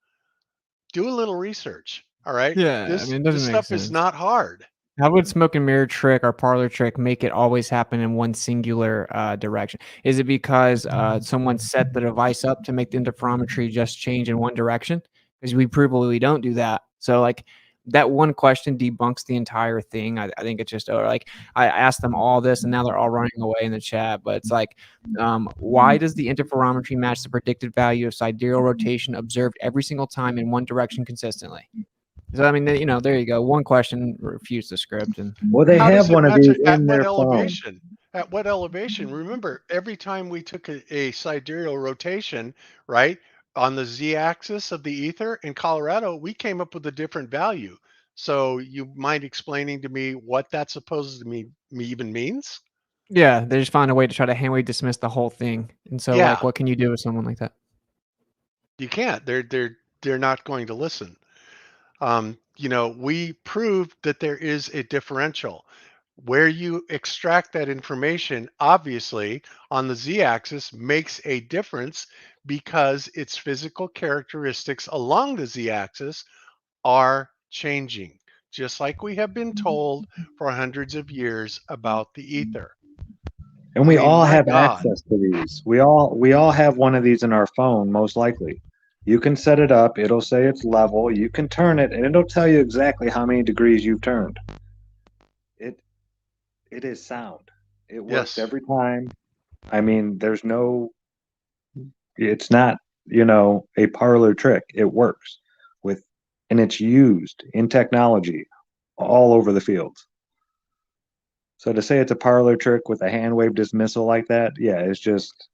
do a little research. All right. Yeah, I This mean, it this doesn't make stuff is sense. not hard. How would smoke and mirror trick or parlor trick make it always happen in one singular direction? Is it because someone set the device up to make the interferometry just change in one direction? Because we probably don't do that. So like that one question debunks the entire thing. I think it's just like I asked them all this and now they're all running away in the chat. But it's like, why does the interferometry match the predicted value of sidereal rotation observed every single time in one direction consistently? So I mean, there you go. One question refutes the script, and Well, they How have does it one of match these it at in what their phone. elevation? At what elevation? Remember, every time we took a sidereal rotation, right, on the z-axis of the ether in Colorado, we came up with a different value. So you mind explaining to me what that supposed to me even means? Yeah, they just find a way to try to hand wave dismiss the whole thing. And so, Yeah. like, what can you do with someone like that? You can't. They're not going to listen. We proved that there is a differential. Where you extract that information, obviously, on the z-axis makes a difference because its physical characteristics along the z-axis are changing, just like we have been told for hundreds of years about the ether. And I we mean, all my have God. access to these. We all have one of these in our phone, most likely. You can set it up, it'll say it's level, you can turn it, and it'll tell you exactly how many degrees you've turned. It is sound. It works Yes. every time. I mean, it's not, a parlor trick. It works and it's used in technology all over the field. So to say it's a parlor trick with a hand wave dismissal like that, yeah, it's just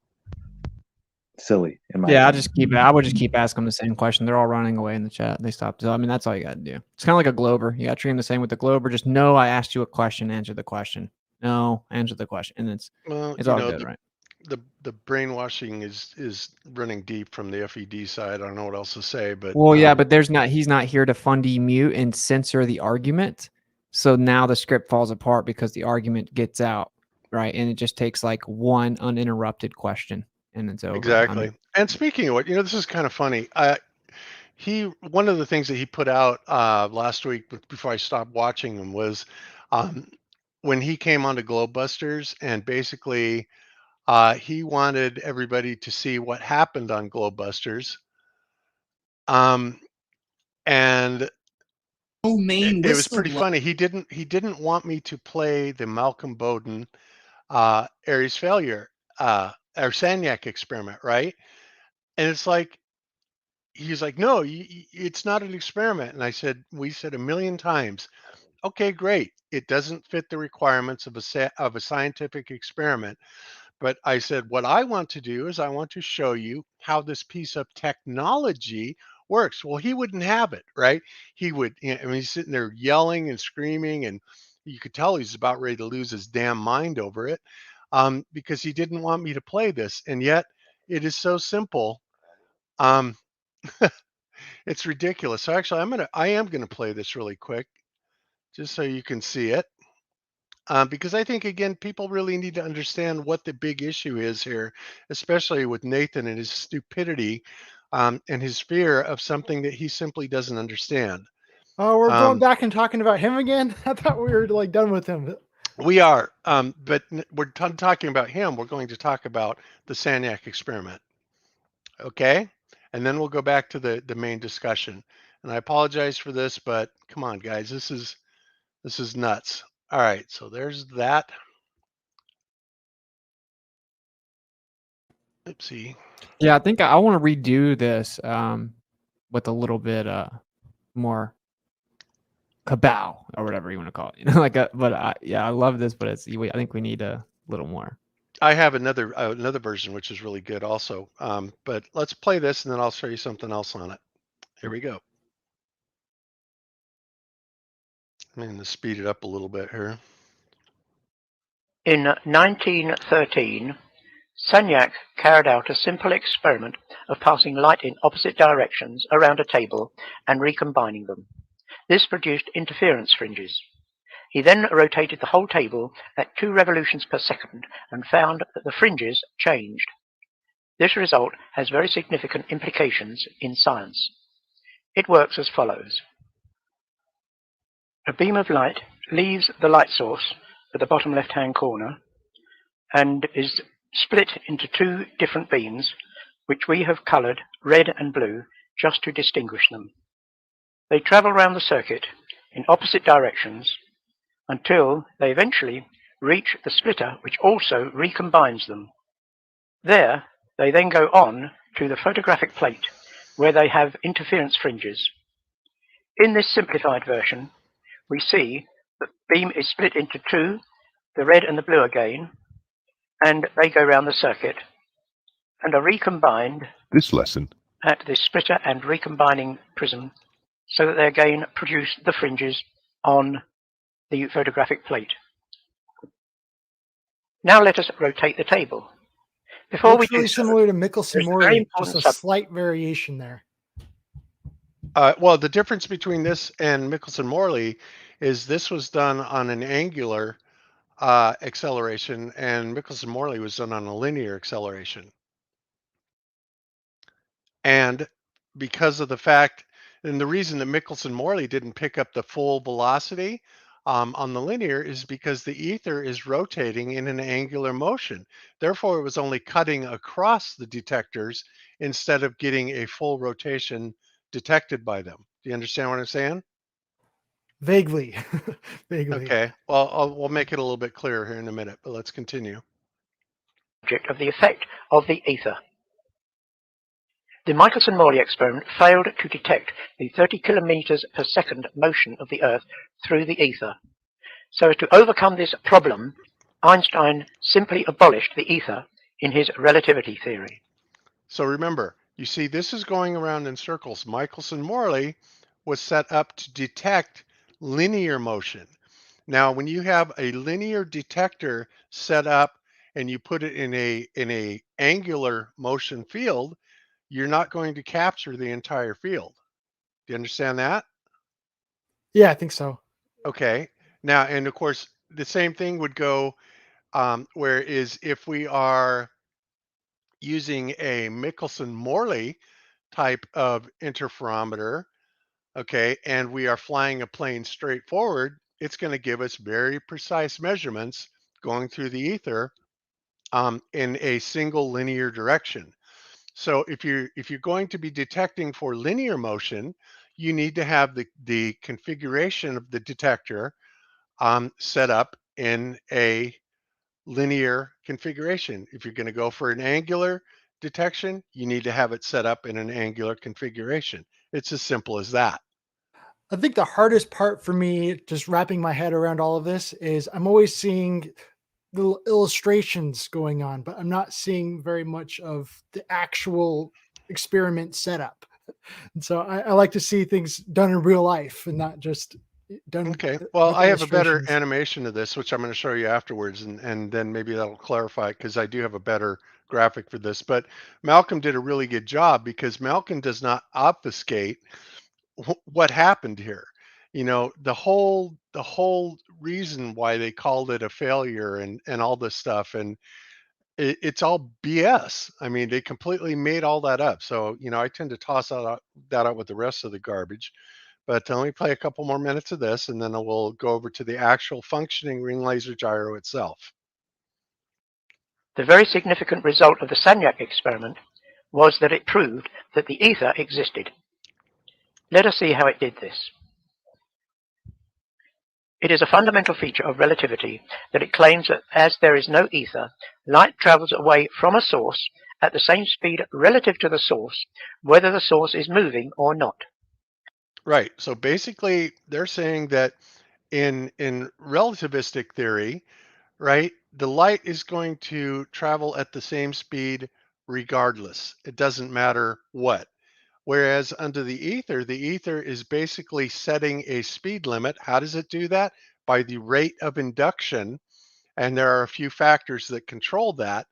silly in my Yeah, opinion. I would just keep asking them the same question. They're all running away in the chat. They stopped. So I mean, that's all you got to do. It's kind of like a Glober. You got to treat them the same with the Glober. Just no, I asked you a question. Answer the question. No, answer the question, and it's all good, right? The brainwashing is running deep from the FED side. I don't know what else to say, but well, yeah, but he's not here to fundy mute and censor the argument. So now the script falls apart because the argument gets out, right? And it just takes like one uninterrupted question, and it's over. Exactly. And speaking of what, this is kind of funny. One of the things that he put out last week before I stopped watching him was when he came onto Globebusters, and basically he wanted everybody to see what happened on Globebusters. And it was pretty funny. He didn't want me to play the Malcolm Bowden Aries failure or Sagnac experiment, right? And it's like, he's like, no, it's not an experiment. And we said a million times, okay, great. It doesn't fit the requirements of a scientific experiment. But I said, what I want to do is I want to show you how this piece of technology works. Well, he wouldn't have it, right? He would, he's sitting there yelling and screaming, and you could tell he's about ready to lose his damn mind over it because he didn't want me to play this. And yet it is so simple. It's ridiculous. So actually, I am gonna play this really quick, just so you can see it, because I think again, people really need to understand what the big issue is here, especially with Nathan and his stupidity, and his fear of something that he simply doesn't understand. Oh, we're going back and talking about him again. I thought we were like done with him. We are, but we're talking about him. We're going to talk about the Sagnac experiment. Okay, and then we'll go back to the main discussion. And I apologize for this, but come on, guys, this is nuts. All right, so there's that. Oopsie. Yeah, I think I want to redo this with a little bit more kabow or whatever you want to call it. I love this, but I think we need a little more. I have another version which is really good also. But let's play this and then I'll show you something else on it. Here we go. I'm going to speed it up a little bit here. In 1913, Sagnac carried out a simple experiment of passing light in opposite directions around a table and recombining them. This produced interference fringes. He then rotated the whole table at 2 revolutions per second and found that the fringes changed. This result has very significant implications in science. It works as follows. A beam of light leaves the light source at the bottom left-hand corner and is split into 2 different beams, which we have colored red and blue just to distinguish them. They travel around the circuit in opposite directions until they eventually reach the splitter, which also recombines them. There, they then go on to the photographic plate, where they have interference fringes. In this simplified version, we see the beam is split into 2, the red and the blue again, and they go around the circuit and are recombined at the splitter and recombining prism, so that they again produce the fringes on the photographic plate. Now let us rotate the table. Before Looks we do really so, similar to there's a very Michelson-Morley, just important a subject. slight variation there. Well, the difference between this and Michelson-Morley is this was done on an angular acceleration, and Michelson-Morley was done on a linear acceleration. And because of the fact, and the reason that Michelson-Morley didn't pick up the full velocity on the linear is because the ether is rotating in an angular motion. Therefore, it was only cutting across the detectors instead of getting a full rotation detected by them. Do you understand what I'm saying? Vaguely. Vaguely. Okay. Well, we'll make it a little bit clearer here in a minute, but let's continue. Of the effect of the ether. The Michelson-Morley experiment failed to detect the 30 kilometers per second motion of the Earth through the ether. So as to overcome this problem, Einstein simply abolished the ether in his relativity theory. So remember, you see this is going around in circles. Michelson-Morley was set up to detect linear motion. Now, when you have a linear detector set up and you put it in a angular motion field, you're not going to capture the entire field. Do you understand that? Yeah, I think so. Okay. Now, and of course, the same thing would go whereas if we are using a Michelson-Morley type of interferometer, okay, and we are flying a plane straight forward, it's going to give us very precise measurements going through the ether in a single linear direction. So if you're going to be detecting for linear motion, you need to have the configuration of the detector set up in a linear configuration. If you're going to go for an angular detection, you need to have it set up in an angular configuration. It's as simple as that. I think the hardest part for me, just wrapping my head around all of this, is I'm always seeing little illustrations going on, but I'm not seeing very much of the actual experiment setup. And so I like to see things done in real life and not just done Okay. Well, with I have a better illustrations. animation of this, which I'm going to show you afterwards, and then maybe that'll clarify it because I do have a better graphic for this. But Malcolm did a really good job because Malcolm does not obfuscate what happened here. You know, the whole reason why they called it a failure and all this stuff, and it's all BS. I mean, they completely made all that up. So, you know, I tend to toss that out with the rest of the garbage. But let me play a couple more minutes of this, and then we'll go over to the actual functioning ring laser gyro itself. The very significant result of the Sagnac experiment was that it proved that the ether existed. Let us see how it did this. It is a fundamental feature of relativity that it claims that as there is no ether, light travels away from a source at the same speed relative to the source, whether the source is moving or not. Right. So basically, they're saying that in relativistic theory, right, the light is going to travel at the same speed regardless. It doesn't matter what. Whereas under the ether is basically setting a speed limit. How does it do that? By the rate of induction. And there are a few factors that control that.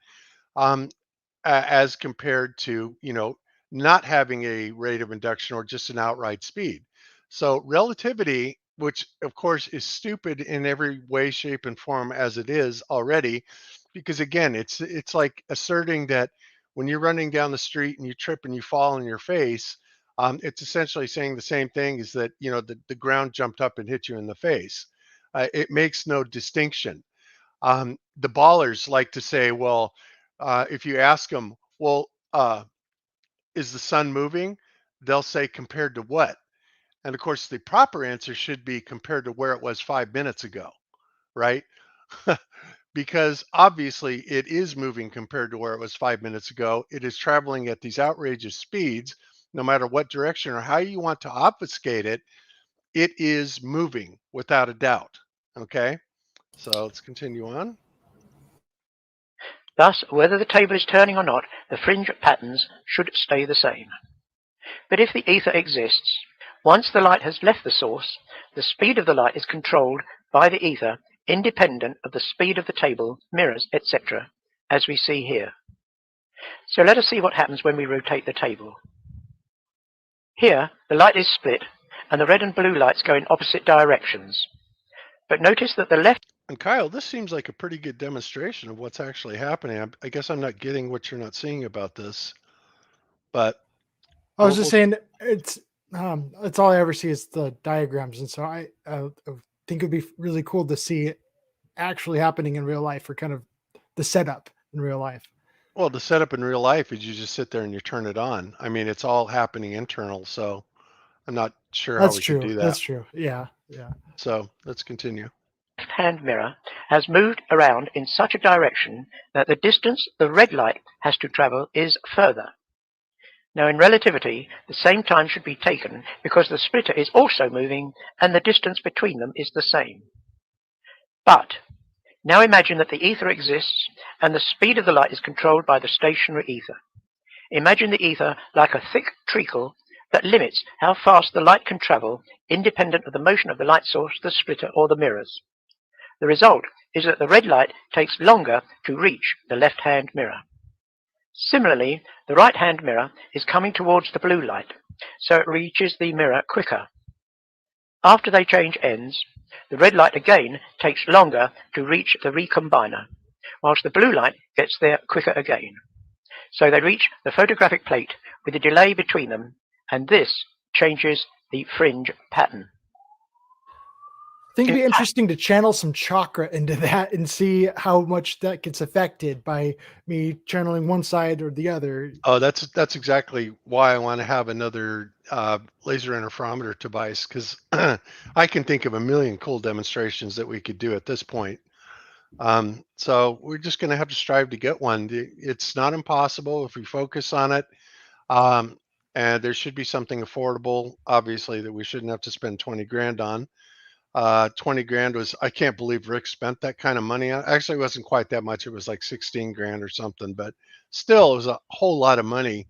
As compared to, you know, not having a rate of induction or just an outright speed. So relativity, which of course is stupid in every way, shape, and form as it is already, because again, it's like asserting that when you're running down the street and you trip and you fall on your face, it's essentially saying the same thing as that, you know, the ground jumped up and hit you in the face. It makes no distinction. The ballers like to say, well, if you ask them, well, is the sun moving? They'll say, compared to what? And of course, the proper answer should be compared to where it was 5 minutes ago, right? Because obviously it is moving compared to where it was 5 minutes ago. It is traveling at these outrageous speeds, no matter what direction or how you want to obfuscate it, it is moving without a doubt. Okay, so let's continue on. Thus, whether the table is turning or not, the fringe patterns should stay the same. But if the ether exists, once the light has left the source, the speed of the light is controlled by the ether independent of the speed of the table, mirrors, etc., as we see here. So let us see what happens when we rotate the table. Here, the light is split, and the red and blue lights go in opposite directions. But notice that the left... And Kyle, this seems like a pretty good demonstration of what's actually happening. I guess I'm not getting what you're not seeing about this, but... I was just saying, it's all I ever see is the diagrams, and so I think it'd be really cool to see it actually happening in real life, or kind of the setup in real life. Well, the setup in real life is you just sit there and you turn it on. I mean, it's all happening internal, so I'm not sure how we could do that. That's true. Yeah. So let's continue. Left-hand mirror has moved around in such a direction that the distance the red light has to travel is further. Now, in relativity, the same time should be taken because the splitter is also moving and the distance between them is the same. But now imagine that the ether exists and the speed of the light is controlled by the stationary ether. Imagine the ether like a thick treacle that limits how fast the light can travel, independent of the motion of the light source, the splitter, or the mirrors. The result is that the red light takes longer to reach the left-hand mirror. Similarly, the right-hand mirror is coming towards the blue light, so it reaches the mirror quicker. After they change ends, the red light again takes longer to reach the recombiner, whilst the blue light gets there quicker again. So they reach the photographic plate with a delay between them, and this changes the fringe pattern. I think it'd be interesting to channel some chakra into that and see how much that gets affected by me channeling one side or the other. Oh, that's exactly why I want to have another laser interferometer device, because I can think of a million cool demonstrations that we could do at this point. So we're just going to have to strive to get one. It's not impossible if we focus on it. And there should be something affordable, obviously, that we shouldn't have to spend 20 grand on. 20 grand was, I can't believe Rick spent that kind of money on. Actually, it wasn't quite that much. It was like 16 grand or something, but still it was a whole lot of money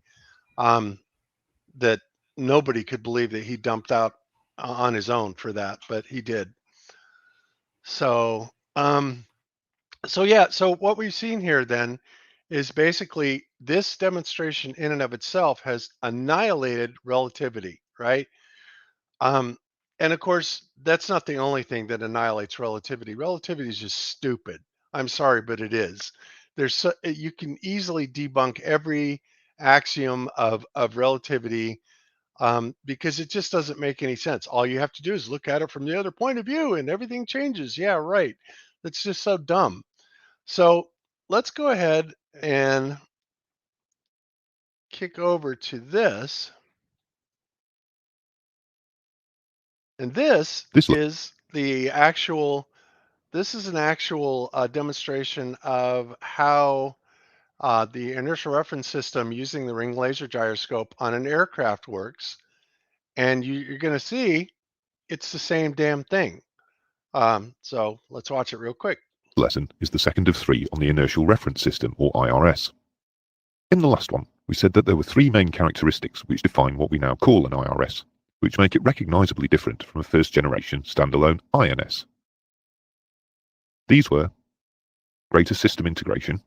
that nobody could believe that he dumped out on his own for that, but he did. So, so what we've seen here then is basically this demonstration in and of itself has annihilated relativity, right? And of course, that's not the only thing that annihilates relativity. Relativity is just stupid. I'm sorry, but it is. You can easily debunk every axiom of relativity because it just doesn't make any sense. All you have to do is look at it from the other point of view and everything changes. Yeah, right. That's just so dumb. So let's go ahead and kick over to this. And this is an actual demonstration of how the inertial reference system using the ring laser gyroscope on an aircraft works. And you're going to see it's the same damn thing. So let's watch it real quick. Lesson is the second of 3 on the inertial reference system, or IRS. In the last one, we said that there were 3 main characteristics which define what we now call an IRS, which make it recognizably different from a first-generation standalone INS. These were greater system integration,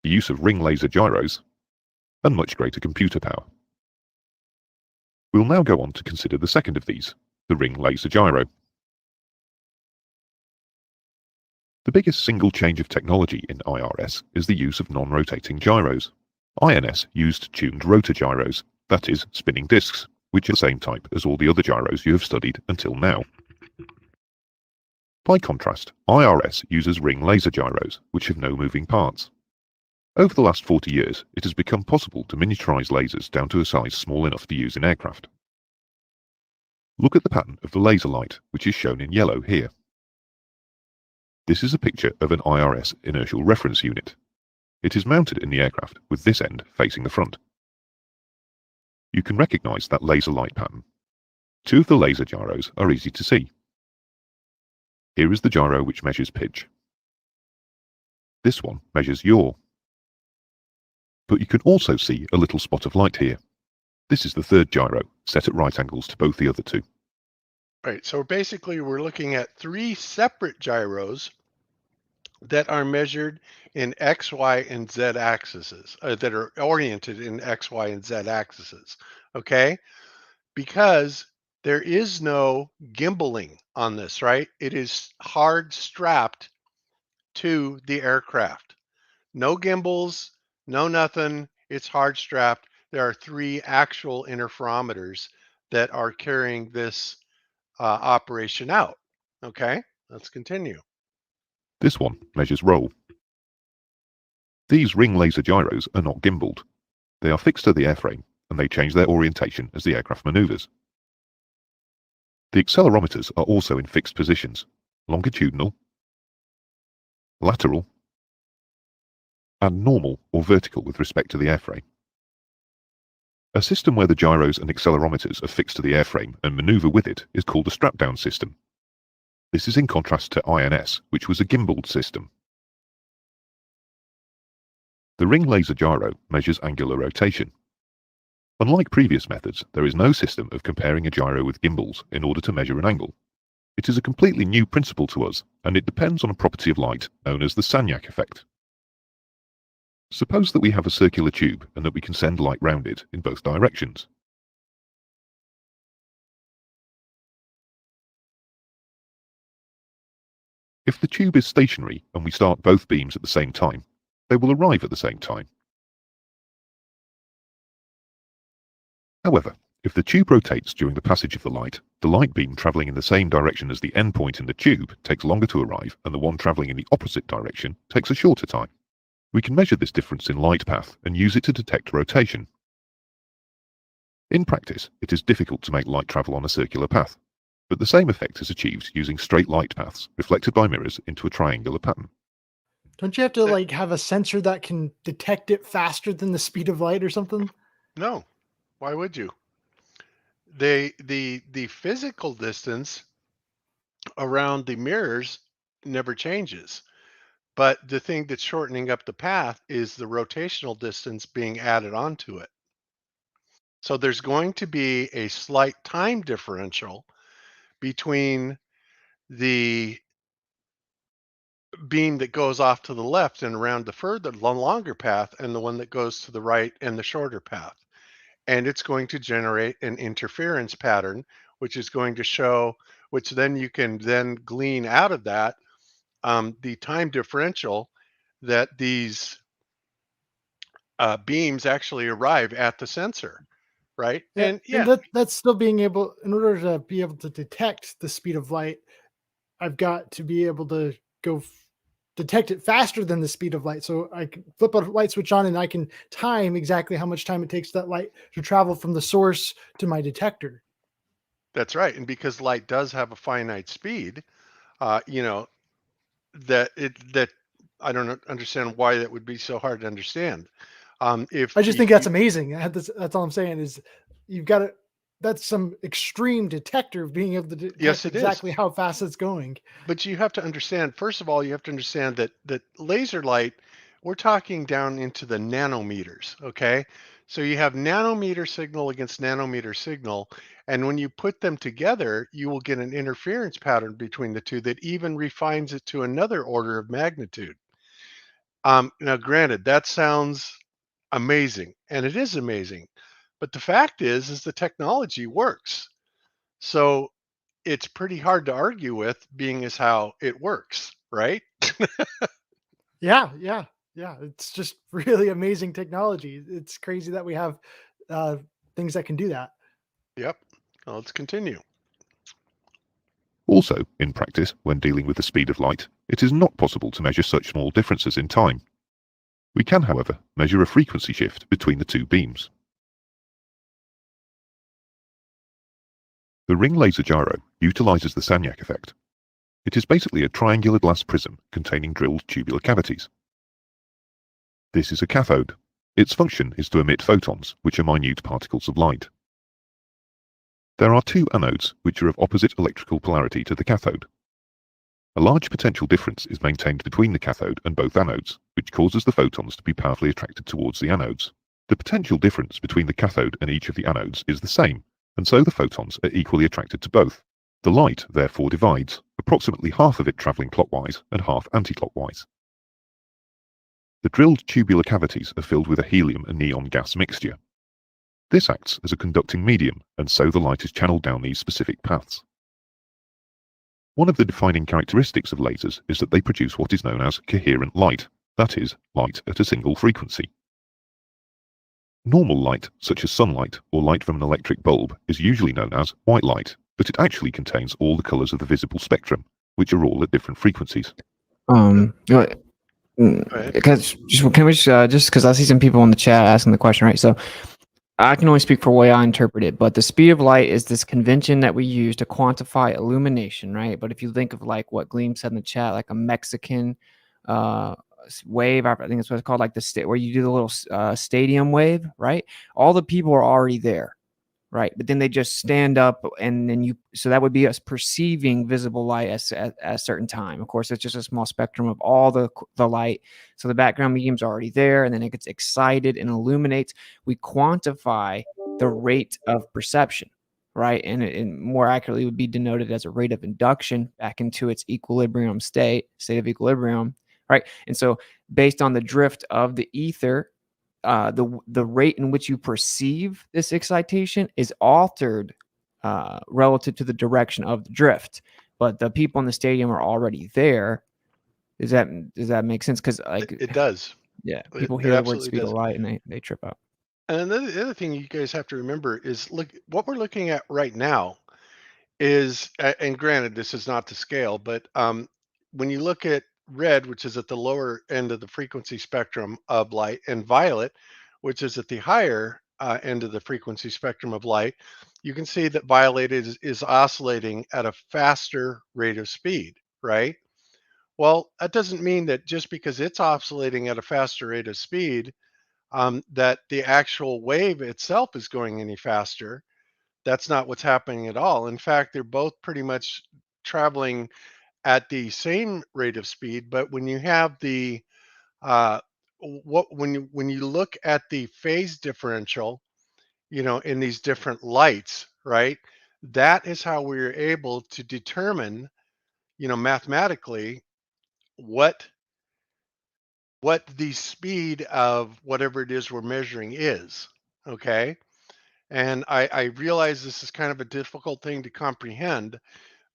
the use of ring laser gyros, and much greater computer power. We'll now go on to consider the second of these, the ring laser gyro. The biggest single change of technology in IRS is the use of non-rotating gyros. INS used tuned rotor gyros, that is, spinning discs, which are the same type as all the other gyros you have studied until now. By contrast, IRS uses ring laser gyros, which have no moving parts. Over the last 40 years, it has become possible to miniaturize lasers down to a size small enough to use in aircraft. Look at the pattern of the laser light, which is shown in yellow here. This is a picture of an IRS inertial reference unit. It is mounted in the aircraft with this end facing the front. You can recognize that laser light pattern. 2 of the laser gyros are easy to see. Here is the gyro which measures pitch. This one measures yaw. But you can also see a little spot of light here. This is the third gyro, set at right angles to both the other 2. Right. So basically, we're looking at 3 separate gyros that are measured in X, Y, and Z axes, that are oriented in X, Y, and Z axes. Okay? Because there is no gimbaling on this, right? It is hard strapped to the aircraft. No gimbals, no nothing. It's hard strapped. There are 3 actual interferometers that are carrying this operation out. Okay, let's continue. This one measures roll. These ring laser gyros are not gimbaled. They are fixed to the airframe, and they change their orientation as the aircraft maneuvers. The accelerometers are also in fixed positions: longitudinal, lateral, and normal or vertical with respect to the airframe. A system where the gyros and accelerometers are fixed to the airframe and maneuver with it is called a strap-down system. This is in contrast to INS, which was a gimbaled system. The ring laser gyro measures angular rotation. Unlike previous methods, there is no system of comparing a gyro with gimbals in order to measure an angle. It is a completely new principle to us, and it depends on a property of light known as the Sagnac effect. Suppose that we have a circular tube and that we can send light round it in both directions. If the tube is stationary and we start both beams at the same time, they will arrive at the same time. However, if the tube rotates during the passage of the light beam travelling in the same direction as the endpoint in the tube takes longer to arrive, and the one travelling in the opposite direction takes a shorter time. We can measure this difference in light path and use it to detect rotation. In practice, it is difficult to make light travel on a circular path, but the same effect is achieved using straight light paths reflected by mirrors into a triangular pattern. Don't you have to like have a sensor that can detect it faster than the speed of light or something? No. Why would you? The physical distance around the mirrors never changes. But the thing that's shortening up the path is the rotational distance being added onto it. So there's going to be a slight time differential between the beam that goes off to the left and around the longer path and the one that goes to the right and the shorter path. And it's going to generate an interference pattern, which is going to show, which then you can then glean out of that the time differential that these beams actually arrive at the sensor, right? Yeah, and that's still being able, in order to be able to detect the speed of light, I've got to be able to detect it faster than the speed of light. So I can flip a light switch on and I can time exactly how much time it takes that light to travel from the source to my detector. That's right. And because light does have a finite speed, that I don't understand why that would be so hard to understand. I just think that's amazing. That's all I'm saying is you've got to, that's some extreme detector of being able to detect exactly how fast it's going. But you have to understand, first of all, you have to understand that laser light, we're talking down into the nanometers, okay? So you have nanometer signal against nanometer signal, and when you put them together, you will get an interference pattern between the two that even refines it to another order of magnitude. Now, granted, that sounds amazing, and it is amazing, but the fact is the technology works. So it's pretty hard to argue with, being as how it works, right? Yeah. It's just really amazing technology. It's crazy that we have things that can do that. Yep. Well, let's continue. Also, in practice, when dealing with the speed of light, it is not possible to measure such small differences in time. We can, however, measure a frequency shift between the two beams. The ring laser gyro utilizes the Sagnac effect. It is basically a triangular glass prism containing drilled tubular cavities. This is a cathode. Its function is to emit photons, which are minute particles of light. There are 2 anodes, which are of opposite electrical polarity to the cathode. A large potential difference is maintained between the cathode and both anodes, which causes the photons to be powerfully attracted towards the anodes. The potential difference between the cathode and each of the anodes is the same, and so the photons are equally attracted to both. The light therefore divides, approximately half of it travelling clockwise and half anti-clockwise. The drilled tubular cavities are filled with a helium and neon gas mixture. This acts as a conducting medium, and so the light is channeled down these specific paths. One of the defining characteristics of lasers is that they produce what is known as coherent light, that is, light at a single frequency. Normal light, such as sunlight or light from an electric bulb, is usually known as white light, but it actually contains all the colours of the visible spectrum, which are all at different frequencies. Because can we just because I see some people in the chat asking the question, right? So I can only speak for the way I interpret it, but the speed of light is this convention that we use to quantify illumination, right? But if you think of like what Gleam said in the chat, like a Mexican wave, I think that's what it's called, like the where you do the little stadium wave, right? All the people are already there, right? But then they just stand up, and then so that would be us perceiving visible light at a certain time. Of course, it's just a small spectrum of all the light. So the background medium's already there, and then it gets excited and illuminates. We quantify the rate of perception, right? And it more accurately would be denoted as a rate of induction back into its equilibrium state of equilibrium, right? And so based on the drift of the ether, the rate in which you perceive this excitation is altered relative to the direction of the drift. But the people in the stadium are already there. Does that make sense? Because like it does. Yeah, people hear the word speed of light and they trip out. And the other thing you guys have to remember is what we're looking at right now is, and granted this is not to scale, but when you look at red, which is at the lower end of the frequency spectrum of light, and violet, which is at the higher end of the frequency spectrum of light, you can see that violet is oscillating at a faster rate of speed, right? Well, that doesn't mean that just because it's oscillating at a faster rate of speed, that the actual wave itself is going any faster. That's not what's happening at all. In fact, they're both pretty much traveling at the same rate of speed. But when you have the when you look at the phase differential, in these different lights, right? That is how we're able to determine, mathematically what the speed of whatever it is we're measuring is. Okay. And I realize this is kind of a difficult thing to comprehend,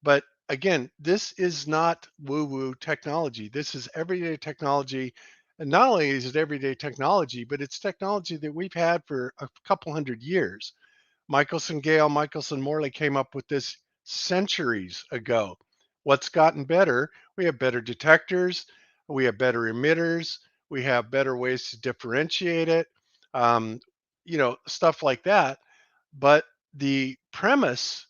but again, this is not woo-woo technology. This is everyday technology. And not only is it everyday technology, but it's technology that we've had for a couple hundred years. Gale, Michelson, Morley came up with this centuries ago. What's gotten better? We have better detectors. We have better emitters. We have better ways to differentiate it. Stuff like that. But the premise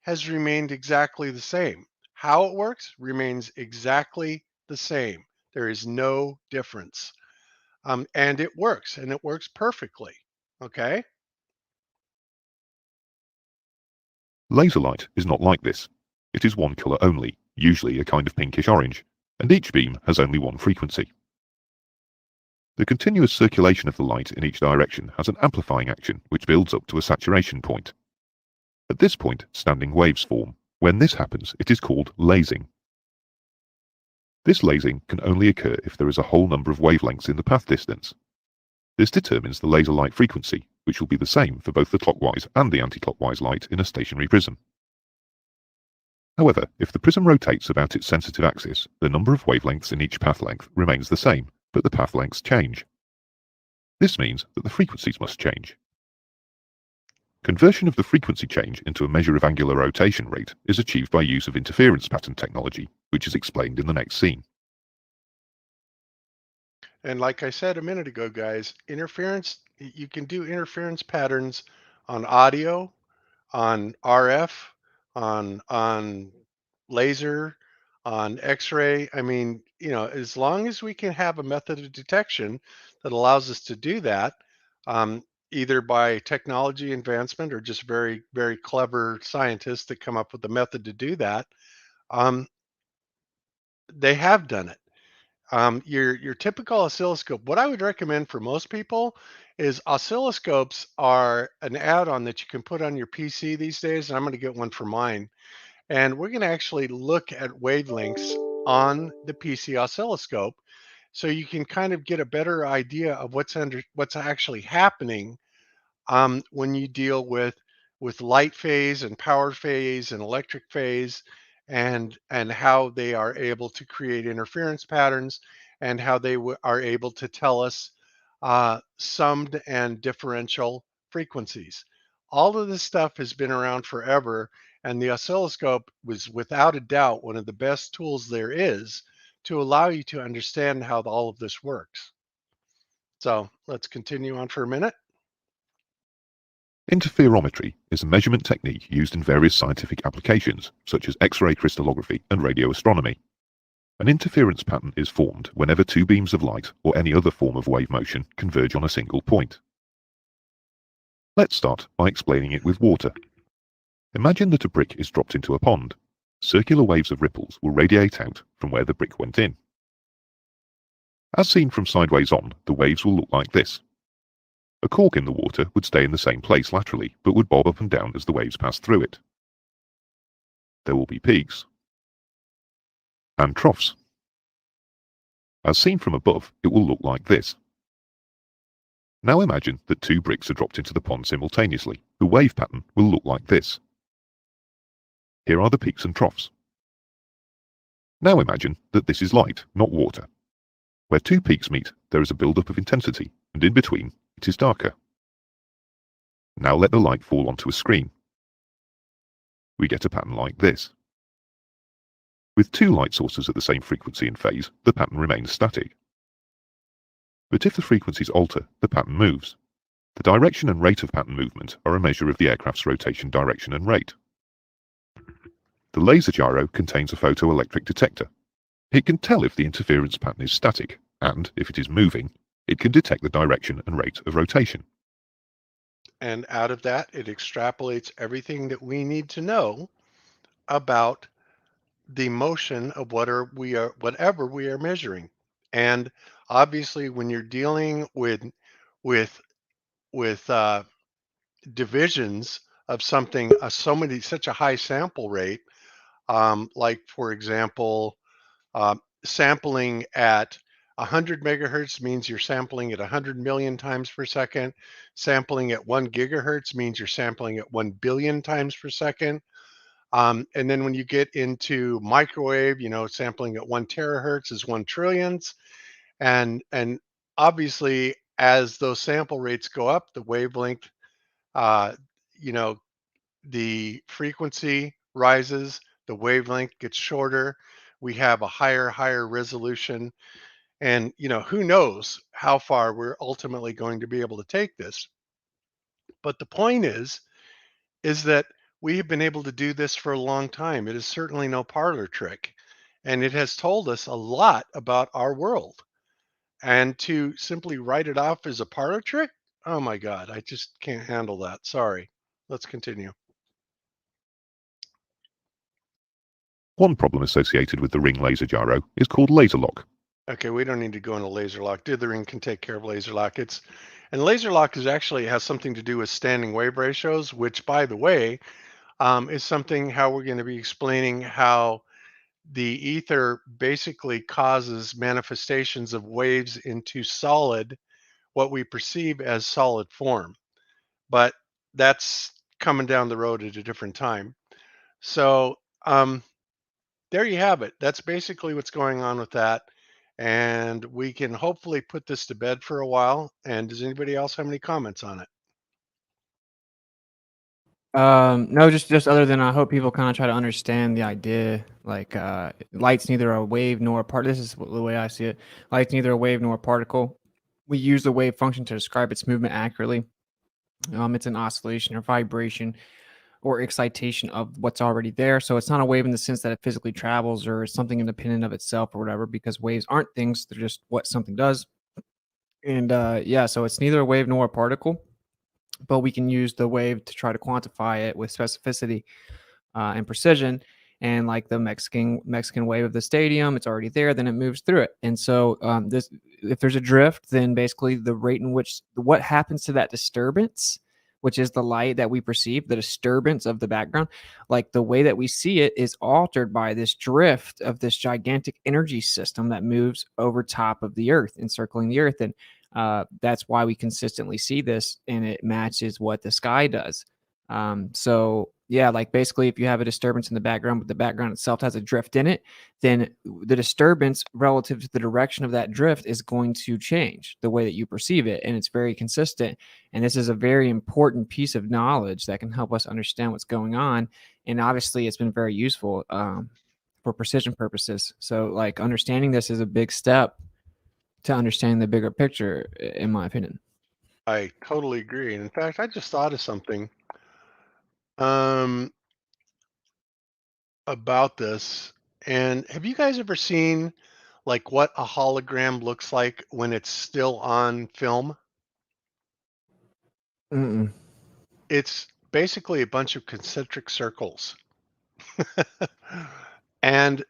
has remained exactly the same. How it works remains exactly the same. There is no difference. And it works, and it works perfectly. Okay? Laser light is not like this. It is one colour only, usually a kind of pinkish orange, and each beam has only one frequency. The continuous circulation of the light in each direction has an amplifying action which builds up to a saturation point. At this point, standing waves form. When this happens, it is called lasing. This lasing can only occur if there is a whole number of wavelengths in the path distance. This determines the laser light frequency, which will be the same for both the clockwise and the anti-clockwise light in a stationary prism. However, if the prism rotates about its sensitive axis, the number of wavelengths in each path length remains the same, but the path lengths change. This means that the frequencies must change. Conversion of the frequency change into a measure of angular rotation rate is achieved by use of interference pattern technology, which is explained in the next scene. And like I said a minute ago, guys, you can do interference patterns on audio, on RF, on laser, on X-ray. I mean, as long as we can have a method of detection that allows us to do that, either by technology advancement or just very, very clever scientists that come up with a method to do that, they have done it. Your typical oscilloscope, what I would recommend for most people is oscilloscopes are an add-on that you can put on your PC these days, and I'm going to get one for mine. And we're going to actually look at wavelengths on the PC oscilloscope so you can kind of get a better idea of what's actually happening when you deal with light phase and power phase and electric phase, and how they are able to create interference patterns, and how they are able to tell us summed and differential frequencies. All of this stuff has been around forever, and the oscilloscope was without a doubt one of the best tools there is to allow you to understand how all of this works. So let's continue on for a minute. Interferometry is a measurement technique used in various scientific applications, such as X-ray crystallography and radio astronomy. An interference pattern is formed whenever two beams of light or any other form of wave motion converge on a single point. Let's start by explaining it with water. Imagine that a brick is dropped into a pond. Circular waves of ripples will radiate out from where the brick went in. As seen from sideways on, the waves will look like this. A cork in the water would stay in the same place laterally, but would bob up and down as the waves pass through it. There will be peaks and troughs. As seen from above, it will look like this. Now imagine that two bricks are dropped into the pond simultaneously. The wave pattern will look like this. Here are the peaks and troughs. Now imagine that this is light, not water. Where two peaks meet, there is a build-up of intensity, and in between, it is darker. Now let the light fall onto a screen. We get a pattern like this. With two light sources at the same frequency and phase, the pattern remains static. But if the frequencies alter, the pattern moves. The direction and rate of pattern movement are a measure of the aircraft's rotation direction and rate. The laser gyro contains a photoelectric detector. It can tell if the interference pattern is static, and, if it is moving, it can detect the direction and rate of rotation. And out of that, it extrapolates everything that we need to know about the motion of whatever we are measuring. And obviously, when you're dealing with divisions of something, such a high sample rate, like for example, sampling at 100 megahertz means you're sampling at 100 million times per second. Sampling at 1 gigahertz means you're sampling at 1 billion times per second. And then when you get into microwave, sampling at 1 terahertz is 1 trillionth. And obviously, as those sample rates go up, the wavelength, the frequency rises, the wavelength gets shorter. We have a higher resolution. And, who knows how far we're ultimately going to be able to take this. But the point is that we have been able to do this for a long time. It is certainly no parlor trick. And it has told us a lot about our world. And to simply write it off as a parlor trick, oh my God, I just can't handle that. Sorry. Let's continue. One problem associated with the ring laser gyro is called laser lock. Okay, we don't need to go into laser lock. Dithering can take care of laser lock. And laser lock has something to do with standing wave ratios, which, by the way, is something how we're going to be explaining how the ether basically causes manifestations of waves into solid, what we perceive as solid form. But that's coming down the road at a different time. So there you have it. That's basically what's going on with that. And we can hopefully put this to bed for a while. And does anybody else have any comments on it? No, just other than I hope people kind of try to understand the idea. Like, light's neither a wave nor a particle. This is the way I see it. Light's neither a wave nor a particle. We use the wave function to describe its movement accurately. It's an oscillation or vibration or excitation of what's already there. So it's not a wave in the sense that it physically travels or is something independent of itself or whatever, because waves aren't things. They're just what something does. And yeah, so it's neither a wave nor a particle, but we can use the wave to try to quantify it with specificity and precision. And like the Mexican wave of the stadium, it's already there, then it moves through it. And so if there's a drift, then basically the rate in which what happens to that disturbance which is the light that we perceive, the disturbance of the background, like the way that we see it is altered by this drift of this gigantic energy system that moves over top of the Earth, encircling the Earth. And that's why we consistently see this, and it matches what the sky does. So yeah, like basically if you have a disturbance in the background, but the background itself has a drift in it, then the disturbance relative to the direction of that drift is going to change the way that you perceive it. And it's very consistent. And this is a very important piece of knowledge that can help us understand what's going on. And obviously it's been very useful for precision purposes. So like understanding this is a big step to understanding the bigger picture, in my opinion. I totally agree. And in fact, I just thought of something about this. And have you guys ever seen like what a hologram looks like when it's still on film? Mm-mm. It's basically a bunch of concentric circles. And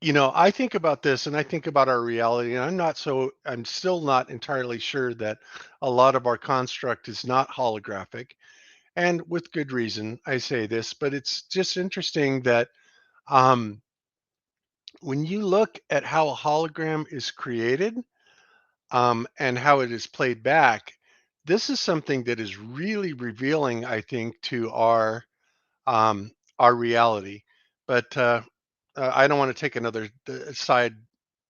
I think about this and I think about our reality, and I'm still not entirely sure that a lot of our construct is not holographic. And with good reason, I say this, but it's just interesting that when you look at how a hologram is created and how it is played back, this is something that is really revealing, I think, to our reality. But I don't want to take another side,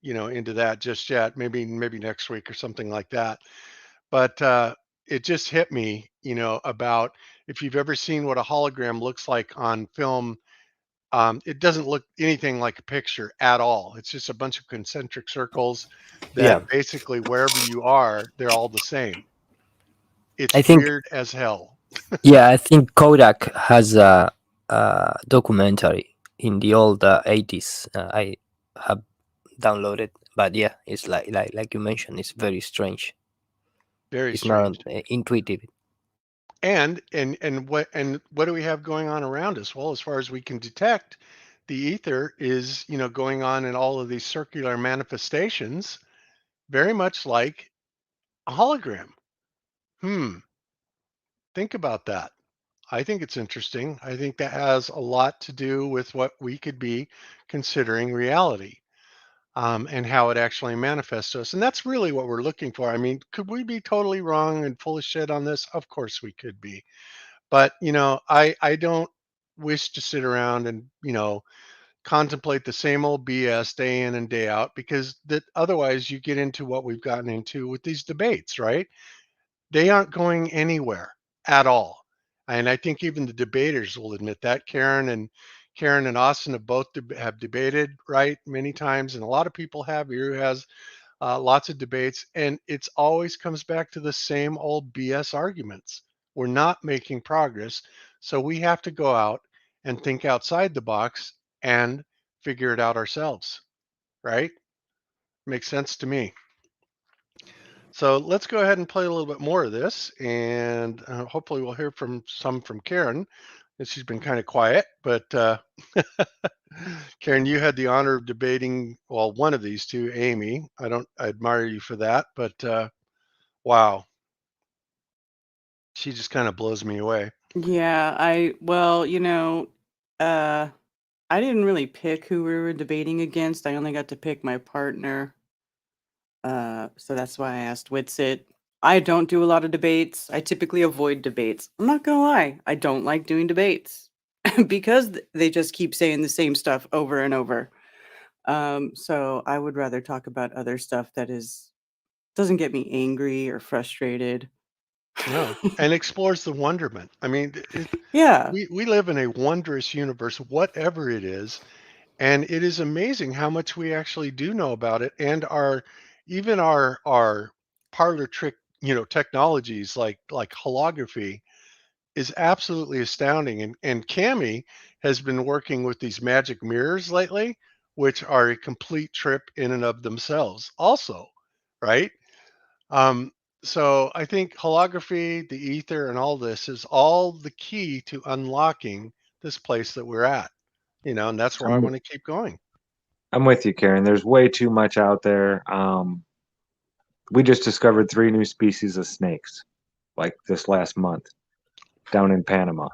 into that just yet. Maybe next week or something like that. But it just hit me, about if you've ever seen what a hologram looks like on film. It doesn't look anything like a picture at all. It's just a bunch of concentric circles that Yeah, basically wherever you are, they're all the same. It's I think weird as hell. yeah, I think Kodak has a documentary in the old 80s. I have downloaded, but yeah, it's like you mentioned, it's very strange. Very It's strange. not intuitive. And what do we have going on around us? Well, as far as we can detect, the ether is, going on in all of these circular manifestations, very much like a hologram. Think about that. I think it's interesting. I think that has a lot to do with what we could be considering reality, and how it actually manifests to us. And that's really what we're looking for. I mean, could we be totally wrong and full of shit on this? Of course we could be. But, I don't wish to sit around and, contemplate the same old BS day in and day out, because that otherwise you get into what we've gotten into with these debates, right? They aren't going anywhere at all. And I think even the debaters will admit that. Karen and Austin have both have debated, right, many times, and a lot of people have. Here has lots of debates, and it's always comes back to the same old BS arguments. We're not making progress, so we have to go out and think outside the box and figure it out ourselves, right? Makes sense to me. So let's go ahead and play a little bit more of this, and hopefully we'll hear from Karen. And she's been kind of quiet, but Karen, you had the honor of debating, well, one of these two, Amy. I admire you for that, but wow, she just kind of blows me away. Yeah, I didn't really pick who we were debating against. I only got to pick my partner. So that's why I asked Witsit. I don't do a lot of debates. I typically avoid debates. I'm not gonna lie, I don't like doing debates because they just keep saying the same stuff over and over. So I would rather talk about other stuff that doesn't get me angry or frustrated. No, and explores the wonderment. I mean, Yeah. we live in a wondrous universe, whatever it is, and it is amazing how much we actually do know about it, and our parlor trick, technologies like holography is absolutely astounding. And Cami has been working with these magic mirrors lately, which are a complete trip in and of themselves, also, right? Um, so I think holography, the ether, and all this is all the key to unlocking this place that we're at, and that's where I want to keep going. I'm with you, Karen. There's way too much out there. We just discovered 3 new species of snakes. like this last month down in Panama.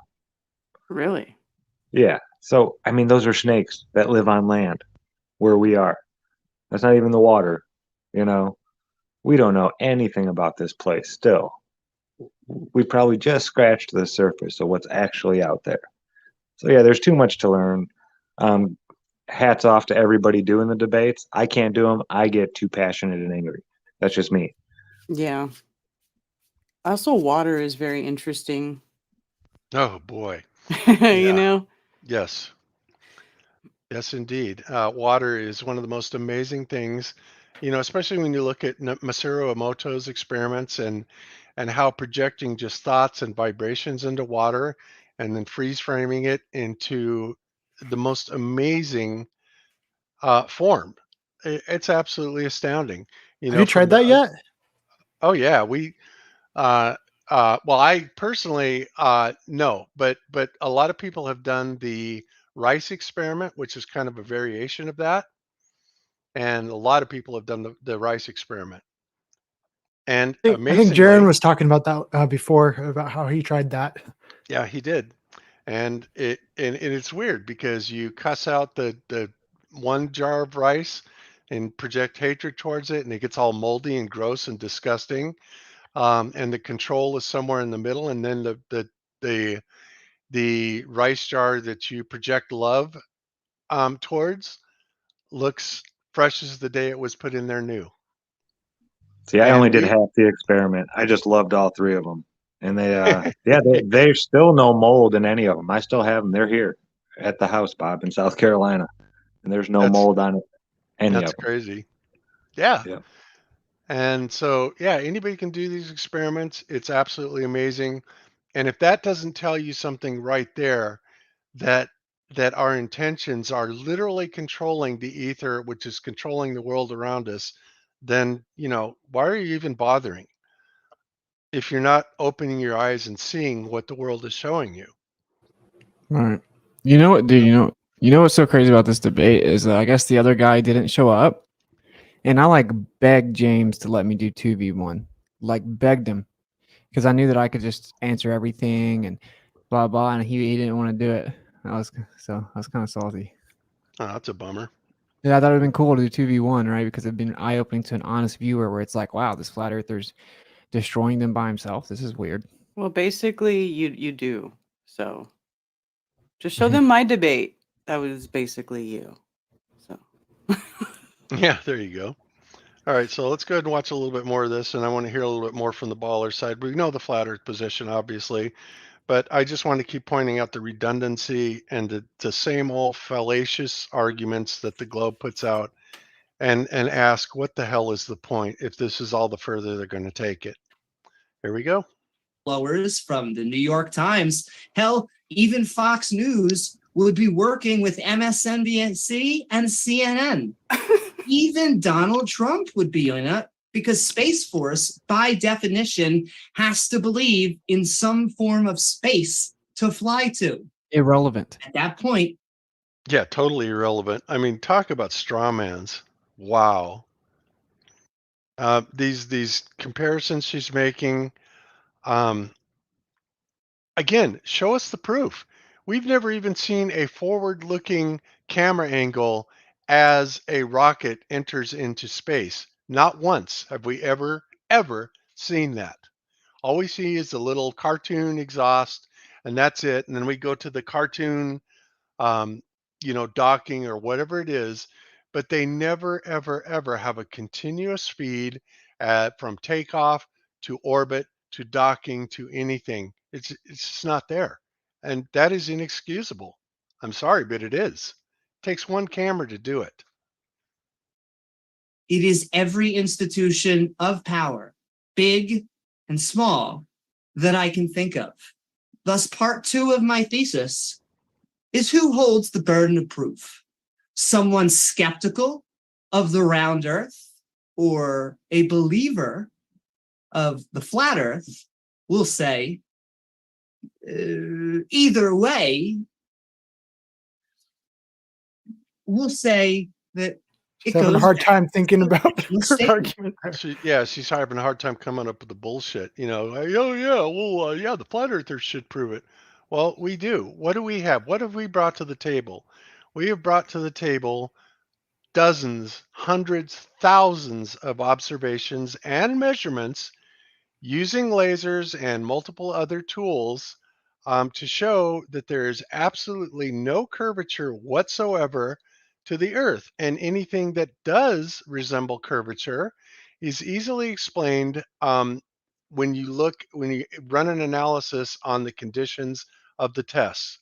Really? Yeah. So, I mean, those are snakes that live on land where we are. That's not even the water, you know. We don't know anything about this place still. We probably just scratched the surface of what's actually out there. So yeah, there's too much to learn. Hats off to everybody doing the debates. I can't do them. I get too passionate and angry. That's just me. Yeah. Also, water is very interesting. Oh boy. You know? Yes. Yes, indeed. Water is one of the most amazing things, especially when you look at Masaru Emoto's experiments and how projecting just thoughts and vibrations into water and then freeze framing it into the most amazing form. It's absolutely astounding. Have you tried that yet? Oh yeah, well, I personally no, but a lot of people have done the rice experiment, which is kind of a variation of that, and a lot of people have done the rice experiment. And I think amazingly, Jeran was talking about that before, about how he tried that. yeah, he did. And it's weird because you cuss out the one jar of rice and project hatred towards it, and it gets all moldy and gross and disgusting. And the control is somewhere in the middle, and then the rice jar that you project love towards looks fresh as the day it was put in there new. See, I only And did half the experiment. I just loved all three of them. And there's still no mold in any of them. I still have them. They're here at the house, Bob, in South Carolina. And there's no mold on it. Any of That's them. crazy. Yeah. Yeah. And so, yeah, anybody can do these experiments. It's absolutely amazing. And if that doesn't tell you something right there, that our intentions are literally controlling the ether, which is controlling the world around us, then, why are you even bothering if you're not opening your eyes and seeing what the world is showing you? Right. You know what, dude? You know what's so crazy about this debate is I guess the other guy didn't show up, and I begged James to let me do 2v1, begged him, because I knew that I could just answer everything and blah blah, and he didn't want to do it. I was kind of salty. Oh, that's a bummer. Yeah, I thought it would have been cool to do 2v1, right? Because it'd been eye opening to an honest viewer, where it's like, wow, this flat earther's destroying them by himself. This is weird. Well, basically, you do. So just show them my debate. That was basically you. So Yeah, there you go. All right, so let's go ahead and watch a little bit more of this, and I want to hear a little bit more from the baller side. We know the flat earth position, obviously, but I just want to keep pointing out the redundancy and the same old fallacious arguments that the globe puts out, and ask what the hell is the point if this is all the further they're going to take it. Here we go. Blowers from the New York Times. Hell, even Fox News would be working with MSNBC and CNN. Even Donald Trump would be in it because Space Force, by definition, has to believe in some form of space to fly to. Irrelevant. At that point. Yeah, totally irrelevant. I mean, talk about straw mans. Wow. These comparisons she's making, again, show us the proof. We've never even seen a forward-looking camera angle as a rocket enters into space. Not once have we ever seen that. All we see is the little cartoon exhaust, and that's it. And then we go to the cartoon, docking or whatever it is, but they never, ever have a continuous feed from takeoff to orbit to docking to anything. It's just not there. And that is inexcusable. I'm sorry, but it is. It takes one camera to do it. It is every institution of power, big and small, that I can think of. Thus, part 2 of my thesis is who holds the burden of proof? Someone skeptical of the round earth or a believer of the flat earth will say, either way, we'll say that She's having a hard time thinking about her statement. argument there. She's having a hard time coming up with the bullshit. Oh yeah, well yeah, the flat earthers should prove it. Well, we do. What do we have? What have we brought to the table? We have brought to the table dozens, hundreds, thousands of observations and measurements using lasers and multiple other tools to show that there is absolutely no curvature whatsoever to the Earth. And anything that does resemble curvature is easily explained when you run an analysis on the conditions of the tests.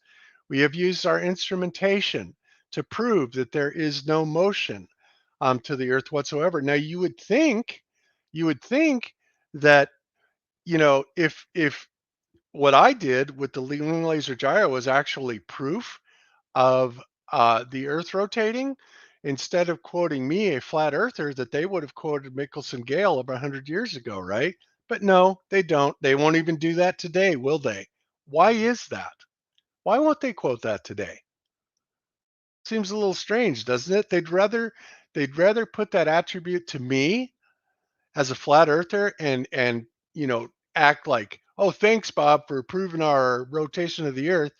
We have used our instrumentation to prove that there is no motion to the Earth whatsoever. Now, you would think that if what I did with the lunar laser gyro was actually proof of the Earth rotating, instead of quoting me, a flat earther, that they would have quoted Michelson Gale about 100 years ago, right? But no, they don't. They won't even do that today, will they? Why is that? Why won't they quote that today? Seems a little strange, doesn't it? They'd rather put that attribute to me as a flat earther and act like, oh, thanks, Bob, for proving our rotation of the Earth,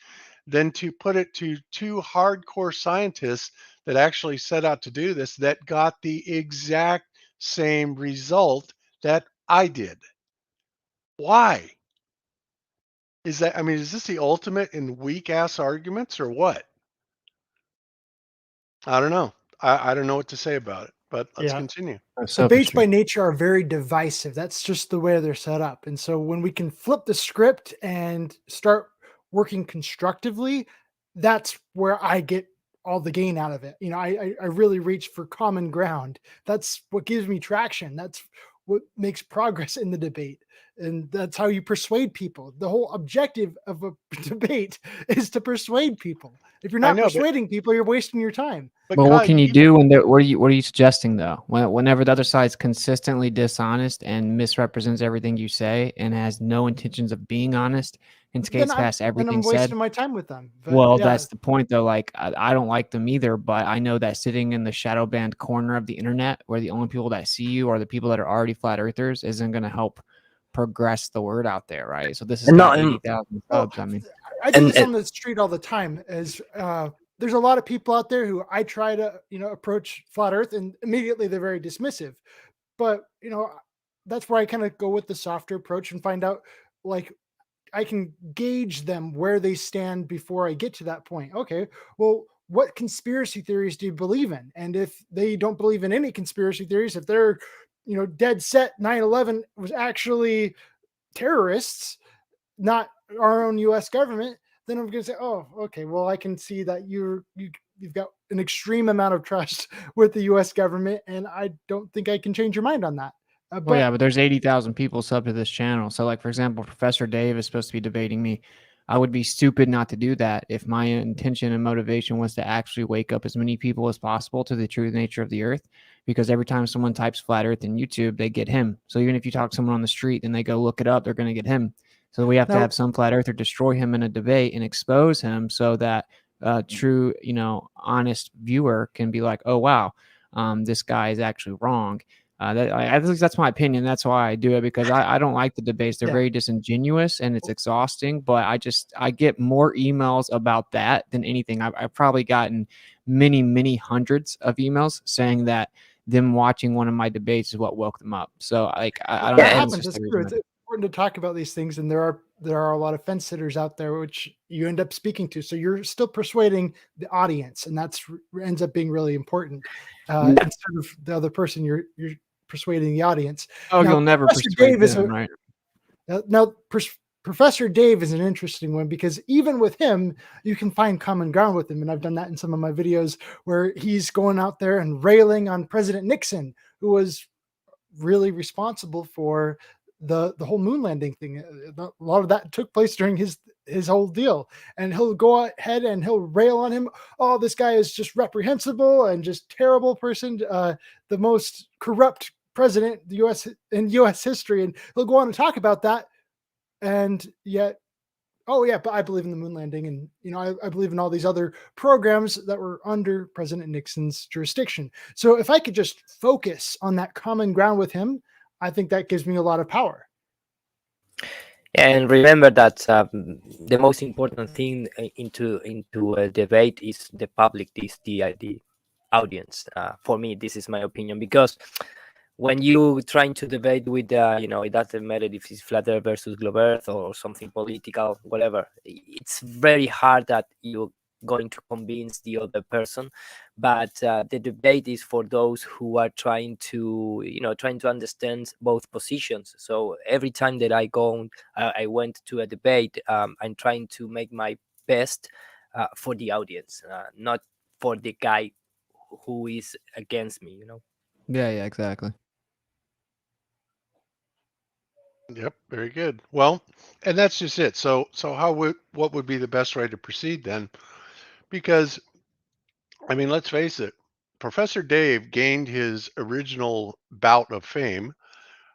than to put it to two hardcore scientists that actually set out to do this, that got the exact same result that I did. Why? Is this the ultimate in weak ass arguments or what? I don't know. I don't know what to say about it, but let's continue. Debates by nature are very divisive. That's just the way they're set up. And so when we can flip the script and start working constructively, that's where I get all the gain out of it. I really reach for common ground. That's what gives me traction. That's what makes progress in the debate. And that's how you persuade people. The whole objective of a debate is to persuade people. If you're not persuading people, you're wasting your time. But what can you do when what are you suggesting though? Whenever the other side's consistently dishonest and misrepresents everything you say and has no intentions of being honest and skates past everything I'm said, wasting my time with them. But well, that's the point though. Like I don't like them either, but I know that sitting in the shadow banned corner of the internet where the only people that see you are the people that are already flat earthers isn't going to help progress the word out there, right? So this is got 80,000 subs. I do this on the street all the time. As there's a lot of people out there who I try to approach flat Earth, and immediately they're very dismissive. But that's where I kind of go with the softer approach and find out, like, I can gauge them where they stand before I get to that point. Okay, well, what conspiracy theories do you believe in? And if they don't believe in any conspiracy theories, if they're dead set 9/11 was actually terrorists, not our own U.S. government, then I'm going to say, oh, okay, well, I can see that you've got an extreme amount of trust with the U.S. government, and I don't think I can change your mind on that. But there's 80,000 people sub to this channel. So, like, for example, Professor Dave is supposed to be debating me. I would be stupid not to do that if my intention and motivation was to actually wake up as many people as possible to the true nature of the Earth. Because every time someone types flat Earth in YouTube, they get him. So even if you talk to someone on the street and they go look it up, they're going to get him. So we have to have some flat earther destroy him in a debate and expose him so that true, honest viewer can be like, oh, wow, this guy is actually wrong. I think that's my opinion. That's why I do it, because I don't like the debates. They're very disingenuous and it's exhausting, but I get more emails about that than anything. I've probably gotten many hundreds of emails saying that them watching one of my debates is what woke them up. So I don't know. That happens. It's true. It's important to talk about these things, and there are a lot of fence sitters out there which you end up speaking to. So you're still persuading the audience, and that's ends up being really important. Instead of the other person, you're persuading the audience. Oh, you'll never persuade them, right? Now, Professor Dave is an interesting one, because even with him, you can find common ground with him. And I've done that in some of my videos where he's going out there and railing on President Nixon, who was really responsible for the whole moon landing thing. A lot of that took place during his whole deal, and he'll go ahead and he'll rail on him. Oh, this guy is just reprehensible and just terrible person, the most corrupt president in U.S. history, and he'll go on and talk about that. And yet oh yeah, but I believe in the moon landing, and I believe in all these other programs that were under President Nixon's jurisdiction. So if I could just focus on that common ground with him, I think that gives me a lot of power. And remember that the most important thing into a debate is the public, the audience. For me, this is my opinion, because when you trying to debate with it doesn't matter if it's flat Earth versus globe Earth or something political, whatever. It's very hard that you're going to convince the other person. But the debate is for those who are trying to understand both positions. So every time that I went to a debate, I'm trying to make my best for the audience, not for the guy who is against me. Yeah, exactly. Yep, very good. Well, and that's just it. So what would be the best way to proceed then? Because I mean, let's face it, Professor Dave gained his original bout of fame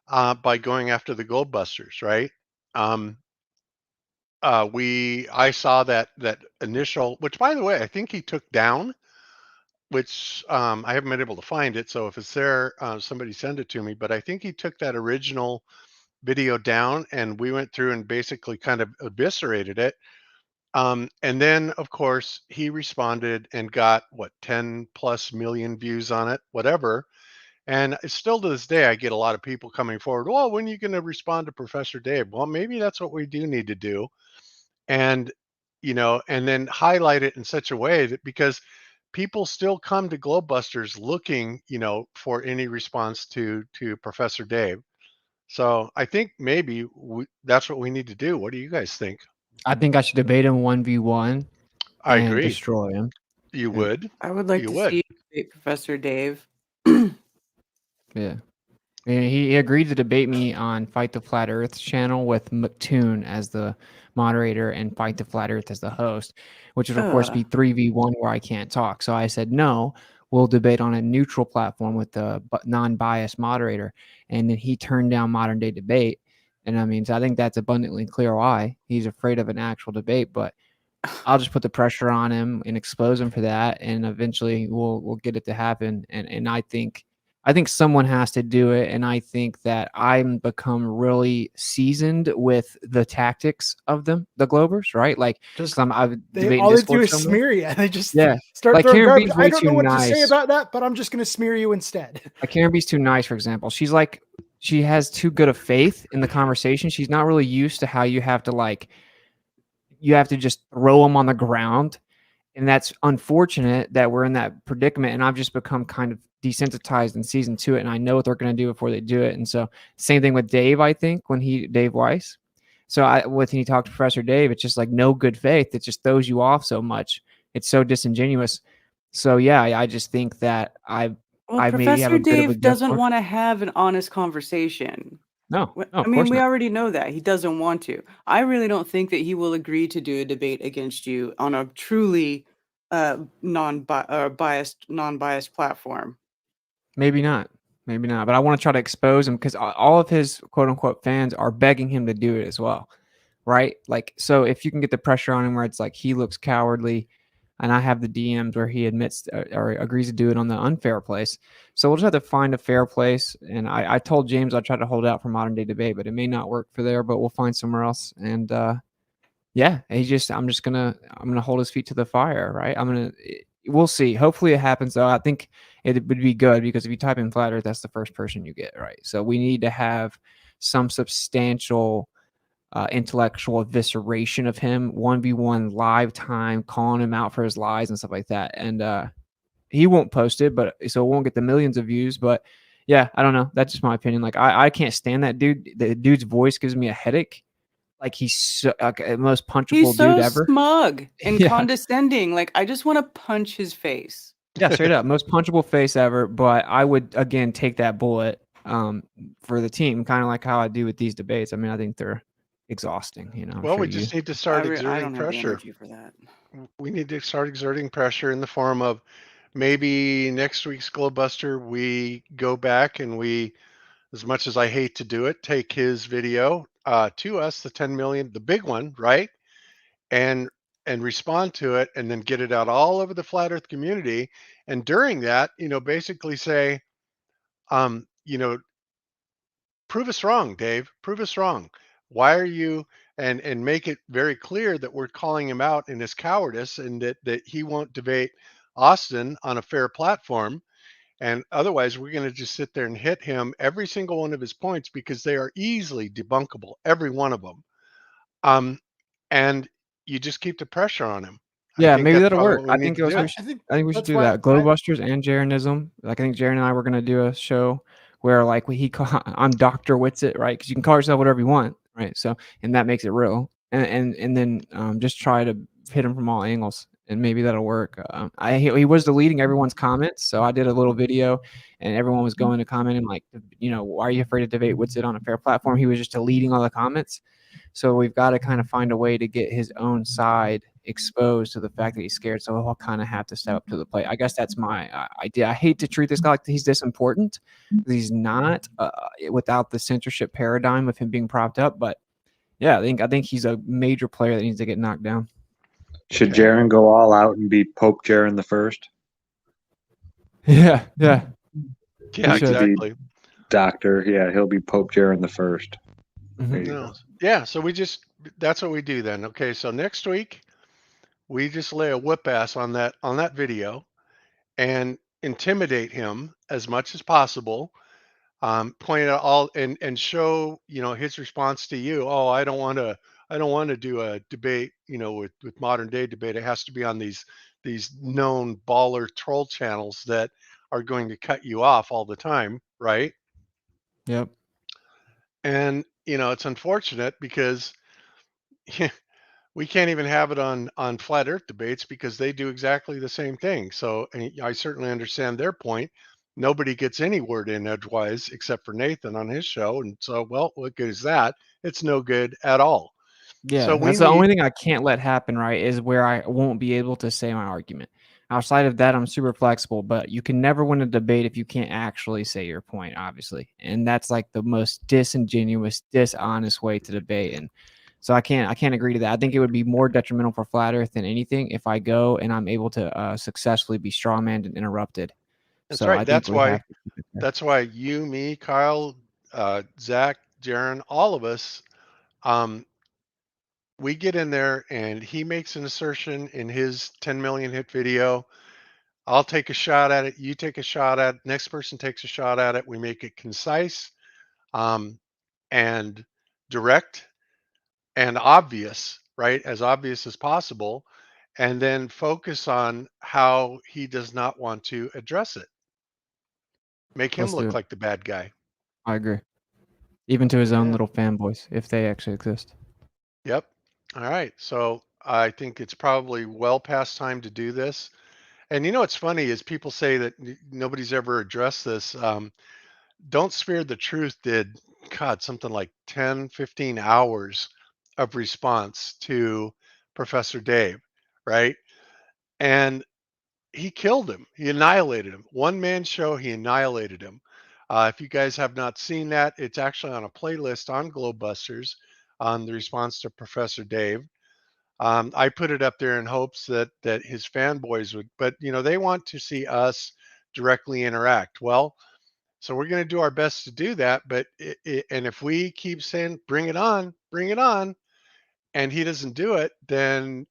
by going after the Gold Busters, right? Um, I saw that initial, which by the way, I think he took down, which I haven't been able to find it. So if it's there, somebody send it to me. But I think he took that original video down, and we went through and basically kind of eviscerated it. And then, of course, he responded and got 10 plus million views on it, whatever. And still to this day, I get a lot of people coming forward. Well, when are you going to respond to Professor Dave? Well, maybe that's what we do need to do. And, and then highlight it in such a way that because people still come to Globebusters looking, for any response to Professor Dave. So I think maybe that's what we need to do. What do you guys think? I think I should debate him 1v1 I and agree. destroy him. You would? I would like You to would. see you debate Professor Dave. Yeah. And he agreed to debate me on Fight the Flat Earth channel with McToon as the moderator and Fight the Flat Earth as the host, which would, of course, be 3v1 where I can't talk. So I said, no, we'll debate on a neutral platform with the non-biased moderator. And then he turned down modern day debate. And I mean, so I think that's abundantly clear why he's afraid of an actual debate. But I'll just put the pressure on him and expose him for that. And eventually we'll get it to happen. And I think someone has to do it, and I think that I'm become really seasoned with the tactics of the Globers, right? Like, Just I've all they do is smear you. They just start like throwing Karen garbage. B's I way don't too know what to say nice. about that, but I'm just going to smear you instead. Like Karen B's too nice, for example. She's like, she has too good of faith in the conversation. She's not really used to how you have to just throw them on the ground. And that's unfortunate that we're in that predicament. And I've just become kind of desensitized in season 2, and I know what they're going to do before they do it. And so same thing with Dave, I think, Dave Weiss. So when he talked to Professor Dave, it's just like no good faith. It just throws you off so much. It's so disingenuous. So yeah, I just think that I maybe have Professor a bit of a Dave gift doesn't for it. want to have an honest conversation. No, I mean, we already know that he doesn't want to. I really don't think that he will agree to do a debate against you on a truly non-biased platform. Maybe not. But I want to try to expose him because all of his quote unquote fans are begging him to do it as well. Right? Like, so if you can get the pressure on him where it's like he looks cowardly, and I have the DMs where he admits or agrees to do it on the unfair place. So we'll just have to find a fair place. And I told James I'd try to hold out for modern day debate, but it may not work for there, but we'll find somewhere else. And yeah, I'm gonna hold his feet to the fire, right? We'll see. Hopefully it happens though. I think it would be good because if you type in flat earth, that's the first person you get, right? So we need to have some substantial intellectual evisceration of him, 1v1 live time, calling him out for his lies and stuff like that. And he won't post it, but so it won't get the millions of views. But yeah, I don't know. That's just my opinion. Like I can't stand that dude. The dude's voice gives me a headache. Like he's so, the most punchable dude ever. Smug and condescending. Like I just want to punch his face. Yeah, straight up, most punchable face ever. But I would again take that bullet for the team, kind of like how I do with these debates. I mean, I think they're exhausting. Well, we just need to start exerting pressure. For that. We need to start exerting pressure in the form of maybe next week's Globebuster, we go back and we, as much as I hate to do it, take his video to us, the 10 million, the big one, right? and respond to it, and then get it out all over the flat Earth community. And during that, basically say, you know, prove us wrong, Dave. Prove us wrong. Why are you and make it very clear that we're calling him out in his cowardice, and that he won't debate Austin on a fair platform. And otherwise, we're going to just sit there and hit him every single one of his points because they are easily debunkable, every one of them. And you just keep the pressure on him. I Yeah, think maybe that's that'll probably work. what we I need think to we do. should. I think we should that's do why that. Glowbusters and Jeranism. Like I think Jeran and I were gonna do a show where like I'm Doctor Witsit, right? Because you can call yourself whatever you want, right? So and that makes it real. And then just try to hit him from all angles, and maybe that'll work. He was deleting everyone's comments, so I did a little video, and everyone was going to comment and like, why are you afraid to debate Witsit on a fair platform? He was just deleting all the comments. So we've got to kind of find a way to get his own side exposed to the fact that he's scared. So he'll kind of have to step up to the plate. I guess that's my idea. I hate to treat this guy like he's this important because he's not without the censorship paradigm of him being propped up. But yeah, I think he's a major player that needs to get knocked down. Should Jeran go all out and be Pope Jeran the First? Yeah, yeah. Yeah, exactly. Doctor, yeah, he'll be Pope Jeran the First. Yeah, so that's what we do then. Okay, so next week we just lay a whip ass on that video and intimidate him as much as possible. Point out all and show his response to you. Oh, I don't want to do a debate with modern day debate. It has to be on these known baller troll channels that are going to cut you off all the time, right? Yep. And it's unfortunate because we can't even have it on flat Earth debates because they do exactly the same thing. So I certainly understand their point. Nobody gets any word in edgewise except for Nathan on his show, and so what good is that? It's no good at all. Yeah, So we that's the need. only thing I can't let happen, right? Is where I won't be able to say my argument. Outside of that, I'm super flexible, but you can never win a debate if you can't actually say your point, obviously. And that's like the most disingenuous, dishonest way to debate. And so I can't agree to that. I think it would be more detrimental for Flat Earth than anything if I go and I'm able to successfully be strawmanned and interrupted. That's so right. I think That's why you, me, Kyle, Zach, Jeran, all of us, we get in there and he makes an assertion in his 10 million hit video. I'll take a shot at it. You take a shot at it. Next person takes a shot at it. We make it concise, and direct and obvious, right? As obvious as possible. And then focus on how he does not want to address it. Make him Let's do look it. like the bad guy. I agree. Even to his own Yeah. little fanboys, if they actually exist. Yep. All right. So I think it's probably well past time to do this. And what's funny is people say that nobody's ever addressed this. Don't Spare the Truth did, God, something like 10, 15 hours of response to Professor Dave, right? And he killed him. He annihilated him. One man show, he annihilated him. If you guys have not seen that, it's actually on a playlist on Globebusters on the response to Professor Dave. I put it up there in hopes that his fanboys would, but they want to see us directly interact. Well, so we're going to do our best to do that. But and if we keep saying bring it on, and he doesn't do it, then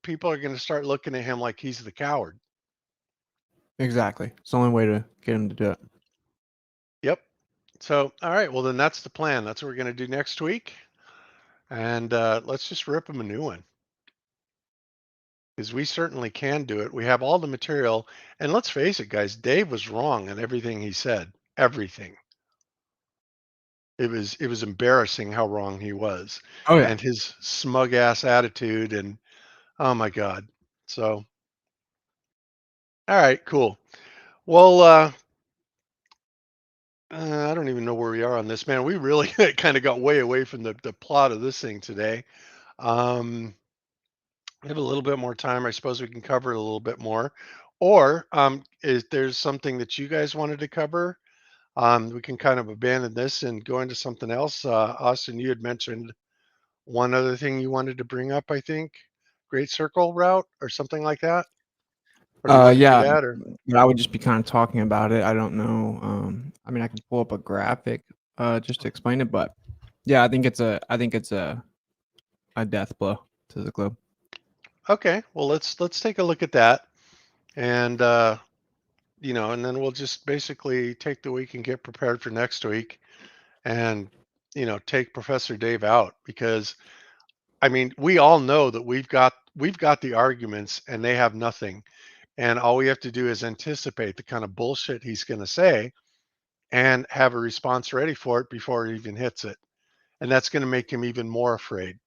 people are going to start looking at him like he's the coward. Exactly. It's the only way to get him to do it. Yep. So, all right. Well, then that's the plan. That's what we're going to do next week. And let's just rip him a new one. Because we certainly can do it. We have all the material. And let's face it, guys, Dave was wrong in everything he said. Everything. It was embarrassing how wrong he was. Oh, yeah. And his smug ass attitude, and oh my God. So, all right, cool. Well, I don't even know where we are on this, man. We really kind of got way away from the plot of this thing today. We have a little bit more time. I suppose we can cover it a little bit more. Or is there's something that you guys wanted to cover? We can kind of abandon this and go into something else. Austin, you had mentioned one other thing you wanted to bring up, I think. Great Circle route or something like that? Or do you want to do Yeah, that? Or but I would just be kind of talking about it. I don't know. I mean, I can pull up a graphic just to explain it, but yeah, I think it's a death blow to the globe. okay, well let's take a look at that, and you know, and then we'll just basically take the week and get prepared for next week, and you know, take Professor Dave out because I mean, we all know that we've got the arguments and they have nothing. And all we have to do is anticipate the kind of bullshit he's going to say and have a response ready for it before he even hits it. And that's going to make him even more afraid.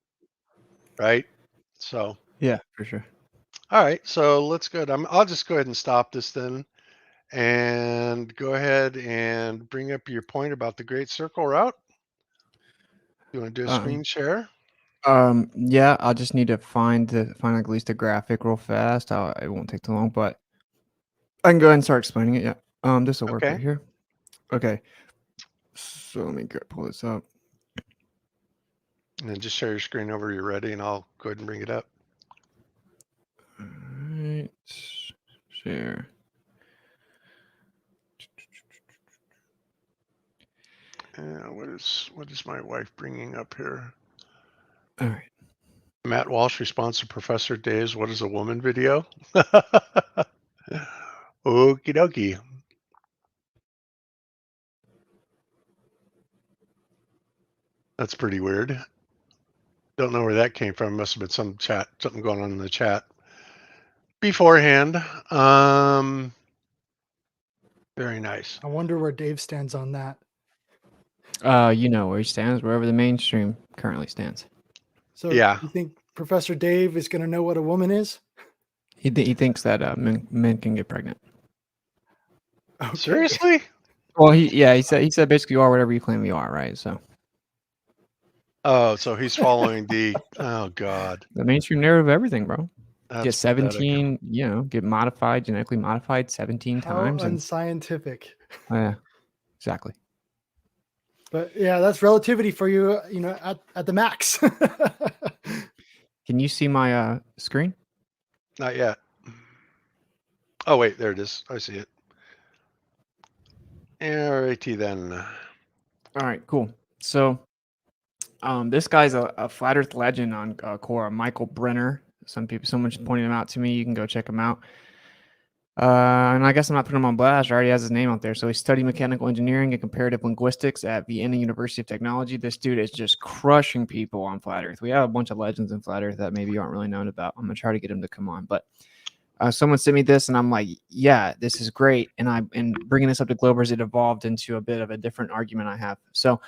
Right? So, Yeah, for sure. all right. So let's go ahead. I'll just go ahead and stop this then and go ahead and bring up your point about the Great Circle route. You want to do a screen share? Yeah, I'll just need to find at least a graphic real fast. It won't take too long, but I can go ahead and start explaining it. Yeah. This will work Okay. right here. Okay. So let me pull this up. And then just share your screen whenever you're ready, and I'll go ahead and bring it up. All right. Share. What is my wife bringing up here? All right. Matt Walsh responds to Professor Dave's "What is a Woman" video. Okie dokie. That's pretty weird. Don't know where that came from. Must have been something going on in the chat beforehand. Very nice. I wonder where Dave stands on that. You know where he stands, wherever the mainstream currently stands. So yeah, you think Professor Dave is going to know what a woman is? He thinks that men can get pregnant. Okay. Seriously? Well, he said basically you are whatever you claim you are, right? So. Oh, so he's following the God. The mainstream narrative of everything, bro. That's get 17, pathetic. Get modified, genetically modified 17 How times. unscientific. Yeah, exactly. But yeah, that's relativity for you, you know, at the max. Can you see my screen? Not yet. Oh, wait, there it is. I see it. Alrighty then. All right, cool. So this guy's a flat earth legend on Quora, Michael Brenner. Someone's pointed him out to me. You can go check him out. And I guess I'm not putting him on blast. I already has his name out there. So he studied mechanical engineering and comparative linguistics at Vienna University of Technology. This dude is just crushing people on flat earth. We have a bunch of legends in flat earth that maybe you aren't really known about. I'm going to try to get him to come on. But someone sent me this and I'm like, yeah, this is great. And bringing this up to Globers, it evolved into a bit of a different argument I have. So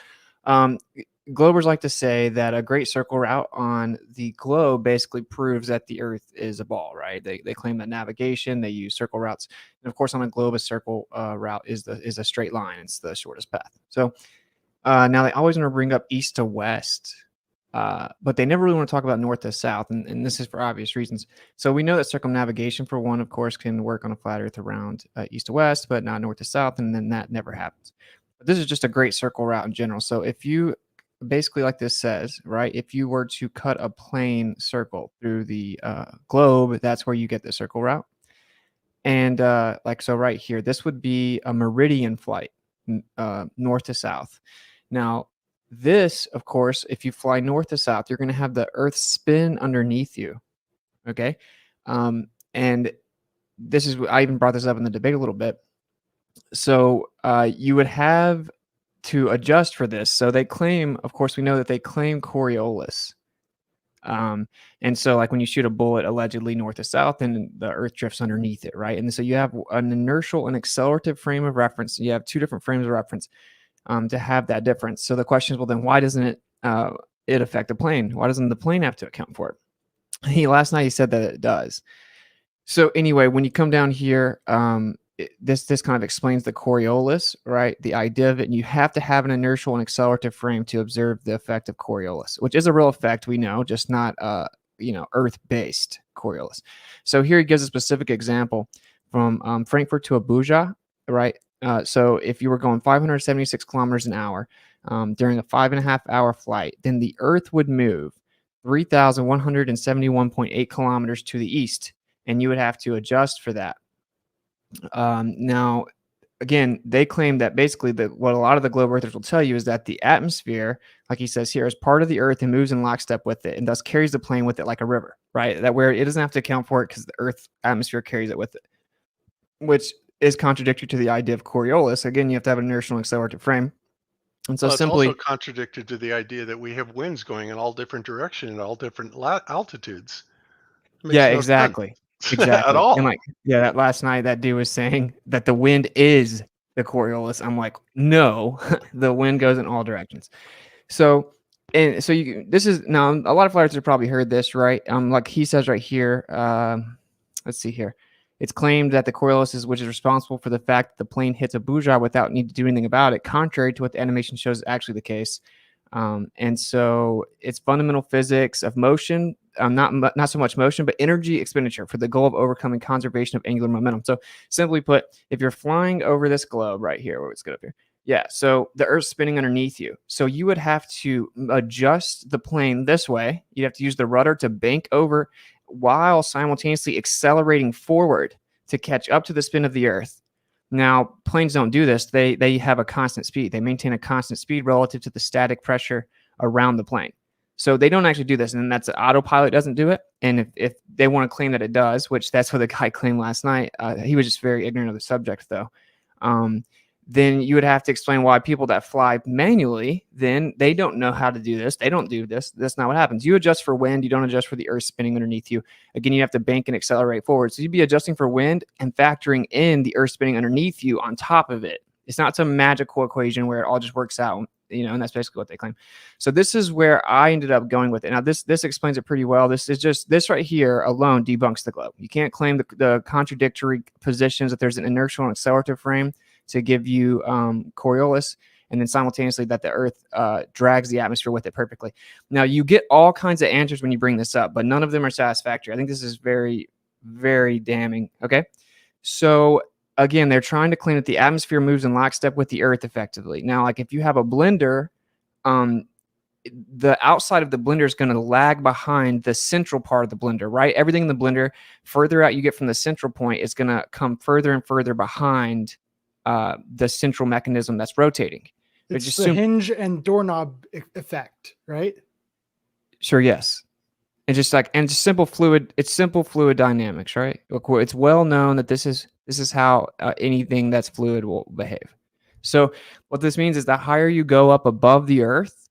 Globers like to say that a great circle route on the globe basically proves that the Earth is a ball, right? They claim that navigation, they use circle routes, and of course on a globe, a circle route is a straight line. It's the shortest path. So now they always want to bring up east to west, but they never really want to talk about north to south, and this is for obvious reasons. So we know that circumnavigation, for one, of course, can work on a flat Earth around east to west, but not north to south, and then that never happens. But this is just a great circle route in general. So if you basically, like this says, right, if you were to cut a plane circle through the globe, that's where you get the circle route. And like so right here, this would be a meridian flight, north to south. Now this, of course, if you fly north to south, you're going to have the Earth spin underneath you. Okay. And this is, I even brought this up in the debate a little bit. So you would have to adjust for this. So they claim, of course, we know that they claim Coriolis. And so like when you shoot a bullet allegedly north to south, then the Earth drifts underneath it, right? And so you have an inertial and accelerative frame of reference. You have two different frames of reference to have that difference. So the question is, well, then why doesn't it affect the plane? Why doesn't the plane have to account for it? Last night he said that it does. So anyway, when you come down here, this kind of explains the Coriolis, right? The idea of it, and you have to have an inertial and accelerative frame to observe the effect of Coriolis, which is a real effect, we know, just not Earth-based Coriolis. So here he gives a specific example from Frankfurt to Abuja, right? So if you were going 576 kilometers an hour during a 5.5-hour flight, then the Earth would move 3,171.8 kilometers to the east, and you would have to adjust for that. Now, again, they claim that basically that what a lot of the globe earthers will tell you is that the atmosphere, like he says here, is part of the earth and moves in lockstep with it, and thus carries the plane with it like a river, right? That where it doesn't have to account for it because the earth atmosphere carries it with it, which is contradictory to the idea of Coriolis. Again, you have to have an inertial and accelerative frame. And so Well, it's simply also contradicted to the idea that we have winds going in all different directions and all different altitudes. It makes yeah, no exactly. sense Exactly. at all. And like, yeah, that last night that dude was saying that the wind is the Coriolis. I'm like, no, the wind goes in all directions. So, and so this is now a lot of flat earthers have probably heard this, right? Like he says right here, let's see here. It's claimed that the Coriolis is which is responsible for the fact that the plane hits a bourgeois without need to do anything about it, contrary to what the animation shows is actually the case. And so it's fundamental physics of motion, not so much motion, but energy expenditure for the goal of overcoming conservation of angular momentum. So simply put, if you're flying over this globe right here, let's get up here. Yeah, so the Earth's spinning underneath you. So you would have to adjust the plane this way. You'd have to use the rudder to bank over while simultaneously accelerating forward to catch up to the spin of the Earth. Now, planes don't do this. They have a constant speed. They maintain a constant speed relative to the static pressure around the plane. So they don't actually do this, and that's autopilot doesn't do it. And if they want to claim that it does, which that's what the guy claimed last night, he was just very ignorant of the subject, though. Then you would have to explain why people that fly manually, then they don't know how to do this. They don't do this. That's not what happens. You adjust for wind. You don't adjust for the Earth spinning underneath you. Again, you have to bank and accelerate forward. So you'd be adjusting for wind and factoring in the Earth spinning underneath you on top of it. It's not some magical equation where it all just works out, and that's basically what they claim. So this is where I ended up going with it. Now, this explains it pretty well. This right here alone debunks the globe. You can't claim the contradictory positions that there's an inertial and accelerative frame to give you Coriolis, and then simultaneously that the Earth drags the atmosphere with it perfectly. Now, you get all kinds of answers when you bring this up, but none of them are satisfactory. I think this is very, very damning. Okay, so again, they're trying to claim that the atmosphere moves in lockstep with the Earth effectively. Now, like if you have a blender, the outside of the blender is going to lag behind the central part of the blender, right? Everything in the blender, further out you get from the central point, is going to come further and further behind the central mechanism that's rotating. It's the hinge and doorknob effect, right? Sure, yes. And just simple fluid. It's simple fluid dynamics, right? It's well known that this is how anything that's fluid will behave. So what this means is the higher you go up above the Earth,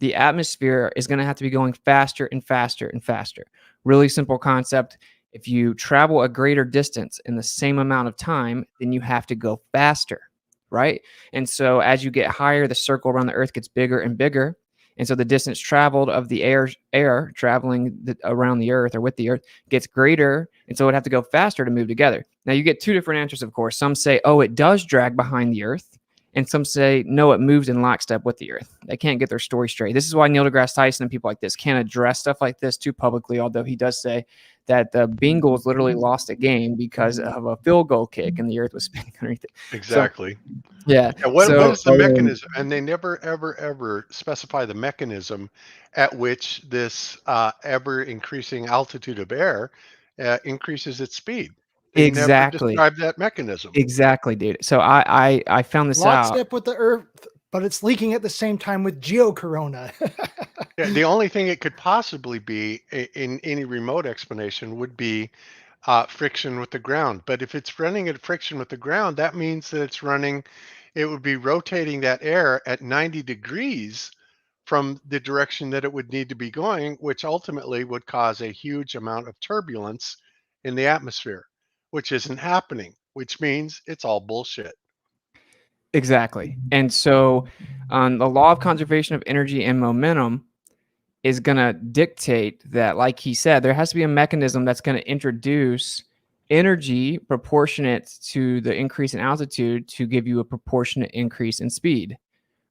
the atmosphere is going to have to be going faster and faster and faster. Really simple concept. If you travel a greater distance in the same amount of time, then you have to go faster, right? And so as you get higher, the circle around the Earth gets bigger and bigger. And so the distance traveled of the air traveling around the Earth or with the Earth gets greater. And so it would have to go faster to move together. Now, you get two different answers, of course. Some say, oh, it does drag behind the Earth. And some say, no, it moves in lockstep with the Earth. They can't get their story straight. This is why Neil deGrasse Tyson and people like this can't address stuff like this too publicly, although he does say that the Bengals literally lost a game because of a field goal kick and the Earth was spinning underneath it. Exactly. So, yeah. What is the mechanism? And they never, ever, ever specify the mechanism at which this ever-increasing altitude of air increases its speed. They never describe that mechanism. Exactly, dude. So I found this out. Lockstep with the Earth, but it's leaking at the same time with geocorona. Yeah, the only thing it could possibly be in any remote explanation would be friction with the ground. But if it's running at friction with the ground, that means that it would be rotating that air at 90 degrees from the direction that it would need to be going, which ultimately would cause a huge amount of turbulence in the atmosphere, which isn't happening, which means it's all bullshit. Exactly. And so the law of conservation of energy and momentum is going to dictate that, like he said, there has to be a mechanism that's going to introduce energy proportionate to the increase in altitude to give you a proportionate increase in speed,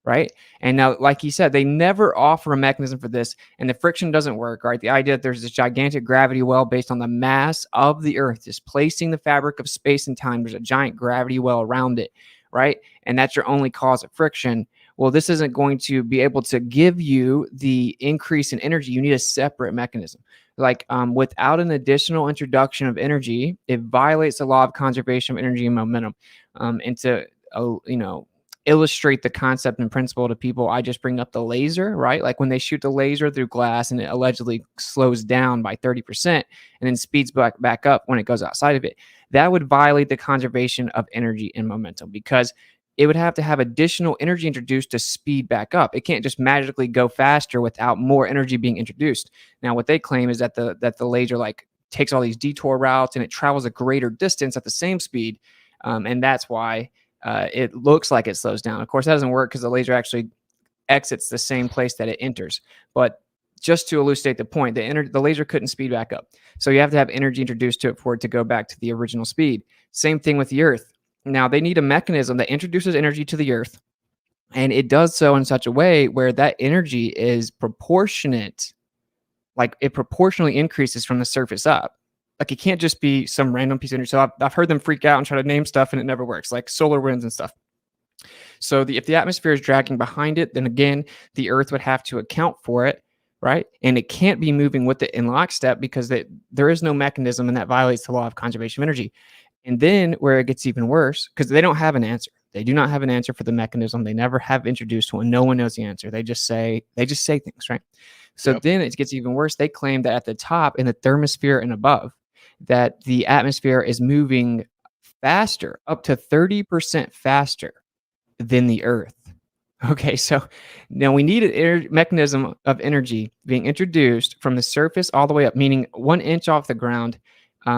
right? And now, like he said, they never offer a mechanism for this, and the friction doesn't work, right? The idea that there's this gigantic gravity well based on the mass of the Earth displacing the fabric of space and time. There's a giant gravity well around it, right? And that's your only cause of friction. Well, this isn't going to be able to give you the increase in energy. You need a separate mechanism. Like without an additional introduction of energy, it violates the law of conservation of energy and momentum. And to illustrate the concept and principle to people, I just bring up the laser, right? Like when they shoot the laser through glass and it allegedly slows down by 30% and then speeds back up when it goes outside of it, that would violate the conservation of energy and momentum, because it would have to have additional energy introduced to speed back up. It can't just magically go faster without more energy being introduced. Now, what they claim is that the laser like takes all these detour routes and it travels a greater distance at the same speed, and that's why it looks like it slows down. Of course, that doesn't work because the laser actually exits the same place that it enters. But just to elucidate the point, the laser couldn't speed back up. So you have to have energy introduced to it for it to go back to the original speed. Same thing with the Earth. Now, they need a mechanism that introduces energy to the Earth, and it does so in such a way where that energy is proportionate, like it proportionally increases from the surface up. Like it can't just be some random piece of energy. So I've heard them freak out and try to name stuff and it never works, like solar winds and stuff. So if the atmosphere is dragging behind it, then again, the Earth would have to account for it, right? And it can't be moving with it in lockstep because there is no mechanism, and that violates the law of conservation of energy. And then where it gets even worse, because they don't have an answer. They do not have an answer for the mechanism. They never have introduced one. No one knows the answer. They just say things, right? So then it gets even worse. They claim that at the top in the thermosphere and above, that the atmosphere is moving faster, up to 30% faster than the Earth. Okay, so now we need a mechanism of energy being introduced from the surface all the way up, meaning 1 inch off the ground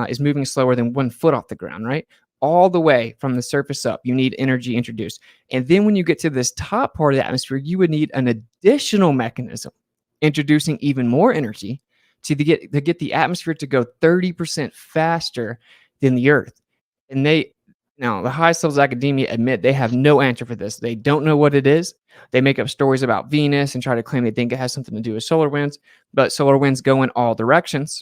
is moving slower than 1 foot off the ground, right? All the way from the surface up, you need energy introduced. And then when you get to this top part of the atmosphere, you would need an additional mechanism introducing even more energy to get the atmosphere to go 30% faster than the Earth. And now the highest levels of academia admit they have no answer for this. They don't know what it is. They make up stories about Venus and try to claim they think it has something to do with solar winds, but solar winds go in all directions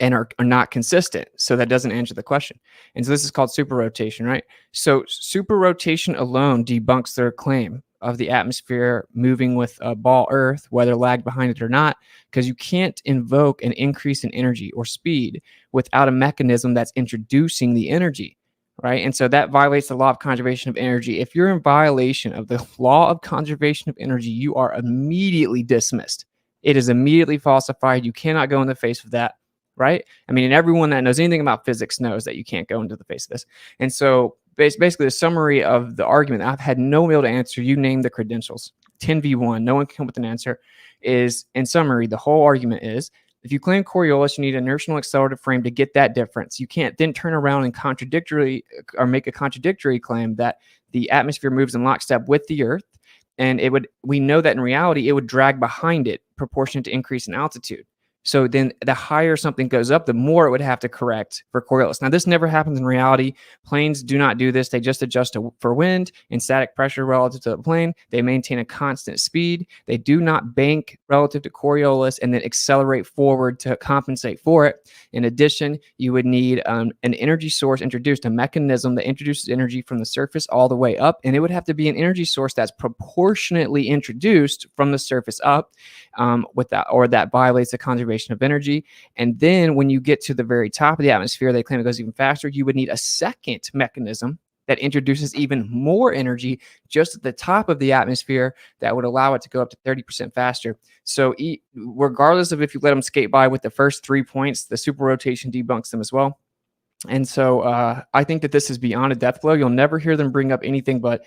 and are not consistent. So that doesn't answer the question. And so this is called superrotation, right? So superrotation alone debunks their claim of the atmosphere moving with a ball Earth, whether lagged behind it or not, because you can't invoke an increase in energy or speed without a mechanism that's introducing the energy, right? And so that violates the law of conservation of energy. If you're in violation of the law of conservation of energy, you are immediately dismissed. It is immediately falsified. You cannot go in the face of that, right? I mean, and everyone that knows anything about physics knows that you can't go into the face of this. And so basically the summary of the argument, I've had no one able to answer, you name the credentials, 10v1, no one can come with an answer, is, in summary, the whole argument is, if you claim Coriolis, you need an inertial accelerative frame to get that difference. You can't then turn around and make a contradictory claim that the atmosphere moves in lockstep with the Earth, and we know that in reality, it would drag behind it proportionate to increase in altitude. So then the higher something goes up, the more it would have to correct for Coriolis. Now, this never happens in reality. Planes do not do this. They just adjust for wind and static pressure relative to the plane. They maintain a constant speed. They do not bank relative to Coriolis and then accelerate forward to compensate for it. In addition, you would need an energy source introduced, a mechanism that introduces energy from the surface all the way up. And it would have to be an energy source that's proportionately introduced from the surface up, that violates the conservation of energy. And then when you get to the very top of the atmosphere, they claim it goes even faster. You would need a second mechanism that introduces even more energy just at the top of the atmosphere that would allow it to go up to 30% faster. So regardless of if you let them skate by with the first 3 points, the superrotation debunks them as well. And so I think that this is beyond a death blow. You'll never hear them bring up anything but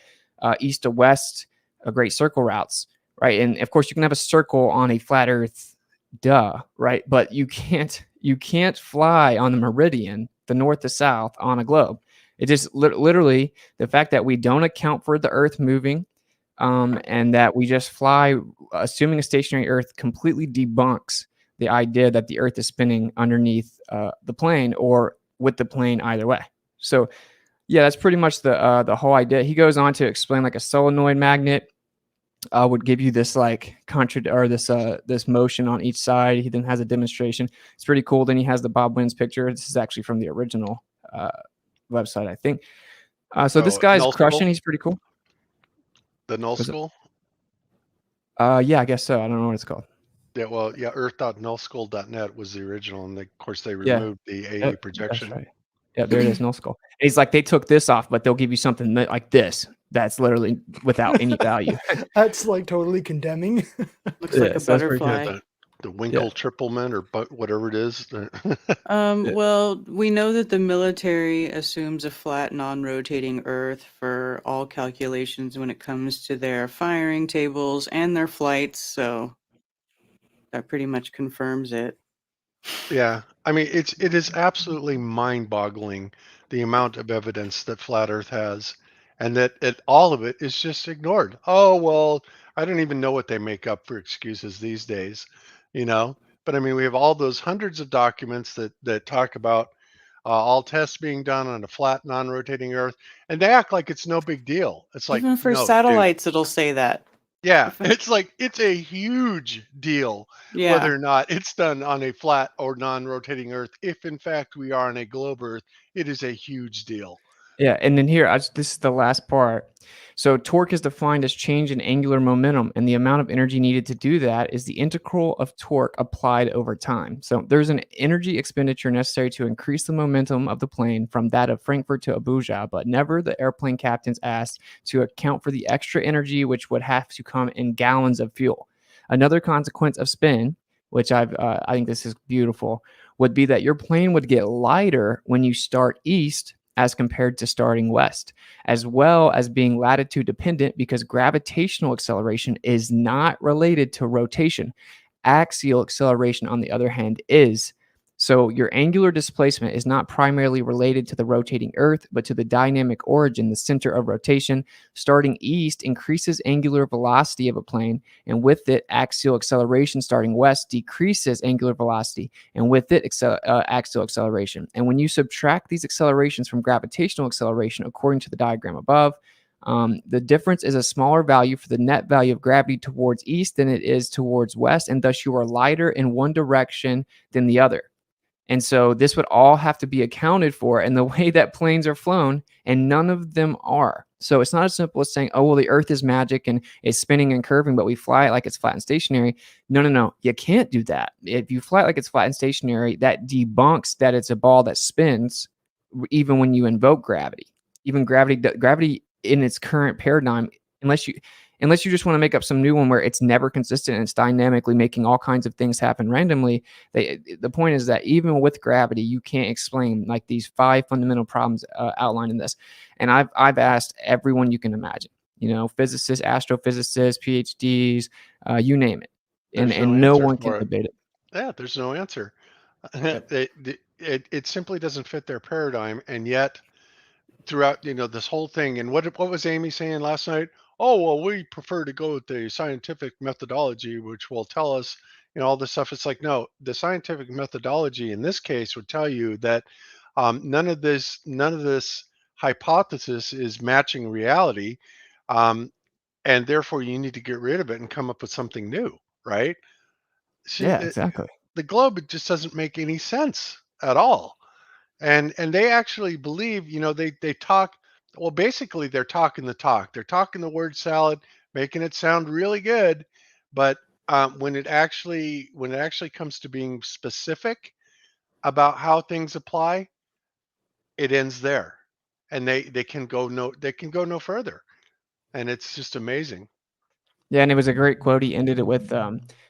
east to west, great circle routes, right? And of course, you can have a circle on a flat Earth, right? But you can't fly on the meridian, the north to south on a globe. It just literally the fact that we don't account for the Earth moving, and that we just fly assuming a stationary Earth completely debunks the idea that the Earth is spinning underneath the plane or with the plane either way. So yeah, that's pretty much the whole idea. He goes on to explain like a solenoid magnet would give you this like this motion on each side. He then has a demonstration. It's pretty cool. Then he has the Bob Wins picture. This is actually from the original website, I think. So this guy's crushing. He's pretty cool. The null Was it- skull? Yeah, I guess so. I don't know what it's called. Yeah, well, yeah, earth.nullskull.net was the original, and of course they Yeah. removed the AE Yep, projection. that's right. Yeah, there it is, null skull. And he's like, they took this off, but they'll give you something like this that's literally without any value. That's like totally condemning. Looks like a so that's pretty butterfly. good. The Winkle Tripleman or whatever it is. Well, we know that the military assumes a flat, non-rotating Earth for all calculations when it comes to their firing tables and their flights, so that pretty much confirms it. Yeah, I mean, it is absolutely mind-boggling the amount of evidence that flat Earth has, and that all of it is just ignored. Oh well, I don't even know what they make up for excuses these days, you know. But I mean, we have all those hundreds of documents that talk about all tests being done on a flat, non-rotating Earth, and they act like it's no big deal. It's like, Even for no, dude. satellites, it'll say that. Yeah, it's like it's a huge deal Yeah. whether or not it's done on a flat or non-rotating Earth. If in fact we are on a globe Earth, it is a huge deal. Yeah, and then here, this is the last part. So torque is defined as change in angular momentum, and the amount of energy needed to do that is the integral of torque applied over time. So there's an energy expenditure necessary to increase the momentum of the plane from that of Frankfurt to Abuja, but never the airplane captains asked to account for the extra energy which would have to come in gallons of fuel. Another consequence of spin, which I think this is beautiful, would be that your plane would get lighter when you start east as compared to starting west, as well as being latitude dependent because gravitational acceleration is not related to rotation. Axial acceleration, on the other hand, is. So your angular displacement is not primarily related to the rotating Earth, but to the dynamic origin, the center of rotation. Starting east increases angular velocity of a plane, and with it, axial acceleration starting west decreases angular velocity, and with it, axial acceleration. And when you subtract these accelerations from gravitational acceleration, according to the diagram above, the difference is a smaller value for the net value of gravity towards east than it is towards west, and thus you are lighter in one direction than the other. And so this would all have to be accounted for in the way that planes are flown, and none of them are. So it's not as simple as saying, oh, well, the Earth is magic and it's spinning and curving, but we fly it like it's flat and stationary. No. You can't do that. If you fly it like it's flat and stationary, that debunks that it's a ball that spins, even when you invoke gravity. Even gravity in its current paradigm, unless you just want to make up some new one where it's never consistent and it's dynamically making all kinds of things happen randomly. The point is that even with gravity, you can't explain like these 5 fundamental problems outlined in this. And I've asked everyone you can imagine, physicists, astrophysicists, PhDs, you name it, and no one can debate it. Yeah, there's no answer. It simply doesn't fit their paradigm, and yet throughout this whole thing, and what was Amy saying last night? Oh, well, we prefer to go with the scientific methodology, which will tell us, all this stuff. It's like, no, the scientific methodology in this case would tell you that none of this hypothesis is matching reality, and therefore you need to get rid of it and come up with something new, right? Yeah, exactly. The globe, it just doesn't make any sense at all. And they actually believe, they talk. Well, basically, they're talking the talk. They're talking the word salad, making it sound really good, but when it actually comes to being specific about how things apply, it ends there, and they can go no further, and it's just amazing. Yeah, and it was a great quote. He ended it with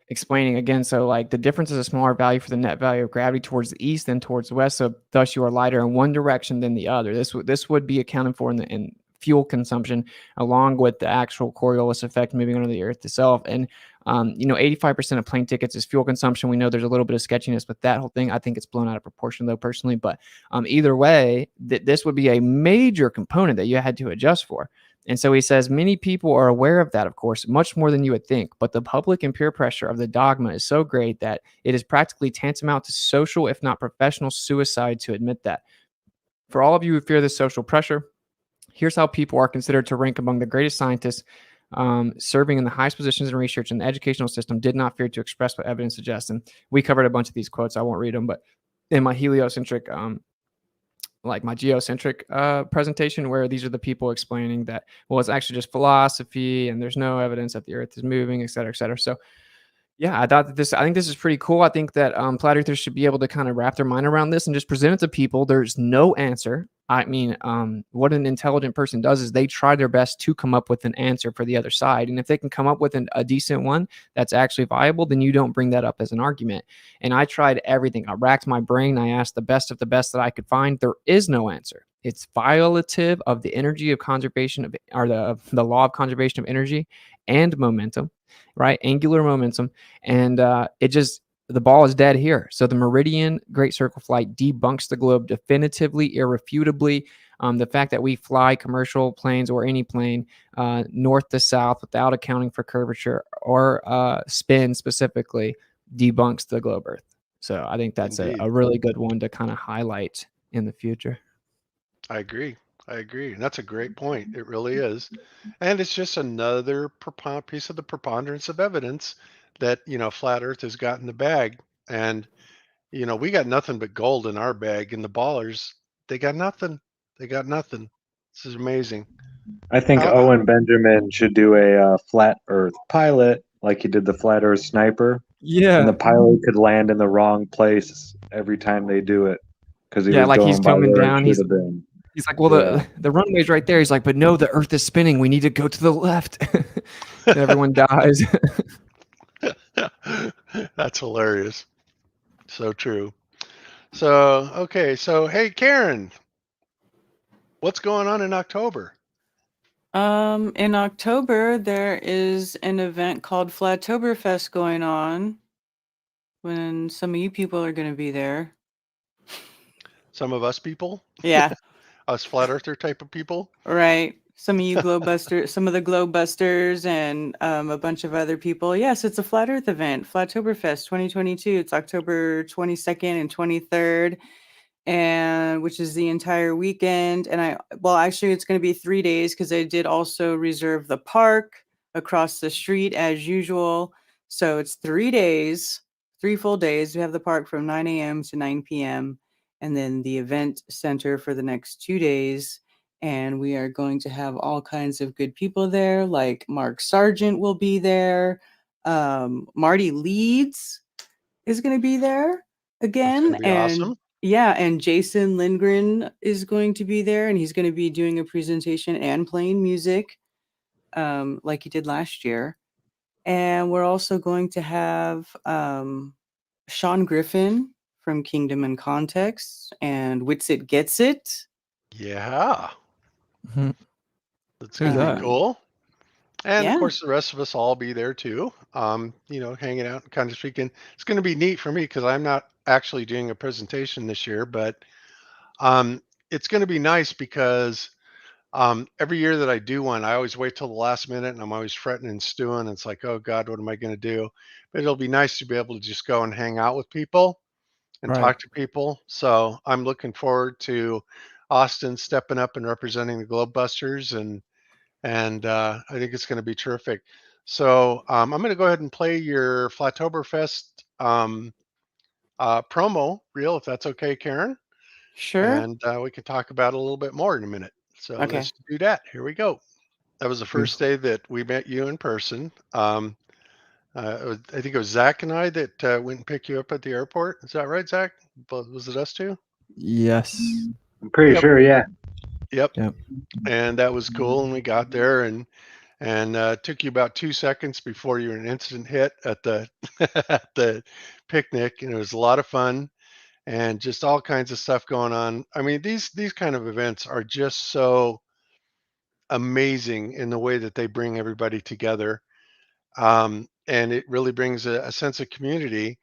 explaining again. So, like, the difference is a smaller value for the net value of gravity towards the east than towards the west. So, thus, you are lighter in one direction than the other. This would be accounted for in fuel consumption, along with the actual Coriolis effect moving under the Earth itself. And 85% of plane tickets is fuel consumption. We know there's a little bit of sketchiness with that whole thing. I think it's blown out of proportion, though, personally. But either way, this would be a major component that you had to adjust for. And so he says, many people are aware of that, of course, much more than you would think. But the public and peer pressure of the dogma is so great that it is practically tantamount to social, if not professional, suicide to admit that. For all of you who fear this social pressure, here's how people are considered to rank among the greatest scientists serving in the highest positions in research in the educational system did not fear to express what evidence suggests. And we covered a bunch of these quotes. I won't read them, but in my heliocentric like my geocentric presentation, where these are the people explaining that, well, it's actually just philosophy and there's no evidence that the earth is moving, et cetera, et cetera. So yeah, I think this is pretty cool. I think that flat earthers should be able to kind of wrap their mind around this and just present it to people. There's no answer. I mean, what an intelligent person does is they try their best to come up with an answer for the other side. And if they can come up with a decent one that's actually viable, then you don't bring that up as an argument. And I tried everything. I racked my brain. I asked the best of the best that I could find. There is no answer. It's violative of the energy of conservation of, or the law of conservation of energy and momentum, right? Angular momentum. And the ball is dead here. So the Meridian Great Circle flight debunks the globe definitively, irrefutably. The fact that we fly commercial planes or any plane north to south without accounting for curvature or spin specifically debunks the globe Earth. So I think that's a really good one to kind of highlight in the future. I agree. And that's a great point. It really is. And it's just another piece of the preponderance of evidence that, flat Earth has got in the bag. And, we got nothing but gold in our bag, and the ballers, they got nothing. This is amazing. I think Owen Benjamin should do a flat Earth pilot, like he did the flat Earth sniper. Yeah. And the pilot could land in the wrong place every time they do it because he was like going he's by coming where down. it should have been. He's like, well, the runway's right there. He's like, but no, the Earth is spinning. We need to go to the left. And everyone dies. That's hilarious. So true. So, okay. So, hey, Karen, what's going on in October? In October, there is an event called Flatoberfest going on when some of you people are going to be there. Some of us people? Yeah. Us flat earther type of people? Right. Some of you Globebusters, some of the Globebusters, and a bunch of other people. Yes, it's a Flat Earth event, Flatoberfest 2022. It's October 22nd and 23rd, and which is the entire weekend. And actually, it's going to be 3 days because I did also reserve the park across the street as usual. So it's 3 days, 3 full days. We have the park from 9 a.m. to 9 p.m. and then the event center for the next 2 days. And we are going to have all kinds of good people there, like Mark Sargent will be there. Marty Leeds is going to be there again. Be awesome. Yeah, and Jason Lindgren is going to be there, and he's going to be doing a presentation and playing music like he did last year. And we're also going to have Sean Griffin from Kingdom and Context and Witsit Gets It. Yeah. That's Who's going to that? be cool. And Yeah. of course, the rest of us all be there too. Hanging out and kind of speaking. It's going to be neat for me because I'm not actually doing a presentation this year, but it's going to be nice because every year that I do one, I always wait till the last minute and I'm always fretting and stewing. It's like, oh God, what am I going to do? But it'll be nice to be able to just go and hang out with people and Right. talk to people. So I'm looking forward to Austin stepping up and representing the Globebusters, and I think it's going to be terrific. So I'm going to go ahead and play your Flatoberfest promo reel, if that's okay, Karen. Sure. And we can talk about it a little bit more in a minute. So Okay. let's do that. Here we go. That was the first day that we met you in person. I think it was Zack and I that went and picked you up at the airport. Is that right, Zack? Was it us two? Yes. I'm pretty sure, yeah. Yep. Yep. And that was cool. And we got there and took you about 2 seconds before your incident hit at the at the picnic, and it was a lot of fun and just all kinds of stuff going on. I mean, these kind of events are just so amazing in the way that they bring everybody together, and it really brings a sense of community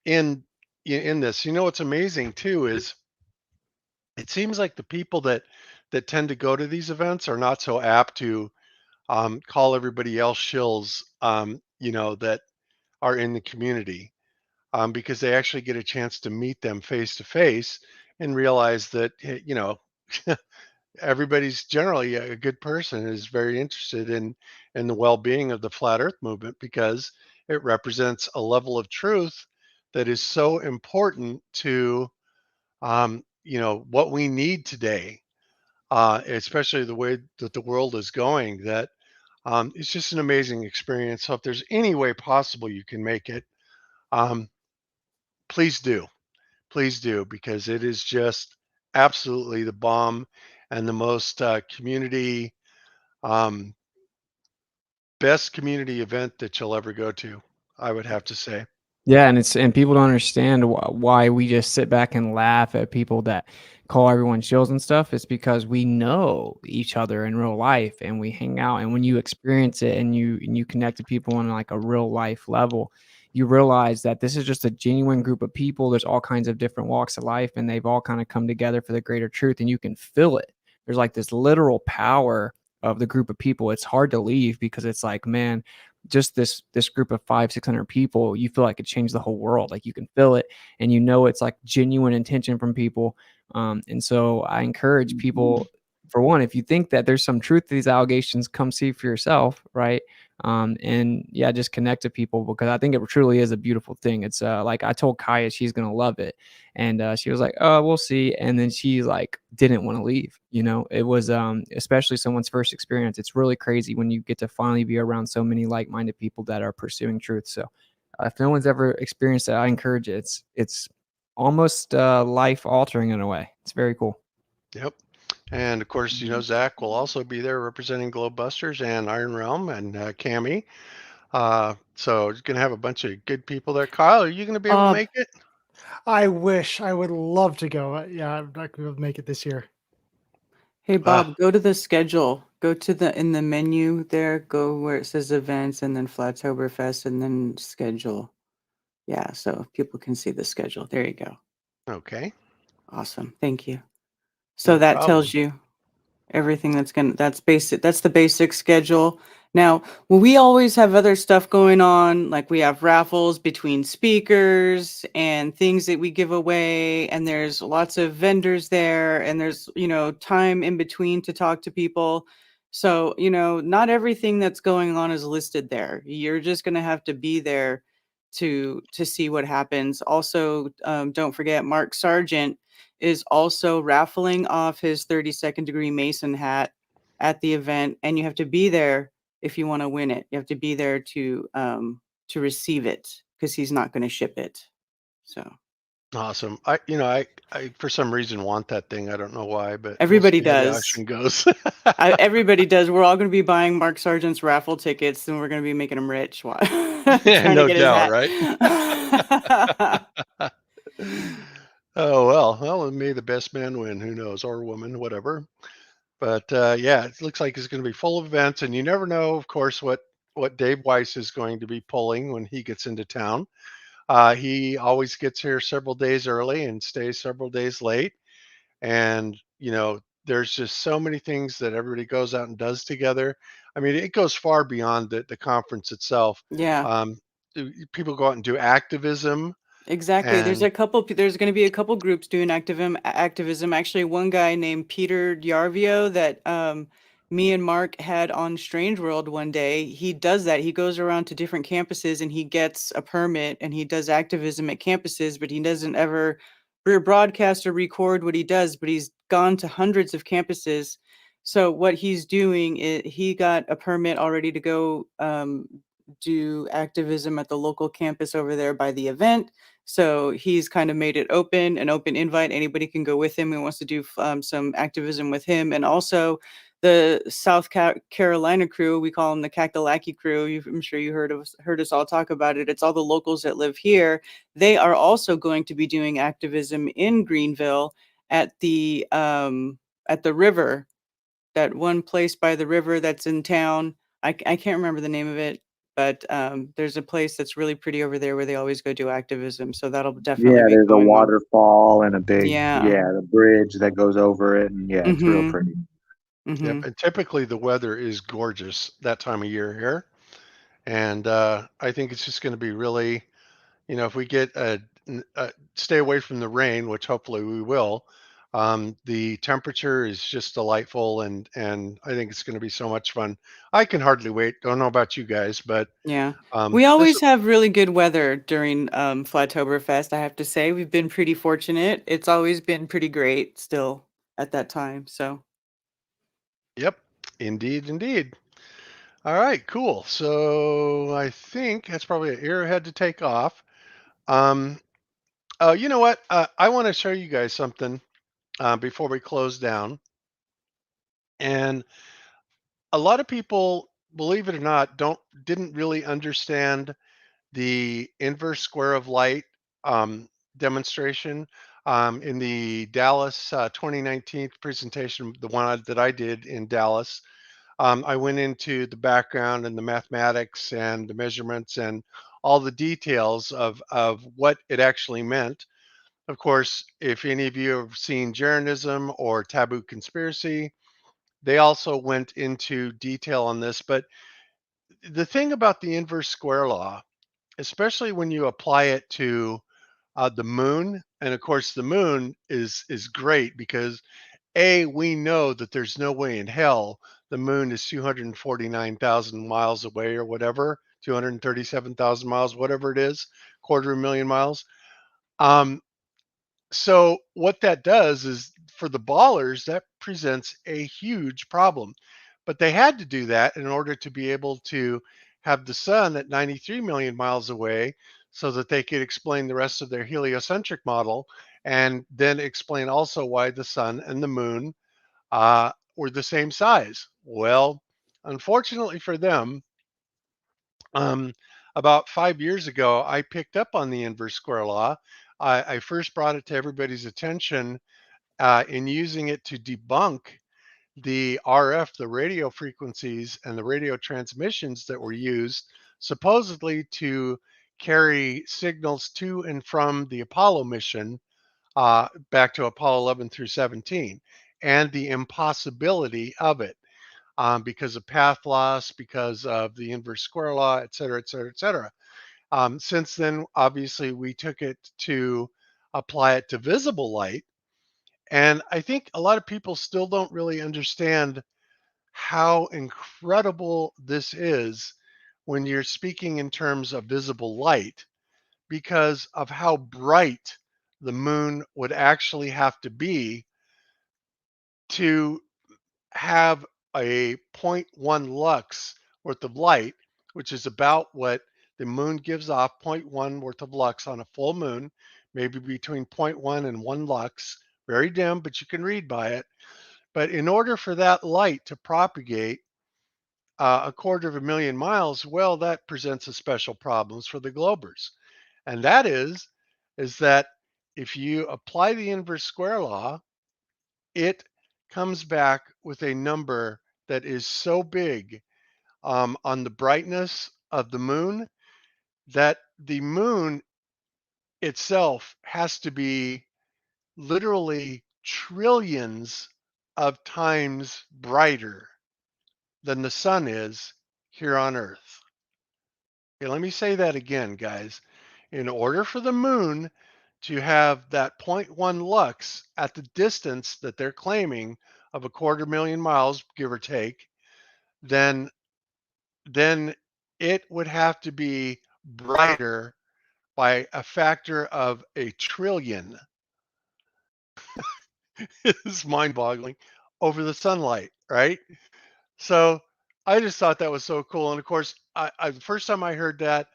in this. What's amazing too is it seems like the people that tend to go to these events are not so apt to call everybody else shills, that are in the community, because they actually get a chance to meet them face to face and realize that, hey, everybody's generally a good person, is very interested in the well-being of the flat earth movement, because it represents a level of truth that is so important to what we need today, especially the way that the world is going, that it's just an amazing experience. So if there's any way possible you can make it, um, please do. Please do, because it is just absolutely the bomb and the most community, um, best community event that you'll ever go to, I would have to say. Yeah, and people don't understand why we just sit back and laugh at people that call everyone shills and stuff. It's because we know each other in real life and we hang out. And when you experience it and you connect to people on like a real life level, you realize that this is just a genuine group of people. There's all kinds of different walks of life, and they've all kind of come together for the greater truth, and you can feel it. There's like this literal power of the group of people. It's hard to leave because it's like, man, just this group of 500-600 people, you feel like it changed the whole world. Like you can feel it, and it's like genuine intention from people. And so I encourage people, for one, if you think that there's some truth to these allegations, come see for yourself, right? And yeah, just connect to people, because I think it truly is a beautiful thing. It's like I told Kaya she's gonna love it, and she was like, "Oh, we'll see," and then she like didn't want to leave. It was especially someone's first experience. It's really crazy when you get to finally be around so many like-minded people that are pursuing truth. So if no one's ever experienced it, I encourage it. It's almost life-altering in a way. It's very cool. Yep. And of course, Zack will also be there representing Globebusters and Iron Realm and Cami. So you're going to have a bunch of good people there. Kyle, are you going to be able to make it? I wish. I would love to go. Yeah, I'm not going to be able to make it this year. Hey Bob, go to the schedule. Go to in the menu there, go where it says events and then Flatoberfest and then schedule. Yeah, so people can see the schedule. There you go. Okay. Awesome. Thank you. So No that problem. tells you everything that's basic. That's the basic schedule. Now, we always have other stuff going on, like we have raffles between speakers and things that we give away, and there's lots of vendors there, and there's, time in between to talk to people. So, not everything that's going on is listed there. You're just going to have to be there to see what happens. Also, don't forget Mark Sargent is also raffling off his 32nd degree Mason hat at the event, and you have to be there if you want to win it. You have to be there to receive it, because he's not going to ship it. So awesome. I for some reason want that thing. I don't know why, but everybody we'll see how the does. auction goes. Everybody does. We're all going to be buying Mark Sargent's raffle tickets, and we're going to be making him rich. Yeah, no doubt, right? Oh well, may the best man win. Who knows, or woman, whatever. But yeah, it looks like it's going to be full of events, and you never know, of course, what Dave Weiss is going to be pulling when he gets into town. He always gets here several days early and stays several days late. And, there's just so many things that everybody goes out and does together. I mean, it goes far beyond the conference itself. Yeah. People go out and do activism. Exactly. There's And going to be a couple groups doing activism. Actually, one guy named Peter Yarvio that me and Mark had on Strange World one day. He does that. He goes around to different campuses and he gets a permit and he does activism at campuses, but he doesn't ever broadcast or record what he does, but he's gone to hundreds of campuses. So what he's doing is he got a permit already to go do activism at the local campus over there by the event. So he's kind of made it an open invite. Anybody can go with him who wants to do some activism with him. And also the South Carolina crew, we call them the Kakalaki crew. I'm sure you heard us all talk about it. It's all the locals that live here. They are also going to be doing activism in Greenville at the river, that one place by the river that's in town. I can't remember the name of it, but there's a place that's really pretty over there where they always go do activism. So that'll definitely be There's a going on. waterfall and a big, Yeah. the bridge that goes over it. And it's real pretty. Yep. And typically the weather is gorgeous that time of year here. And I think it's just going to be really, if we get stay away from the rain, which hopefully we will, The temperature is just delightful, and I think it's going to be so much fun. I can hardly wait. Don't know about you guys, but Yeah. We this always have really good weather during Flatoberfest, I have to say. We've been pretty fortunate. It's always been pretty great still at that time. So, Yep, indeed, indeed. All right, cool. So I think that's probably an airhead to take off. Um, you know what? I want to show you guys something before we close down. And a lot of people, believe it or not, didn't really understand the inverse square of light demonstration in the Dallas 2019 presentation, the one that I did in Dallas. I went into the background and the mathematics and the measurements and all the details of what it actually meant. Of course, if any of you have seen Jeranism or Taboo Conspiracy, they also went into detail on this. But the thing about the inverse square law, especially when you apply it to the moon, and of course the moon is great because we know that there's no way in hell the moon is 249,000 miles away or whatever, 237,000 miles, whatever it is, quarter of a million miles. Um, so what that does is for the ballers, that presents a huge problem. But they had to do that in order to be able to have the sun at 93 million miles away so that they could explain the rest of their heliocentric model and then explain also why the sun and the moon were the same size. Well, unfortunately for them, um, about 5 years ago, I picked up on the inverse square law. I first brought it to everybody's attention in using it to debunk the RF, the radio frequencies, and the radio transmissions that were used supposedly to carry signals to and from the Apollo mission back to Apollo 11 through 17, and the impossibility of it because of path loss, because of the inverse square law, et cetera, et cetera, et cetera. Since then, obviously, we took it to apply it to visible light. And I think a lot of people still don't really understand how incredible this is when you're speaking in terms of visible light because of how bright the moon would actually have to be to have a zero point 0.1 lux worth of light, which is about what the moon gives off, 0.1 worth of lux on a full moon, maybe between 0.1 and 1 lux, very dim, but you can read by it. But in order for that light to propagate a quarter of a million miles, well, that presents a special problems for the globers. And that is that if you apply the inverse square law, it comes back with a number that is so big on the brightness of the moon that the moon itself has to be literally trillions of times brighter than the sun is here on Earth. Okay, let me say that again, guys. In order for the moon to have that 0.1 lux at the distance that they're claiming of a quarter million miles, give or take, then it would have to be brighter by a factor of a trillion. It's mind-boggling over the sunlight, right? So I just thought that was so cool. And of course, the first time I heard that,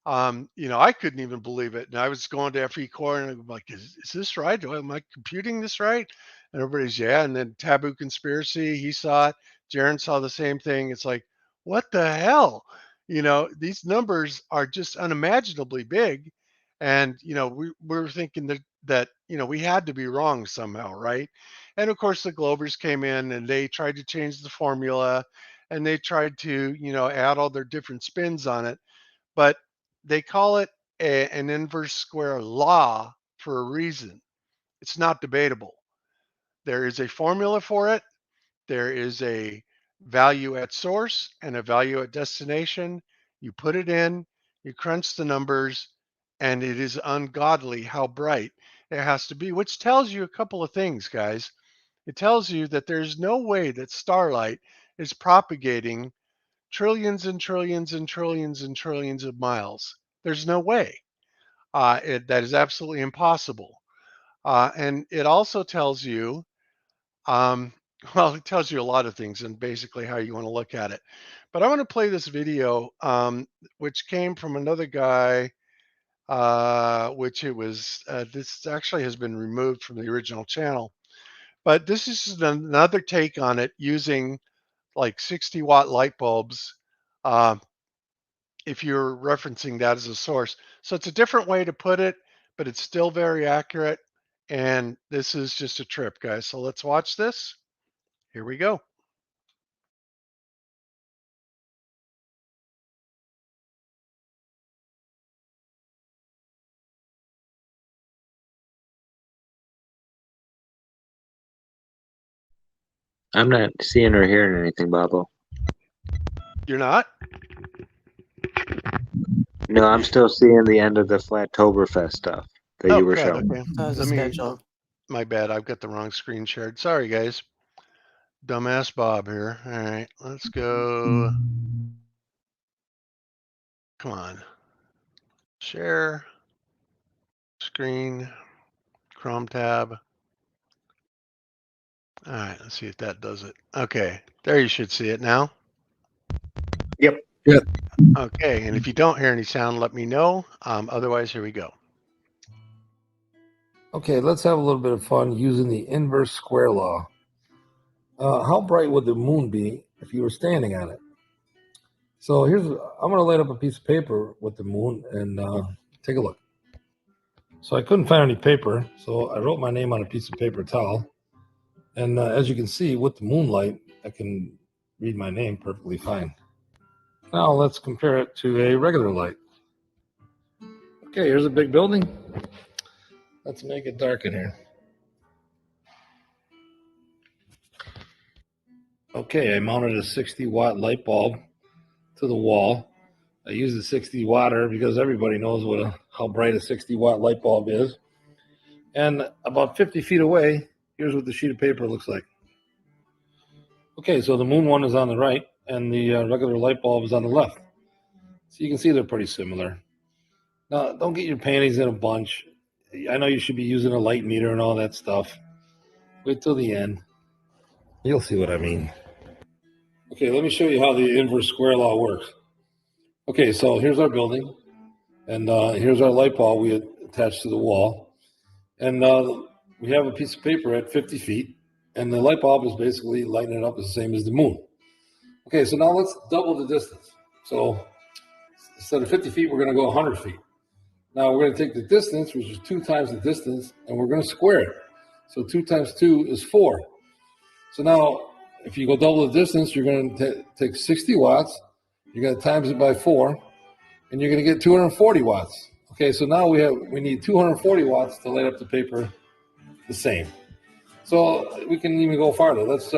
I couldn't even believe it. And I was going to FE Core and I'm like, is this right? Am I computing this right? And everybody's, yeah. And then Taboo Conspiracy, he saw it. Jeran saw the same thing. It's like, what the hell? These numbers are just unimaginably big. And, we were thinking that we had to be wrong somehow, right? And of course, the Globers came in and they tried to change the formula and they tried to, add all their different spins on it. But they call it an inverse square law for a reason. It's not debatable. There is a formula for it. There is a value at source and a value at destination. You put it in, you crunch the numbers, and it is ungodly how bright. It has to be, which tells you a couple of things, guys. It tells you that there's no way that starlight is propagating trillions and trillions and trillions and trillions of miles. There's no way. That is absolutely impossible. And it also tells you, well, it tells you a lot of things and basically how you want to look at it. But I want to play this video, which came from another guy, which it was, this actually has been removed from the original channel. But this is another take on it using like 60-watt light bulbs, if you're referencing that as a source. So it's a different way to put it, but it's still very accurate. And this is just a trip, guys. So let's watch this. Here we go. I'm not seeing or hearing anything, Bobo. You're not? No, I'm still seeing the end of the Flatoberfest stuff that you were good, showing. okay. Let me, my bad. I've got the wrong screen shared. Sorry, guys. Dumbass Bob here. All right, let's go. Come on. Share. Screen. Chrome tab. All right, let's see if that does it. Okay, there you should see it now. Yep. Yep. Okay, and if you don't hear any sound, let me know. Otherwise, here we go. Okay, let's have a little bit of fun using the inverse square law. How bright would the moon be if you were standing on it? So I'm going to light up a piece of paper with the moon and take a look. So I couldn't find any paper, so I wrote my name on a piece of paper towel. And as you can see, with the moonlight, I can read my name perfectly fine. Now let's compare it to a regular light. Okay, here's a big building. Let's make it dark in here. Okay, I mounted a 60-watt light bulb to the wall. I use the 60 watter because everybody knows how bright a 60-watt light bulb is. And about 50 feet away, here's what the sheet of paper looks like. Okay, so the moon one is on the right and the regular light bulb is on the left. So you can see they're pretty similar. Now, don't get your panties in a bunch. I know you should be using a light meter and all that stuff. Wait till the end. You'll see what I mean. Okay, let me show you how the inverse square law works. Okay, so here's our building, and here's our light bulb we attached to the wall. And we have a piece of paper at 50 feet, and the light bulb is basically lighting it up the same as the moon. Okay, so now let's double the distance. So instead of 50 feet, we're going to go 100 feet. Now we're going to take the distance, which is 2 times the distance, and we're going to square it. So 2 times 2 is 4. So now, if you go double the distance, you're going to take 60 watts, you're going to times it by 4, and you're going to get 240 watts. Okay, so now we need 240 watts to light up the paper the same. So we can even go farther. Let's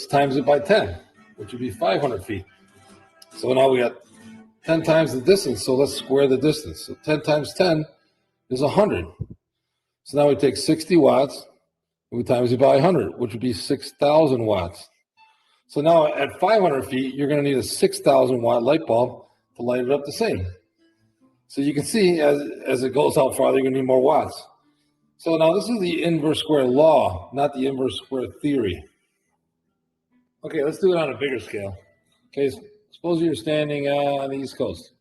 times it by 10, which would be 500 feet. So now we got 10 times the distance, so let's square the distance. So 10 times 10 is 100. So now we take 60 watts, and we times it by 100, which would be 6,000 watts. So now at 500 feet, you're going to need a 6,000 watt light bulb to light it up the same. So you can see as it goes out farther, you're going to need more watts. So now this is the inverse square law, not the inverse square theory. Okay, let's do it on a bigger scale. Okay, suppose you're standing on the East Coast,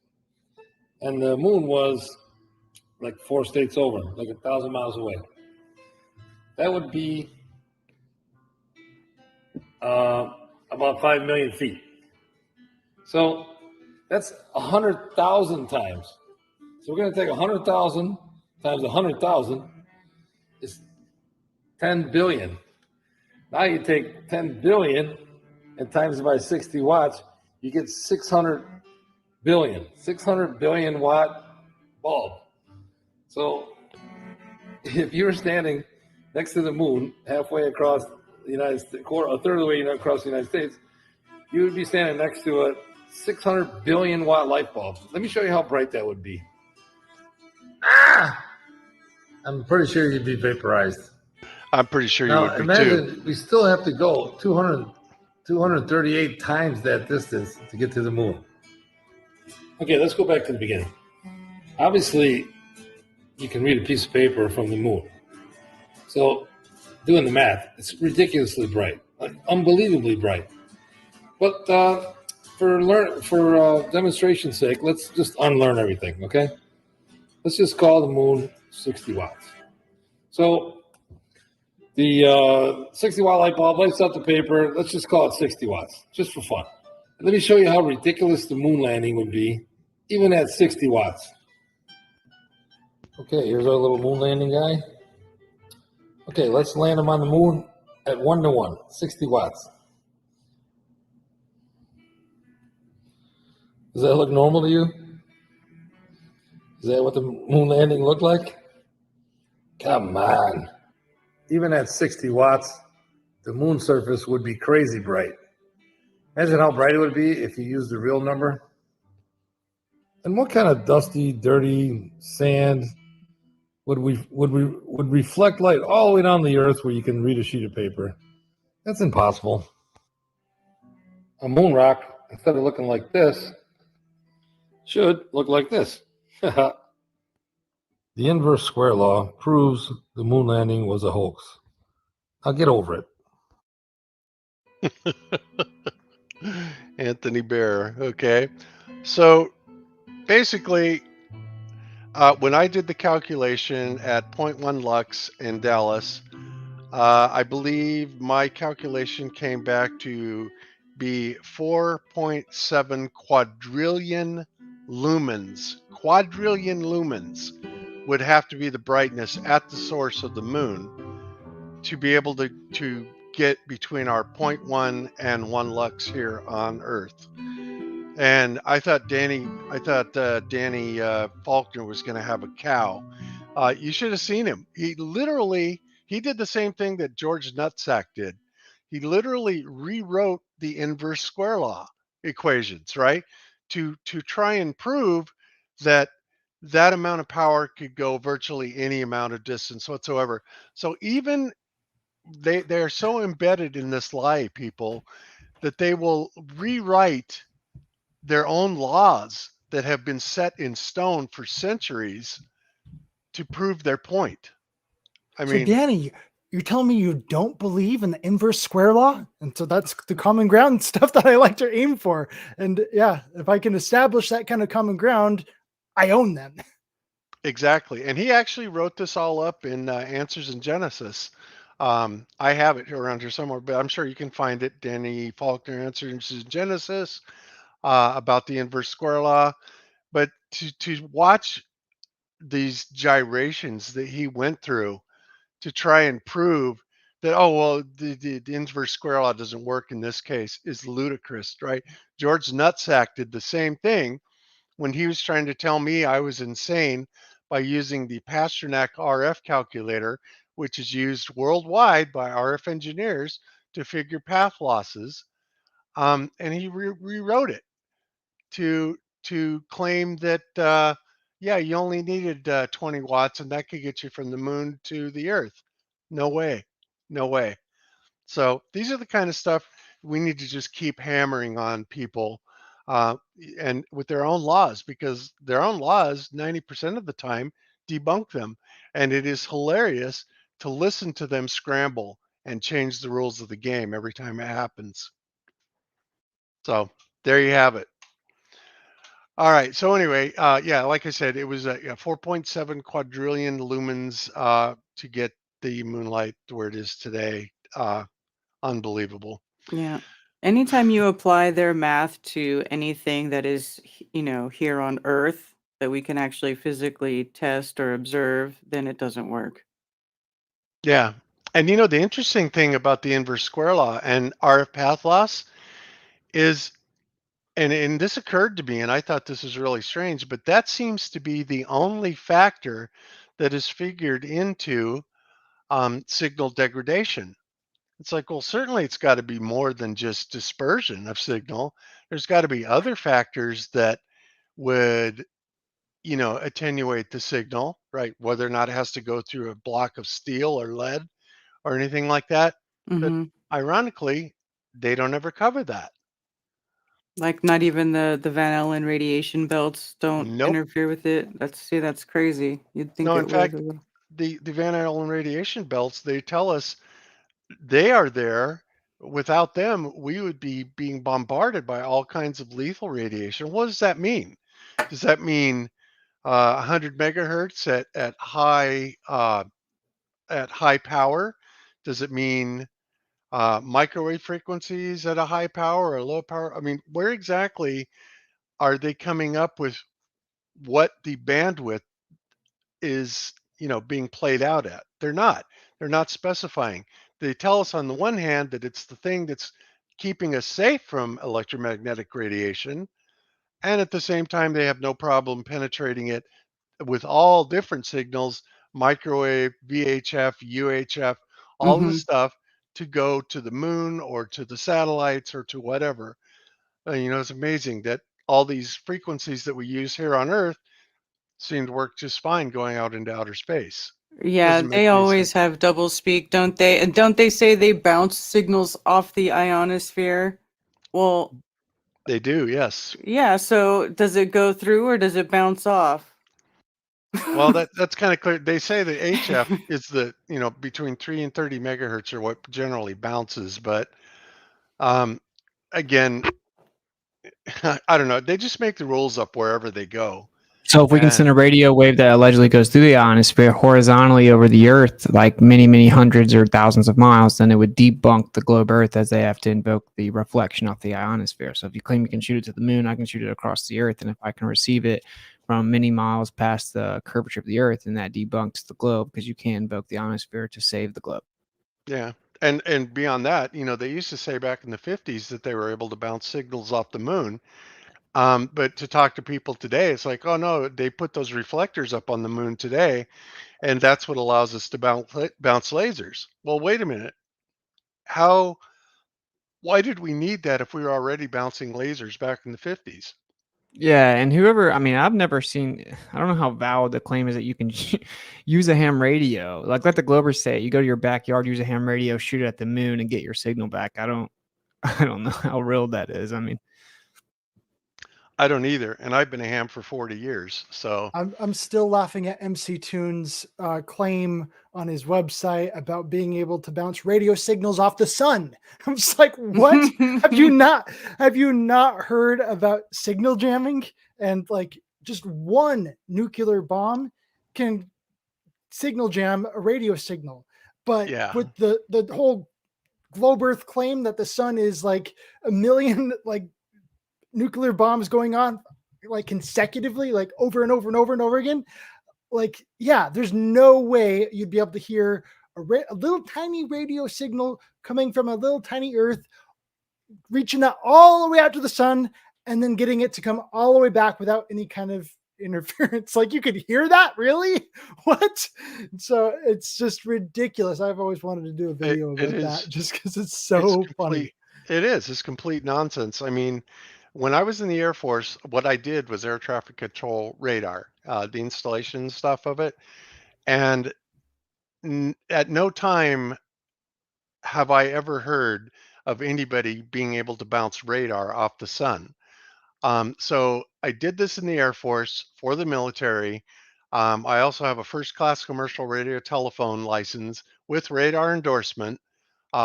and the moon was like 4 states over, like 1,000 miles away. That would be about 5 million feet. So that's 100,000 times. So we're going to take 100,000 times 100,000 is 10 billion. Now you take 10 billion and times it by 60 watts, you get 600 billion. 600 billion watt bulb. So if you were standing next to the moon, halfway across the United States, a third of the way across the United States, you would be standing next to a 600 billion watt light bulb. Let me show you how bright that would be. I'm pretty sure you'd be vaporized. I'm pretty sure you Now, would be imagine too. we still have to go 238 times that distance to get to the moon. Okay, let's go back to the beginning. Obviously, you can read a piece of paper from the moon. So, doing the math, it's ridiculously bright, like unbelievably bright. But for demonstration's sake, let's just unlearn everything, okay? Let's just call the moon 60 watts. So the 60 watt light bulb lights up the paper. Let's just call it 60 watts, just for fun. Let me show you how ridiculous the moon landing would be, even at 60 watts. Okay, here's our little moon landing guy. Okay, let's land him on the moon at 1-to-1, 60 watts. Does that look normal to you? Is that what the moon landing looked like? Come on. Even at 60 watts, the moon surface would be crazy bright. Imagine how bright it would be if you used the real number. And what kind of dusty, dirty sand would reflect light all the way down the earth where you can read a sheet of paper? That's impossible. A moon rock, instead of looking like this, should look like this. The inverse square law proves the moon landing was a hoax. Now get over it. Anthony Bear. Okay. So basically, when I did the calculation at 0.1 lux in Dallas, I believe my calculation came back to be 4.7 quadrillion lumens. Quadrillion lumens would have to be the brightness at the source of the moon to be able to get between our 0.1 and 1 lux here on Earth. And I thought Danny Faulkner was going to have a cow. You should have seen him. He did the same thing that George Nutsack did. He literally rewrote the inverse square law equations, right? To try and prove that amount of power could go virtually any amount of distance whatsoever. So even they're so embedded in this lie, people, that they will rewrite their own laws that have been set in stone for centuries to prove their point. I mean, Danny, you're telling me you don't believe in the inverse square law? And so that's the common ground stuff that I like to aim for. And yeah, if I can establish that kind of common ground, I own them. Exactly. And he actually wrote this all up in Answers in Genesis. I have it around here somewhere, but I'm sure you can find it. Danny Faulkner, Answers in Genesis, about the inverse square law. But to watch these gyrations that he went through to try and prove that, oh, well, the inverse square law doesn't work in this case is ludicrous, right? George Nutsack did the same thing when he was trying to tell me I was insane by using the Pasternak RF calculator, which is used worldwide by RF engineers to figure path losses. And he rewrote it to claim that, yeah, you only needed 20 watts and that could get you from the moon to the earth. No way. No way. So these are the kind of stuff we need to just keep hammering on people, and with their own laws, because their own laws 90% of the time debunk them. And it is hilarious to listen to them scramble and change the rules of the game every time it happens. So there you have it. All right. So anyway, yeah, like I said, it was 4.7 quadrillion lumens to get the moonlight to where it is today. Unbelievable. Yeah. Anytime you apply their math to anything that is, here on Earth that we can actually physically test or observe, then it doesn't work. Yeah. And the interesting thing about the inverse square law and RF path loss is, and this occurred to me, and I thought this was really strange, but that seems to be the only factor that is figured into signal degradation. It's like, well, certainly it's got to be more than just dispersion of signal. There's got to be other factors that would, attenuate the signal, right? Whether or not it has to go through a block of steel or lead or anything like that. But Hmm. ironically, they don't ever cover that. Like not even the Van Allen radiation belts don't Nope. interfere with it. That's crazy. You'd think No, it in would. fact, the Van Allen radiation belts, they tell us they are there. Without them, we would be being bombarded by all kinds of lethal radiation. What does that mean? Does that mean 100 megahertz at high power? Does it mean microwave frequencies at a high power or low power? I mean, where exactly are they coming up with what the bandwidth is, being played out at? They're not. They're not specifying. They tell us on the one hand that it's the thing that's keeping us safe from electromagnetic radiation, and at the same time, they have no problem penetrating it with all different signals, microwave, VHF, UHF, all of the Hmm. stuff to go to the moon or to the satellites or to whatever. It's amazing that all these frequencies that we use here on Earth seem to work just fine going out into outer space. Yeah, Doesn't make they any always sense. have double speak, don't they? And don't they say they bounce signals off the ionosphere? Well, They do, yes. yeah, so does it go through or does it bounce off? Well, that's kind of clear. They say the HF is between 3 and 30 megahertz are what generally bounces, but um, again, I don't know. They just make the rules up wherever they go. So if we can And send a radio wave that allegedly goes through the ionosphere horizontally over the Earth, like many, many hundreds or thousands of miles, then it would debunk the globe Earth as they have to invoke the reflection off the ionosphere. So if you claim you can shoot it to the moon, I can shoot it across the Earth. And if I can receive it from many miles past the curvature of the Earth, then that debunks the globe because you can invoke the ionosphere to save the globe. yeah, and beyond that, they used to say back in the 50s that they were able to bounce signals off the moon. But to talk to people today, it's like, oh no, they put those reflectors up on the moon today, and that's what allows us to bounce lasers. Well, wait a minute. Why did we need that if we were already bouncing lasers back in the 50s? Yeah, and whoever, I mean, I've never seen, I don't know how valid the claim is that you can use a ham radio. Like let the Globers say, you go to your backyard, use a ham radio, shoot it at the moon and get your signal back. I don't know how real that is. I mean, I don't either, and I've been a ham for 40 years, so I'm still laughing at MC Toon's claim on his website about being able to bounce radio signals off the sun. I'm just like, what? have you not heard about signal jamming? And like just one nuclear bomb can signal jam a radio signal. But yeah. with the whole globe Earth claim that the sun is like a million like nuclear bombs going on like consecutively, like over and over and over and over again, like, yeah, there's no way you'd be able to hear a little tiny radio signal coming from a little tiny Earth, reaching out all the way out to the sun, and then getting it to come all the way back without any kind of interference. Like you could hear that, really? What? So it's just ridiculous. I've always wanted to do a video about that just because it's so funny. It is. It's complete nonsense. I mean, when I was in the Air Force, what I did was air traffic control radar, the installation stuff of it. And at no time have I ever heard of anybody being able to bounce radar off the sun. So I did this in the Air Force for the military. I also have a first class commercial radio telephone license with radar endorsement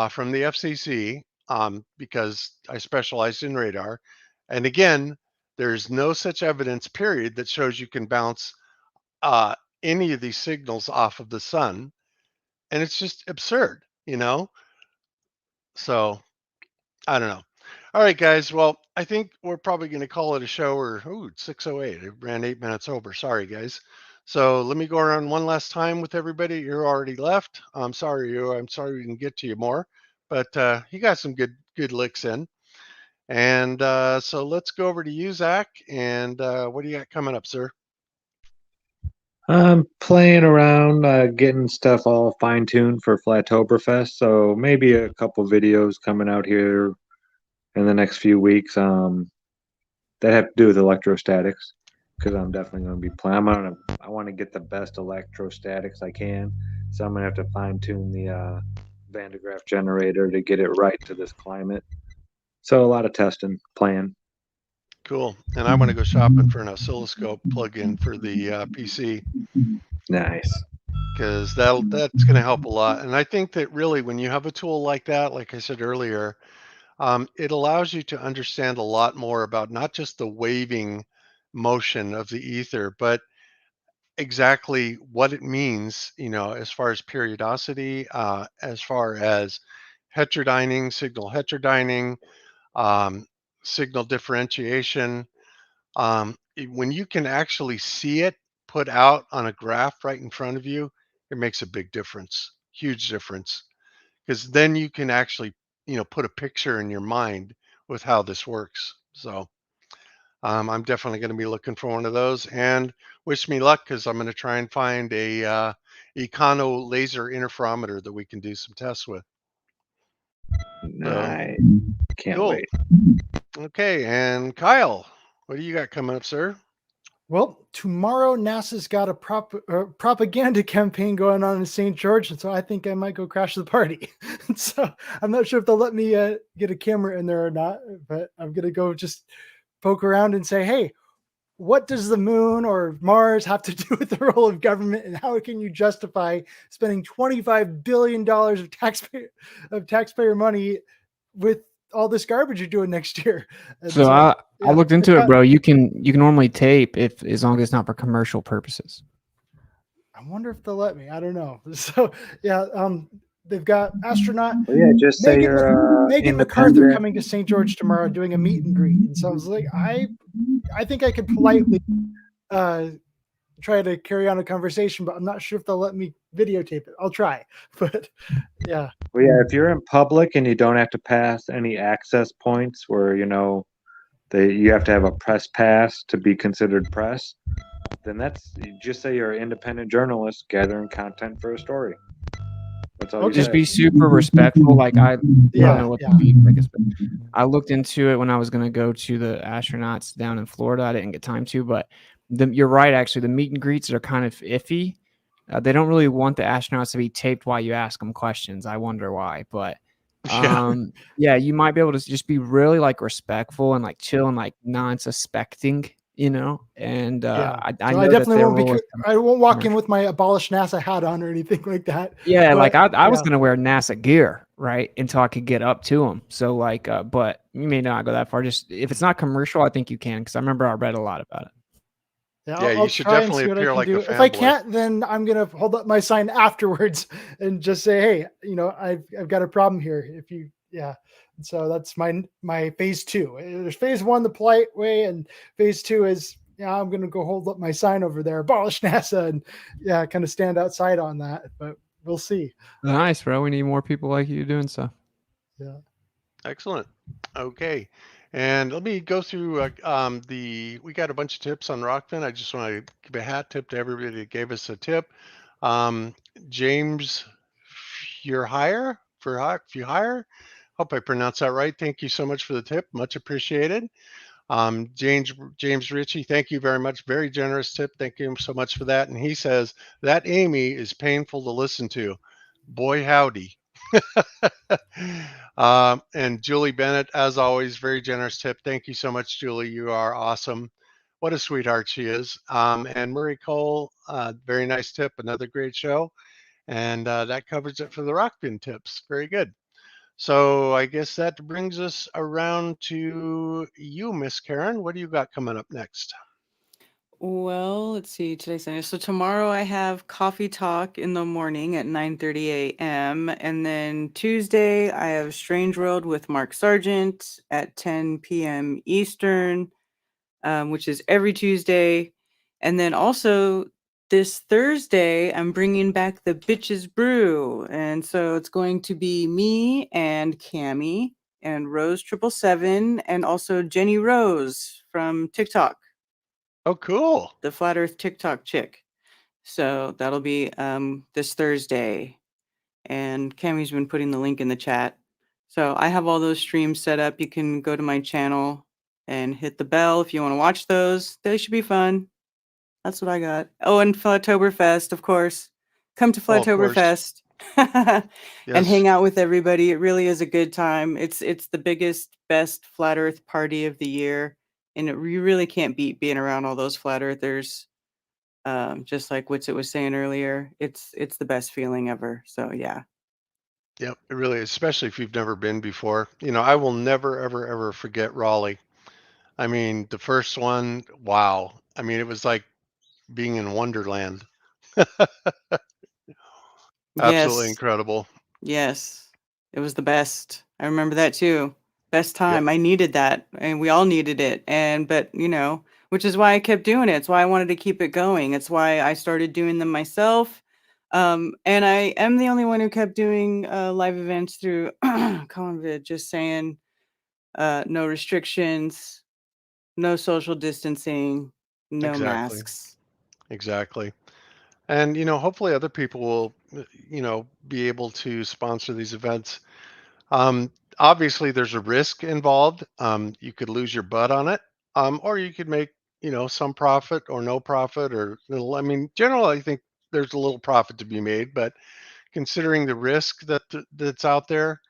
from the FCC because I specialized in radar. And again, there's no such evidence, period, that shows you can bounce any of these signals off of the sun. And it's just absurd, So I don't know. All right, guys. Well, I think we're probably going to call it a show or, it's 6:08. It ran 8 minutes over. Sorry, guys. So let me go around one last time with everybody. You're already left. I'm sorry we didn't get to you more, but you got some good licks in. And so let's go over to you, Zach. And what do you got coming up, sir? I'm playing around, getting stuff all fine-tuned for Flatoberfest, so maybe a couple videos coming out here in the next few weeks that have to do with electrostatics. because I'm definitely going to be playing. I want to get the best electrostatics I can, so I'm going to have to fine tune the Van de Graaff generator to get it right to this climate. So a lot of testing planned. Cool. And I want to go shopping for an oscilloscope plug-in for the PC. Nice. Because that's going to help a lot. And I think that really when you have a tool like that, like I said earlier, it allows you to understand a lot more about not just the waving motion of the ether, but exactly what it means, as far as periodicity, as far as heterodyning, signal heterodyning, um, signal differentiation. When you can actually see it put out on a graph right in front of you, it makes a big difference, huge difference, because then you can actually, put a picture in your mind with how this works. So I'm definitely going to be looking for one of those, and wish me luck because I'm going to try and find a Econo laser interferometer that we can do some tests with. Nice. Can't cool. wait. Okay, and Kyle, what do you got coming up, sir? Well, tomorrow NASA's got a propaganda campaign going on in St. George, and so I think I might go crash the party. So I'm not sure if they'll let me get a camera in there or not, but I'm gonna go just poke around and say, hey, what does the moon or Mars have to do with the role of government, and how can you justify spending $25 billion of taxpayer money with all this garbage you're doing next year? And So I looked into it, bro. You can normally tape as long as it's not for commercial purposes. I wonder if they'll let me. I don't know. So yeah, they've got astronaut. Well, yeah, just say you're Megan MacArthur coming to St. George tomorrow, doing a meet and greet. And so I was like, I think I could politely try to carry on a conversation, but I'm not sure if they'll let me videotape it. I'll try, but yeah. Well, yeah, if you're in public and you don't have to pass any access points where, you have to have a press pass to be considered press, then just say you're an independent journalist gathering content for a story. That's all. Just be super respectful. Like I don't know what to be. I looked into it when I was going to go to the astronauts down in Florida. I didn't get time to, but you're right. Actually, the meet and greets are kind of iffy. They don't really want the astronauts to be taped while you ask them questions. I wonder why, but yeah, you might be able to just be really like respectful and like chill and like non-suspecting, and I definitely won't be. I won't walk in with my abolish NASA hat on or anything like that. Yeah, but, like I was gonna wear NASA gear, right, until I could get up to them. So like, but you may not go that far. Just if it's not commercial, I think you can, because I remember I read a lot about it. Yeah, you should definitely appear like a fanboy. If I can't, then I'm gonna hold up my sign afterwards and just say, "Hey, I've got a problem here." If you, And so that's my phase 2. There's phase 1, the polite way, and phase 2 is, I'm gonna go hold up my sign over there, abolish NASA, and kind of stand outside on that. But we'll see. Nice, bro. We need more people like you doing stuff. Yeah. Excellent. Okay. And let me go through we got a bunch of tips on Rockfin. I just want to give a hat tip to everybody that gave us a tip. James Furhire, hope I pronounced that right. Thank you so much for the tip. Much appreciated. James Ritchie, thank you very much. Very generous tip. Thank you so much for that. And he says, that Amy is painful to listen to. Boy, howdy. And Julie Bennett, as always, very generous tip. Thank you so much, Julie. You are awesome. What a sweetheart she is. And Murray Cole, very nice tip. Another great show. And that covers it for the Rockfin tips. Very good. So I guess that brings us around to you, Miss Karen. What do you got coming up next? Well, let's see. Today's Sunday. So tomorrow I have coffee talk in the morning at 9:30 a.m. And then Tuesday I have Strange World with Mark Sargent at 10 p.m. Eastern, which is every Tuesday. And then also this Thursday I'm bringing back the Bitches Brew. And so it's going to be me and Cami and Rose 777 and also Jenny Rose from TikTok. Oh, cool. The Flat Earth TikTok chick. So that'll be this Thursday. And Cami's been putting the link in the chat. So I have all those streams set up. You can go to my channel and hit the bell if you want to watch those. They should be fun. That's what I got. Oh, and Flatoberfest, of course. Come to Oh, of course. Flatoberfest and Yes. hang out with everybody. It really is a good time. It's the biggest, best flat Earth party of the year, and you really can't beat being around all those flat Earthers. Just like Witsit was saying earlier, it's the best feeling ever. So yeah. Yep, it really is, especially if you've never been before. You know, I will never, ever, ever forget Raleigh. I mean, the first one, wow. I mean, it was like being in Wonderland. Absolutely Yes. incredible. Yes. It was the best. I remember that too. Best Yep. time. I needed that, and we all needed it. But which is why I kept doing it. It's why I wanted to keep it going. It's why I started doing them myself. And I am the only one who kept doing live events through COVID, just saying no restrictions, no social distancing, no Exactly. masks. Exactly. And, hopefully other people will, be able to sponsor these events. Obviously, there's a risk involved. You could lose your butt on it, or you could make, some profit or no profit or little. I mean, generally, I think there's a little profit to be made, but considering the risk that's out there,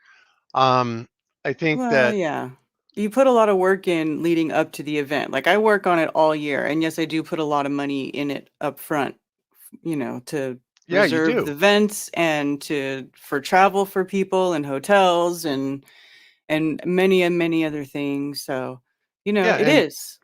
I think Well, that yeah. You put a lot of work in leading up to the event. Like I work on it all year, and yes, I do put a lot of money in it up front, to yeah, you reserve do. the events and for travel for people and hotels and many and many other things. So, Yeah, it is.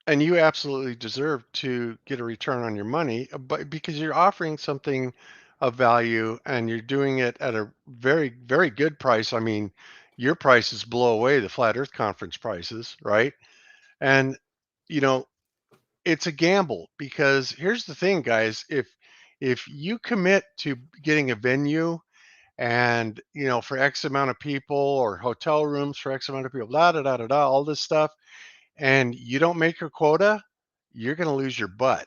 and you absolutely deserve to get a return on your money, but because you're offering something of value and you're doing it at a very, very good price. I mean, your prices blow away the Flat Earth Conference prices, right? And you know, it's a gamble because here's the thing, guys. If you commit to getting a venue and for X amount of people or hotel rooms for X amount of people, da da da da da, all this stuff, and you don't make your quota, you're going to lose your butt.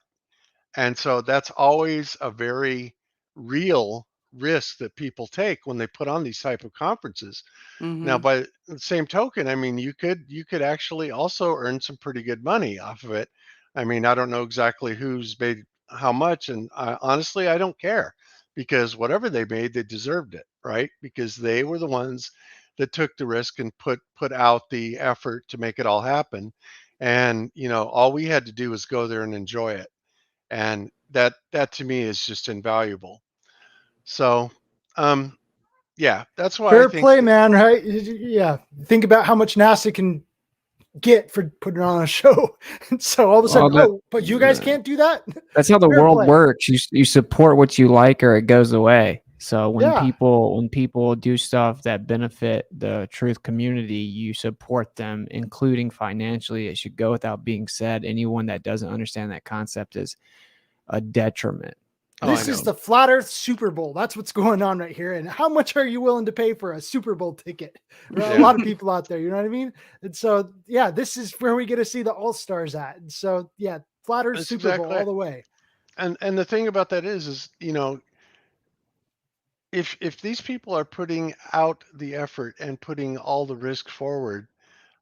And so that's always a very real risk that people take when they put on these type of conferences. Now, Mhm. by the same token, I mean you could actually also earn some pretty good money off of it. I mean, I don't know exactly who's made how much, and honestly, I don't care because whatever they made, they deserved it, right? Because they were the ones that took the risk and put out the effort to make it all happen. And all we had to do was go there and enjoy it, and that to me is just invaluable. So, yeah, that's why I Fair think play, man. Right? Yeah. Think about how much NASA can get for putting on a show. And so all of a Well, sudden, but you guys can't do that. That's how the Fair world play. works. You support what you like or it goes away. So when Yeah. people do stuff that benefit the truth community, you support them, including financially. It should go without being said. Anyone that doesn't understand that concept is a detriment. This is the Flat Earth Super Bowl. That's what's going on right here. And how much are you willing to pay for a Super Bowl ticket? Right? A lot of people out there, you know what I mean? And so, yeah, this is where we get to see the All Stars at. And so, yeah, Flat Earth that's Super exactly Bowl all it. the way. And the thing about that is if these people are putting out the effort and putting all the risk forward,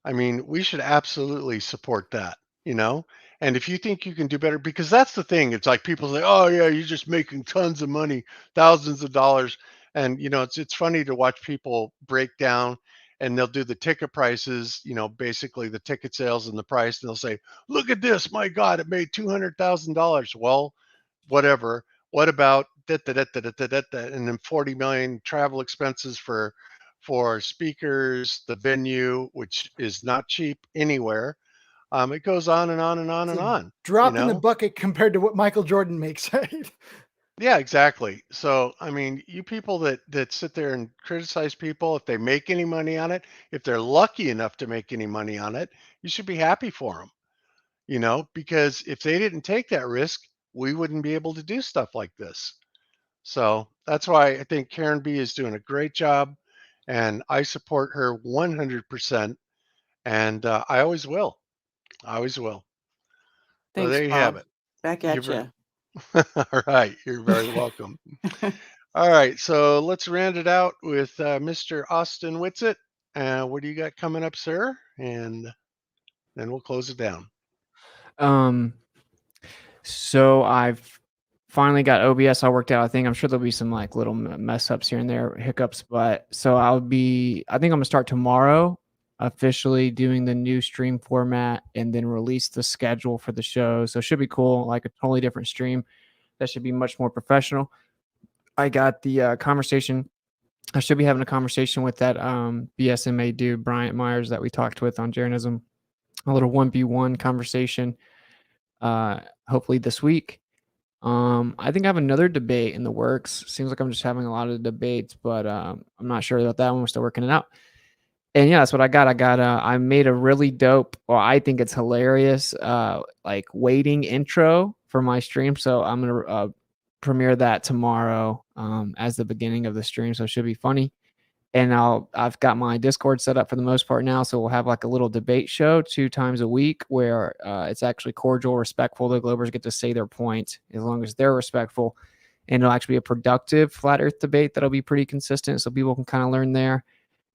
I mean, we should absolutely support that, you know? And if you think you can do better, because that's the thing, it's like people say, "Oh yeah, you're just making tons of money, thousands of dollars." And it's funny to watch people break down and they'll do the ticket prices, basically the ticket sales and the price, and they'll say, "Look at this, my God, it made $200,000." Well, whatever. What about that, and then 40 million travel expenses for speakers, the venue, which is not cheap anywhere. It goes on and on and on It's and a on, you drop in the know? bucket compared to what Michael Jordan makes, right? Yeah, exactly. So, I mean, you people that sit there and criticize people, if they make any money on it, if they're lucky enough to make any money on it, you should be happy for them, because if they didn't take that risk, we wouldn't be able to do stuff like this. So that's why I think Karen B is doing a great job, and I support her 100%. And I always will. I always will. So Thanks, there you have Bob. it. Back You're at very you. all right. You're very welcome. All right, so let's round it out with Mr. Austin Whitsitt. What do you got coming up, sir? And then we'll close it down. So I've finally got OBS all worked out. I think I'm sure there'll be some like little mess ups here and there, hiccups, but so I think I'm gonna start tomorrow officially doing the new stream format and then release the schedule for the show. So it should be cool, like a totally different stream that should be much more professional. I got the conversation. I should be having a conversation with that BSMA dude, Bryant Myers, that we talked with on Jeranism. A little 1v1 conversation, hopefully this week. I think I have another debate in the works. Seems like I'm just having a lot of debates, but I'm not sure about that one. We're still working it out. And yeah, that's what I got. I made a really dope, well, I think it's hilarious, like waiting intro for my stream. So I'm going to premiere that tomorrow as the beginning of the stream. So it should be funny. And I've got my Discord set up for the most part now. So we'll have like a little debate show 2 times a week where it's actually cordial, respectful. The Globers get to say their point as long as they're respectful. And it'll actually be a productive flat earth debate that'll be pretty consistent. So people can kind of learn there.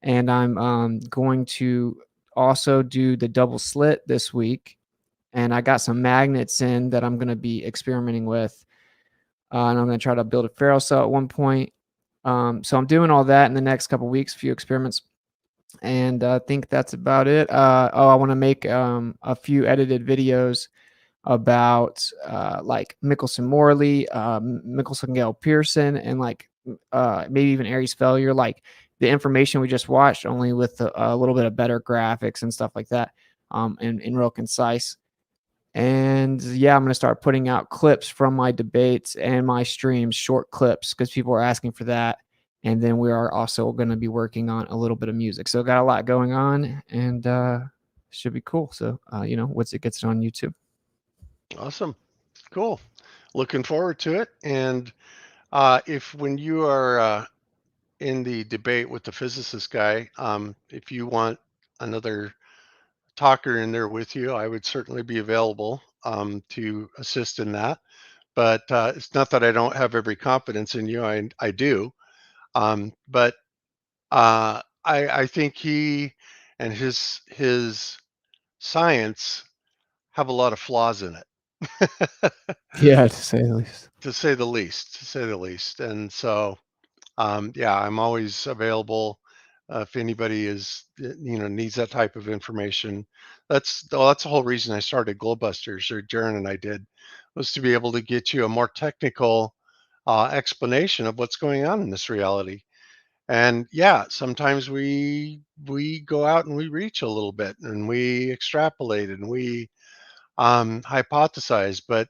And I'm going to also do the double slit this week. And I got some magnets in that I'm going to be experimenting with. And I'm going to try to build a ferro cell at one point. So I'm doing all that in the next couple of weeks, a few experiments. And I think that's about it. I want to make a few edited videos about like Michelson Morley, Michelson Gale Pearson, and like maybe even Aries failure, like the information we just watched, only with a little bit of better graphics and stuff like that, and real concise. And yeah, I'm going to start putting out clips from my debates and my streams, short clips, because people are asking for that. And then we are also going to be working on a little bit of music. So got a lot going on, and should be cool. So, once it gets on YouTube. Awesome. Cool. Looking forward to it. And when you are in the debate with the physicist guy, if you want another talker in there with you, I would certainly be available to assist in that. But it's not that I don't have every confidence in you. I do. But I think he and his science have a lot of flaws in it. Yeah, to say the least. To say the least. And so, yeah, I'm always available if anybody needs that type of information. That's the whole reason I started Globusters, or Jeran and I did, was to be able to get you a more technical explanation of what's going on in this reality. And yeah, sometimes we go out and we reach a little bit and we extrapolate and we hypothesize. But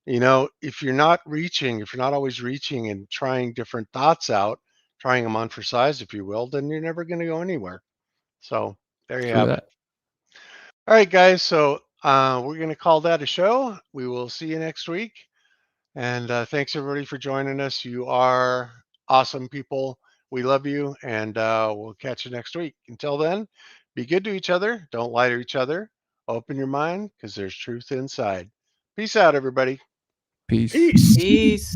if you're not always reaching and trying different thoughts out, trying them on for size, if you will, then you're never going to go anywhere. So there you have it. All right, guys. So we're going to call that a show. We will see you next week. And thanks everybody for joining us. You are awesome people. We love you, and we'll catch you next week. Until then, be good to each other. Don't lie to each other. Open your mind, because there's truth inside. Peace out, everybody. Peace. Peace.